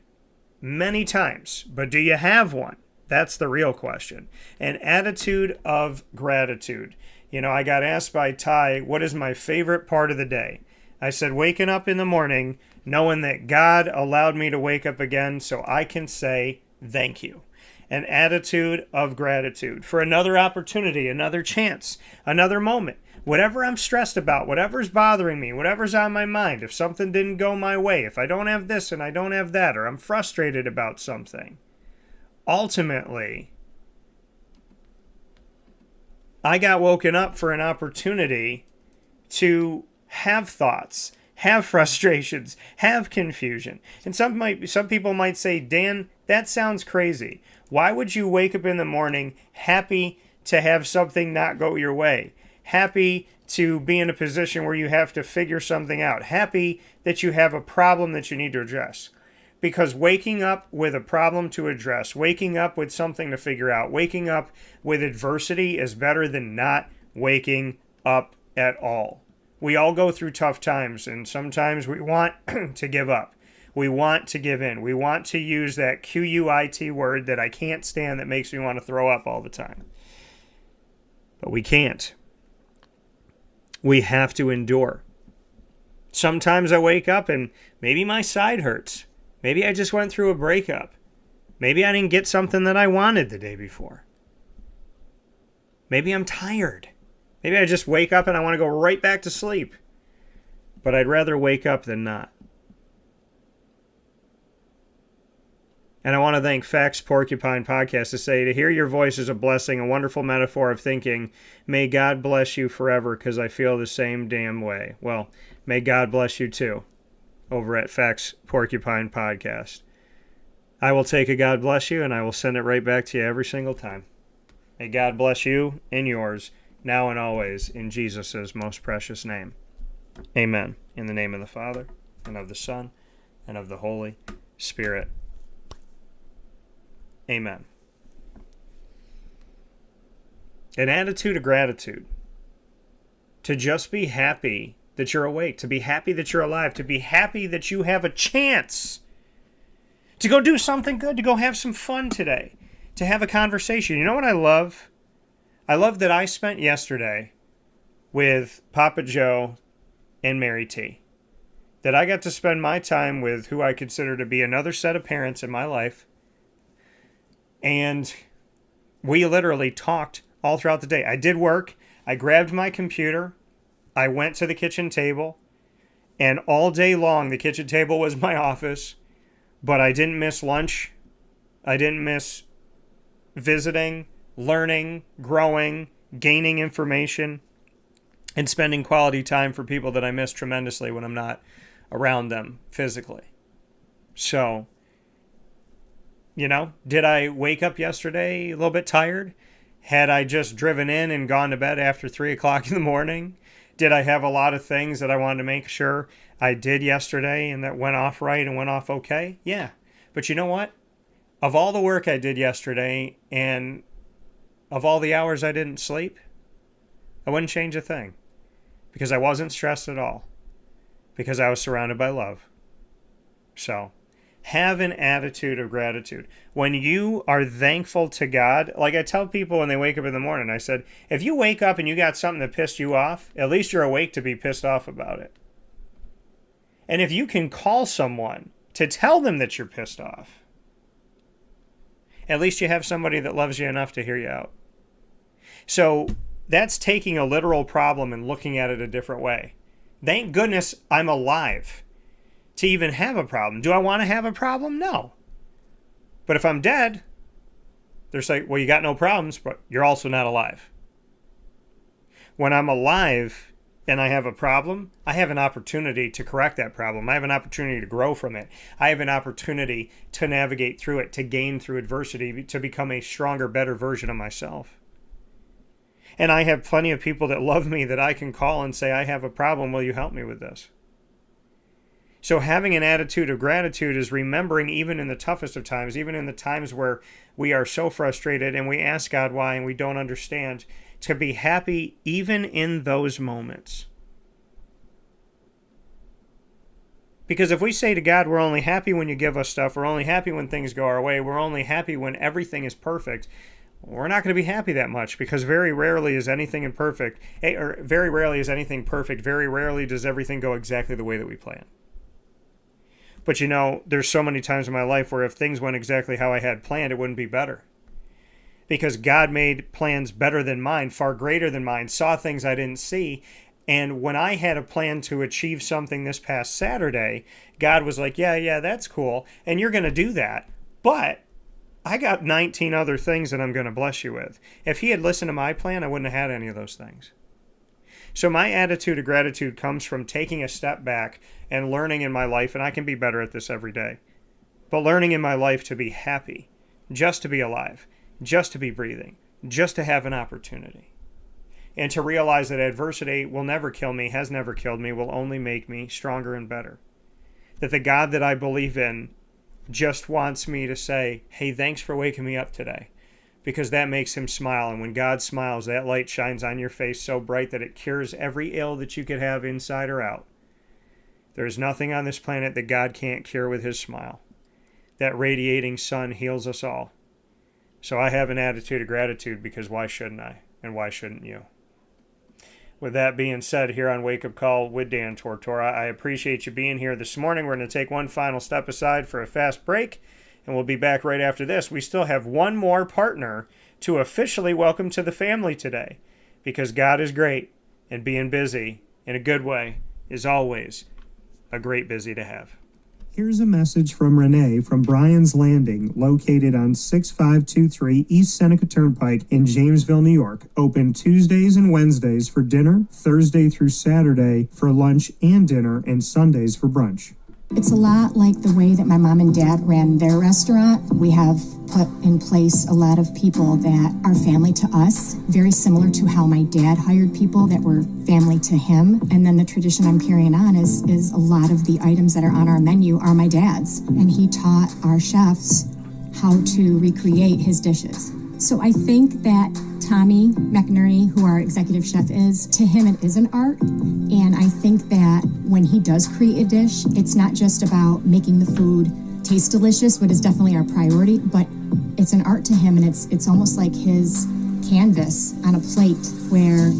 many times, but do you have one? That's the real question. An attitude of gratitude. You know, I got asked by Ty, what is my favorite part of the day? I said, waking up in the morning, knowing that God allowed me to wake up again so I can say thank you. An attitude of gratitude for another opportunity, another chance, another moment. Whatever I'm stressed about, whatever's bothering me, whatever's on my mind, if something didn't go my way, if I don't have this and I don't have that, or I'm frustrated about something, ultimately, I got woken up for an opportunity to have thoughts, have frustrations, have confusion. And some people might say, Dan, that sounds crazy. Why would you wake up in the morning happy to have something not go your way? Happy to be in a position where you have to figure something out? Happy that you have a problem that you need to address? Because waking up with a problem to address, waking up with something to figure out, waking up with adversity is better than not waking up at all. We all go through tough times, and sometimes we want to give up. We want to give in. We want to use that QUIT word that I can't stand that makes me want to throw up all the time. But we can't. We have to endure. Sometimes I wake up and maybe my side hurts. Maybe I just went through a breakup. Maybe I didn't get something that I wanted the day before. Maybe I'm tired. Maybe I just wake up and I want to go right back to sleep. But I'd rather wake up than not. And I want to thank Facts Porcupine Podcast to say, to hear your voice is a blessing, a wonderful metaphor of thinking. May God bless you forever, because I feel the same damn way. Well, may God bless you too, over at Facts Porcupine Podcast. I will take a God bless you, and I will send it right back to you every single time. May God bless you and yours, now and always, in Jesus' most precious name. Amen. In the name of the Father, and of the Son, and of the Holy Spirit. Amen. An attitude of gratitude. To just be happy that you're awake, to be happy that you're alive, to be happy that you have a chance to go do something good, to go have some fun today, to have a conversation. You know what I love? I love that I spent yesterday with Papa Joe and Mary T. that I got to spend my time with who I consider to be another set of parents in my life. And we literally talked all throughout the day. I did work. I grabbed my computer. I went to the kitchen table. And all day long, the kitchen table was my office. But I didn't miss lunch. I didn't miss visiting, learning, growing, gaining information, and spending quality time for people that I miss tremendously when I'm not around them physically. So, you know, did I wake up yesterday a little bit tired? Had I just driven in and gone to bed after 3 o'clock in the morning? Did I have a lot of things that I wanted to make sure I did yesterday and that went off right and went off okay? Yeah. But you know what? Of all the work I did yesterday and of all the hours I didn't sleep, I wouldn't change a thing. Because I wasn't stressed at all. Because I was surrounded by love. So, have an attitude of gratitude. When you are thankful to God, like I tell people when they wake up in the morning, I said, if you wake up and you got something that pissed you off, at least you're awake to be pissed off about it. And if you can call someone to tell them that you're pissed off, at least you have somebody that loves you enough to hear you out. So that's taking a literal problem and looking at it a different way. Thank goodness I'm alive to even have a problem. Do I want to have a problem? No. But if I'm dead, they're saying, well, you got no problems, but you're also not alive. When I'm alive and I have a problem, I have an opportunity to correct that problem. I have an opportunity to grow from it. I have an opportunity to navigate through it, to gain through adversity, to become a stronger, better version of myself. And I have plenty of people that love me that I can call and say, I have a problem. Will you help me with this? So having an attitude of gratitude is remembering even in the toughest of times, even in the times where we are so frustrated and we ask God why and we don't understand, to be happy even in those moments. Because if we say to God, we're only happy when you give us stuff, we're only happy when things go our way, we're only happy when everything is perfect, we're not going to be happy that much, because very rarely is anything perfect. Very rarely does everything go exactly the way that we plan. But you know, there's so many times in my life where if things went exactly how I had planned, it wouldn't be better. Because God made plans better than mine, far greater than mine, saw things I didn't see. And when I had a plan to achieve something this past Saturday, God was like, yeah, that's cool. And you're going to do that. But I got 19 other things that I'm going to bless you with. If he had listened to my plan, I wouldn't have had any of those things. So my attitude of gratitude comes from taking a step back and learning in my life, and I can be better at this every day, but learning in my life to be happy, just to be alive, just to be breathing, just to have an opportunity. And to realize that adversity will never kill me, has never killed me, will only make me stronger and better. That the God that I believe in just wants me to say, hey, thanks for waking me up today. Because that makes him smile. And when God smiles, that light shines on your face so bright that it cures every ill that you could have inside or out. There's nothing on this planet that God can't cure with his smile. That radiating sun heals us all. So I have an attitude of gratitude, because why shouldn't I? And why shouldn't you? With that being said, here on Wake Up Call with Dan Tortora, I appreciate you being here this morning. We're going to take one final step aside for a fast break, and we'll be back right after this. We still have one more partner to officially welcome to the family today, because God is great, and being busy in a good way is always a great busy to have. Here's a message from Renee from Bryan's Landing, located on 6523 East Seneca Turnpike in Jamesville, New York. Open Tuesdays and Wednesdays for dinner, Thursday through Saturday for lunch and dinner, and Sundays for brunch. It's a lot like the way that my mom and dad ran their restaurant. We have put in place a lot of people that are family to us, very similar to how my dad hired people that were family to him. And then the tradition I'm carrying on is a lot of the items that are on our menu are my dad's. And he taught our chefs how to recreate his dishes. So I think that Tommy McNerney, who our executive chef is, to him it is an art. And I think that when he does create a dish, it's not just about making the food taste delicious, which is definitely our priority, but it's an art to him, and it's almost like his canvas on a plate where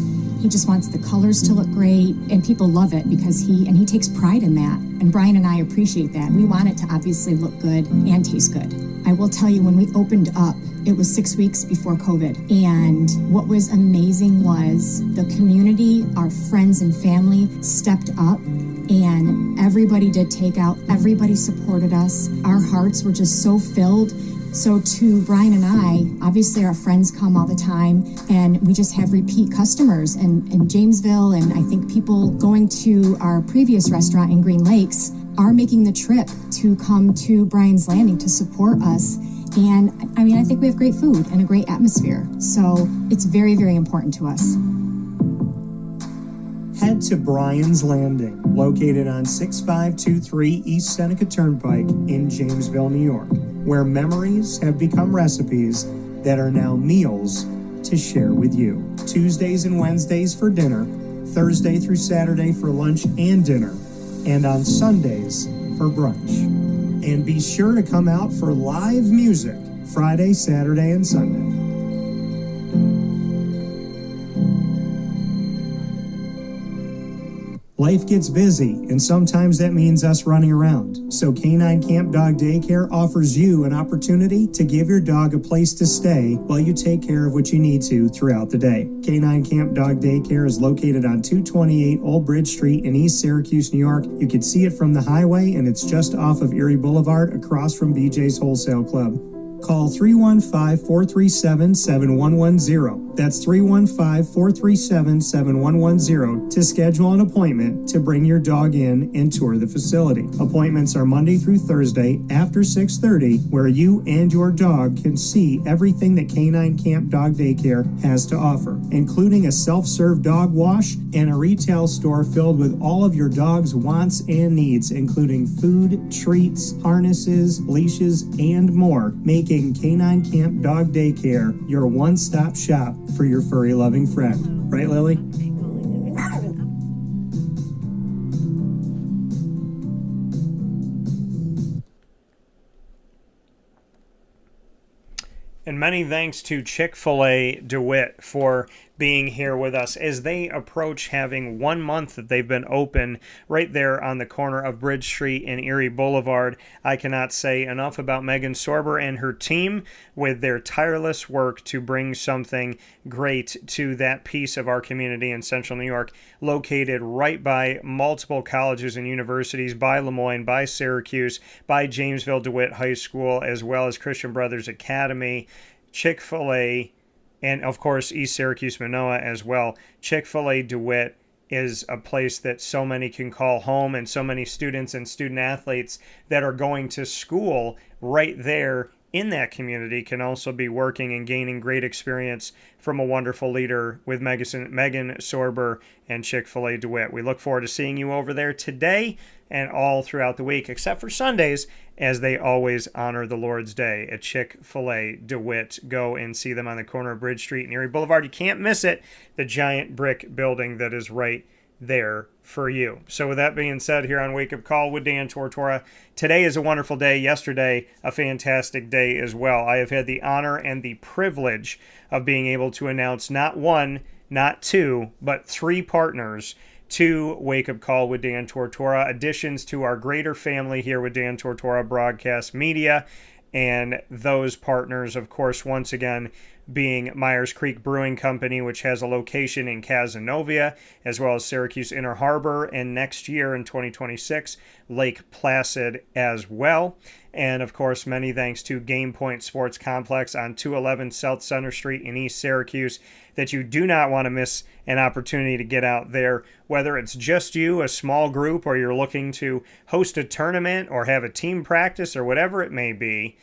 He just wants the colors to look great, and people love it because he takes pride in that. And Brian and I appreciate that. We want it to obviously look good and taste good. I will tell you, when we opened up, it was 6 weeks before COVID. And what was amazing was the community, our friends and family stepped up, and everybody did takeout. Everybody supported us. Our hearts were just so filled. So to Brian and I, obviously our friends come all the time, and we just have repeat customers in Jamesville, and I think people going to our previous restaurant in Green Lakes are making the trip to come to Brian's Landing to support us. And I mean, I think we have great food and a great atmosphere. So it's very, very important to us. Head to Brian's Landing, located on 6523 East Seneca Turnpike in Jamesville, New York, where memories have become recipes that are now meals to share with you. Tuesdays and Wednesdays for dinner, Thursday through Saturday for lunch and dinner, and on Sundays for brunch. And be sure to come out for live music Friday, Saturday, and Sunday. Life gets busy, and sometimes that means us running around. So Canine Camp Dog Daycare offers you an opportunity to give your dog a place to stay while you take care of what you need to throughout the day. Canine Camp Dog Daycare is located on 228 Old Bridge Street in East Syracuse, New York. You can see it from the highway, and it's just off of Erie Boulevard across from BJ's Wholesale Club. Call 315-437-7110. That's 315-437-7110 to schedule an appointment to bring your dog in and tour the facility. Appointments are Monday through Thursday after 6:30, where you and your dog can see everything that Canine Camp Dog Daycare has to offer, including a self-serve dog wash and a retail store filled with all of your dog's wants and needs, including food, treats, harnesses, leashes, and more, making Canine Camp Dog Daycare your one-stop shop for your furry loving friend. Right, Lily? And many thanks to Chick-fil-A DeWitt for being here with us as they approach having 1 month that they've been open right there on the corner of Bridge Street and Erie Boulevard. I cannot say enough about Megan Sorber and her team with their tireless work to bring something great to that piece of our community in Central New York, located right by multiple colleges and universities, by Lemoyne, by Syracuse, by Jamesville DeWitt High School, as well as Christian Brothers Academy, Chick-fil-A, and of course East Syracuse Manoa as well. Chick-fil-A DeWitt is a place that so many can call home, and so many students and student athletes that are going to school right there in that community can also be working and gaining great experience from a wonderful leader with Megan Sorber and Chick-fil-A DeWitt. We look forward to seeing you over there today and all throughout the week, except for Sundays, as they always honor the Lord's Day at Chick-fil-A DeWitt. Go and see them on the corner of Bridge Street and Erie Boulevard. You can't miss it, the giant brick building that is right there for you. So with that being said, here on Wake Up Call with Dan Tortora, today is a wonderful day. Yesterday, a fantastic day as well. I have had the honor and the privilege of being able to announce not one, not two, but three partners to Wake Up Call with Dan Tortora, additions to our greater family here with Dan Tortora Broadcast Media. And those partners, of course, once again, being Myers Creek Brewing Company, which has a location in Cazenovia, as well as Syracuse Inner Harbor, and next year in 2026, Lake Placid as well. And of course, many thanks to Game Point Sports Complex on 211 South Center Street in East Syracuse, that you do not want to miss an opportunity to get out there, whether it's just you, a small group, or you're looking to host a tournament or have a team practice or whatever it may be.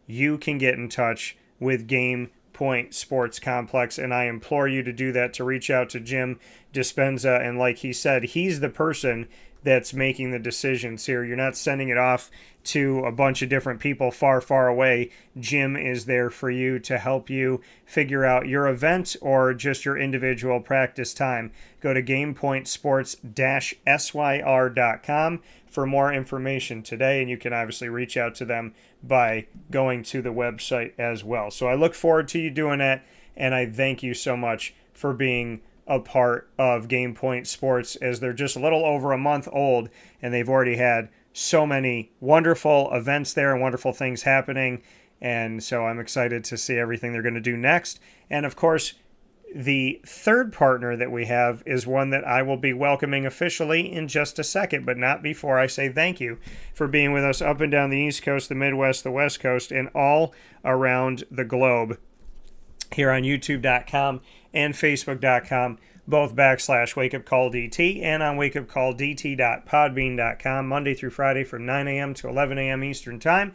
You can get in touch with Game Point Sports Complex, and I implore you to do that, to reach out to Jim Dispenza. And like he said, he's the person that's making the decisions here. You're not sending it off to a bunch of different people far, far away. Jim is there for you to help you figure out your event or just your individual practice time. Go to gamepointsports-syr.com for more information today, and you can obviously reach out to them by going to the website as well. So I look forward to you doing that, and I thank you so much for being a part of Game Point Sports, as they're just a little over a month old, and they've already had so many wonderful events there and wonderful things happening. And so I'm excited to see everything they're going to do next. And of course, the third partner that we have is one that I will be welcoming officially in just a second, but not before I say thank you for being with us up and down the East Coast, the Midwest, the West Coast, and all around the globe here on YouTube.com and Facebook.com, both /WakeUpCallDT, and on wakeupcalldt.podbean.com, Monday through Friday from 9 a.m. to 11 a.m. Eastern Time.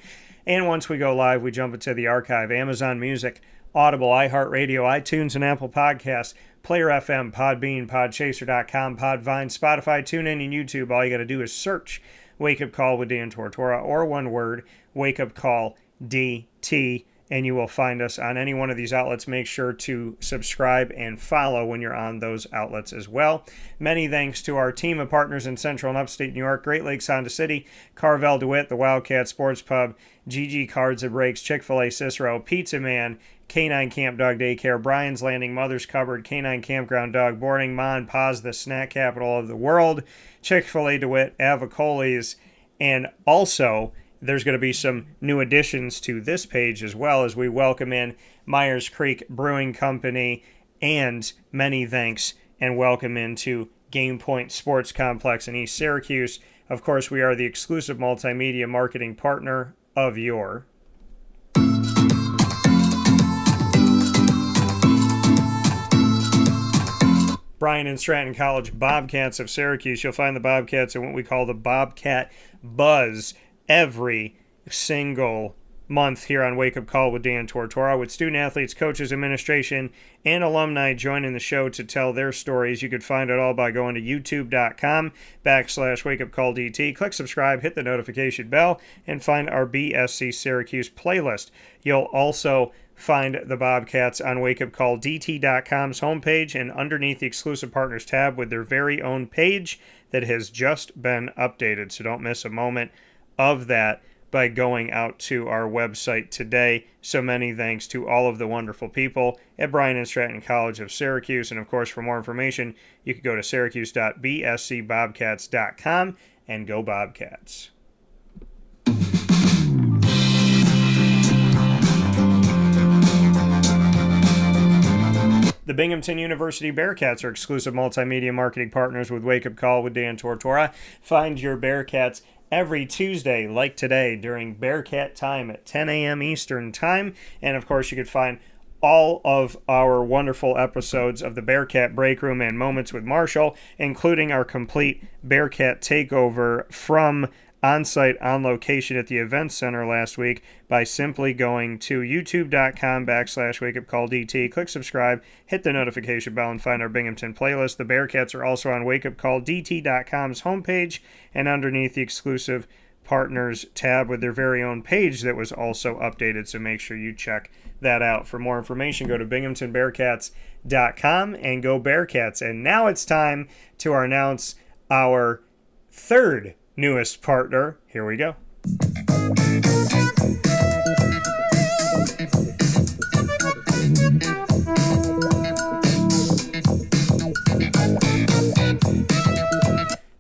And once we go live, we jump into the archive, Amazon Music, Audible, iHeartRadio, iTunes, and Apple Podcasts, Player FM, Podbean, Podchaser.com, Podvine, Spotify, TuneIn, and YouTube. All you got to do is search Wake Up Call with Dan Tortora, or one word, Wake Up Call DT, and you will find us on any one of these outlets. Make sure to subscribe and follow when you're on those outlets as well. Many thanks to our team of partners in Central and Upstate New York, Great Lakes, Honda City, Carvel DeWitt, the Wildcat Sports Pub, GG Cards and Breaks, Chick-fil-A Cicero, Pizza Man, Canine Camp Dog Daycare, Brian's Landing, Mother's Cupboard, Canine Campground Dog Boarding, Ma and Pa's, the snack capital of the world, Chick-fil-A DeWitt, Avicolli's, and also there's going to be some new additions to this page as well, as we welcome in Myers Creek Brewing Company, and many thanks and welcome into Game Point Sports Complex in East Syracuse. Of course, we are the exclusive multimedia marketing partner of your Bryan and Stratton College Bobcats of Syracuse. You'll find the Bobcats in what we call the Bobcat Buzz every single month here on Wake Up Call with Dan Tortora, with student athletes, coaches, administration, and alumni joining the show to tell their stories. You could find it all by going to youtube.com/wakeupcalldt. Click subscribe, hit the notification bell, and find our BSC Syracuse playlist. You'll also find the Bobcats on wakeupcalldt.com's homepage and underneath the exclusive partners tab with their very own page that has just been updated. So don't miss a moment of that by going out to our website today. So many thanks to all of the wonderful people at Bryan and Stratton College of Syracuse. And of course, for more information, you can go to syracuse.bscbobcats.com and go Bobcats. The Binghamton University Bearcats are exclusive multimedia marketing partners with Wake Up Call with Dan Tortora. Find your Bearcats every Tuesday, like today, during Bearcat time at 10 a.m. Eastern Time. And, of course, you can find all of our wonderful episodes of the Bearcat Breakroom and Moments with Marshall, including our complete Bearcat takeover from on-site, on location at the event center last week, by simply going to youtube.com/wakeupcalldt. Click subscribe, hit the notification bell, and find our Binghamton playlist. The Bearcats are also on wakeupcalldt.com's homepage and underneath the exclusive partners tab with their very own page that was also updated, so make sure you check that out. For more information, go to binghamtonbearcats.com and go Bearcats. And now it's time to announce our third newest partner. Here we go.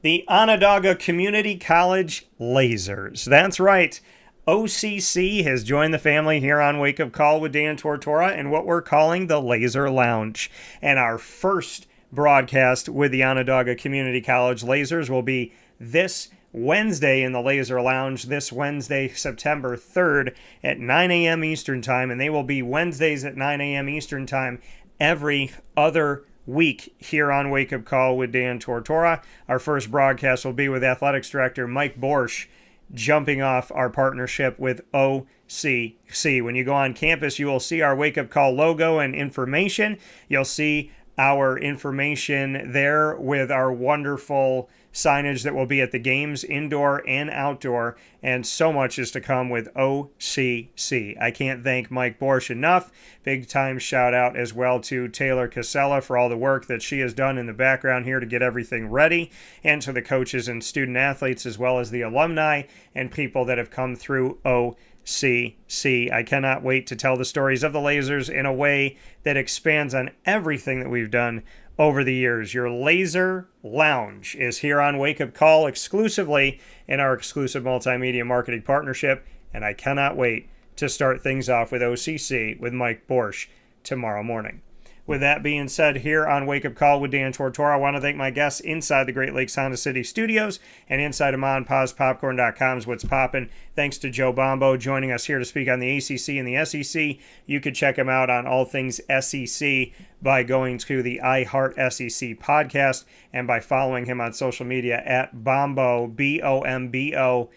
The Onondaga Community College Lasers. That's right. OCC has joined the family here on Wake Up Call with Dan Tortora in what we're calling the Laser Lounge. And our first broadcast with the Onondaga Community College Lasers will be this Wednesday in the Laser Lounge, this Wednesday, September 3rd at 9 a.m. Eastern Time, and they will be Wednesdays at 9 a.m. Eastern Time every other week here on Wake Up Call with Dan Tortora. Our first broadcast will be with Athletics Director Mike Borsch, jumping off our partnership with OCC. When you go on campus, you will see our Wake Up Call logo and information. You'll see our information there with our wonderful signage that will be at the games, indoor and outdoor, and so much is to come with OCC. I can't thank Mike Borsch enough. Big time shout out as well to Taylor Casella for all the work that she has done in the background here to get everything ready, and to the coaches and student athletes as well as the alumni and people that have come through OCC. I cannot wait to tell the stories of the Lasers in a way that expands on everything that we've done over the years. Your Laser Lounge is here on Wake Up Call exclusively in our exclusive multimedia marketing partnership, and I cannot wait to start things off with OCC with Mike Borsch tomorrow morning. With that being said, here on Wake Up Call with Dan Tortora, I want to thank my guests inside the Great Lakes Honda City studios and inside of MonPazPopcorn.com's What's Poppin'. Thanks to Joe Bombo joining us here to speak on the ACC and the SEC. You could check him out on all things SEC by going to the iHeartSEC podcast and by following him on social media at Bombo, BOMBOENT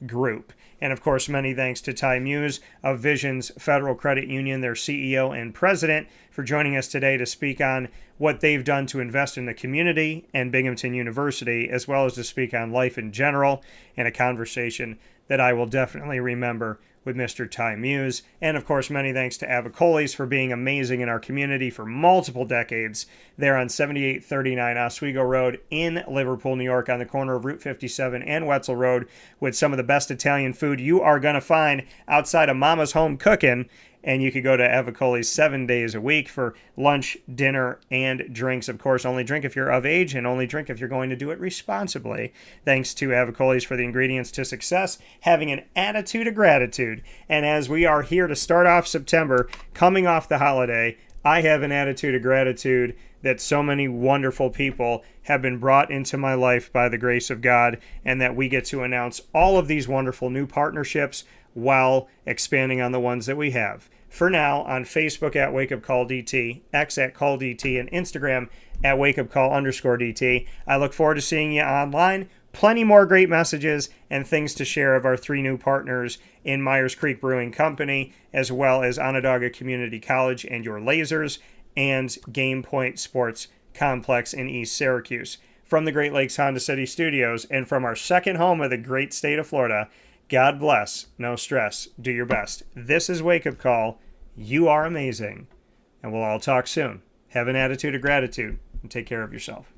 Group. And, of course, many thanks to Ty Muse of Visions Federal Credit Union, their CEO and president, for joining us today to speak on what they've done to invest in the community and Binghamton University, as well as to speak on life in general, in a conversation that I will definitely remember with Mr. Ty Muse. And, of course, many thanks to Avicolli's for being amazing in our community for multiple decades. They're on 7839 Oswego Road in Liverpool, New York, on the corner of Route 57 and Wetzel Road, with some of the best Italian food you are going to find outside of Mama's Home Cooking. And you could go to Avicolli's 7 days a week for lunch, dinner, and drinks. Of course, only drink if you're of age and only drink if you're going to do it responsibly. Thanks to Avicolli's for the ingredients to success, having an attitude of gratitude. And as we are here to start off September, coming off the holiday, I have an attitude of gratitude that so many wonderful people have been brought into my life by the grace of God, and that we get to announce all of these wonderful new partnerships while expanding on the ones that we have. For now, on Facebook at Wake Up Call DT, X at Call DT, and Instagram at Wake Up Call _DT. I look forward to seeing you online. Plenty more great messages and things to share of our 3 new partners in Myers Creek Brewing Company, as well as Onondaga Community College and Your Lasers, and Game Point Sports Complex in East Syracuse. From the Great Lakes Honda City Studios and from our second home of the great state of Florida, God bless, no stress, do your best. This is Wake Up Call. You are amazing. And we'll all talk soon. Have an attitude of gratitude and take care of yourself.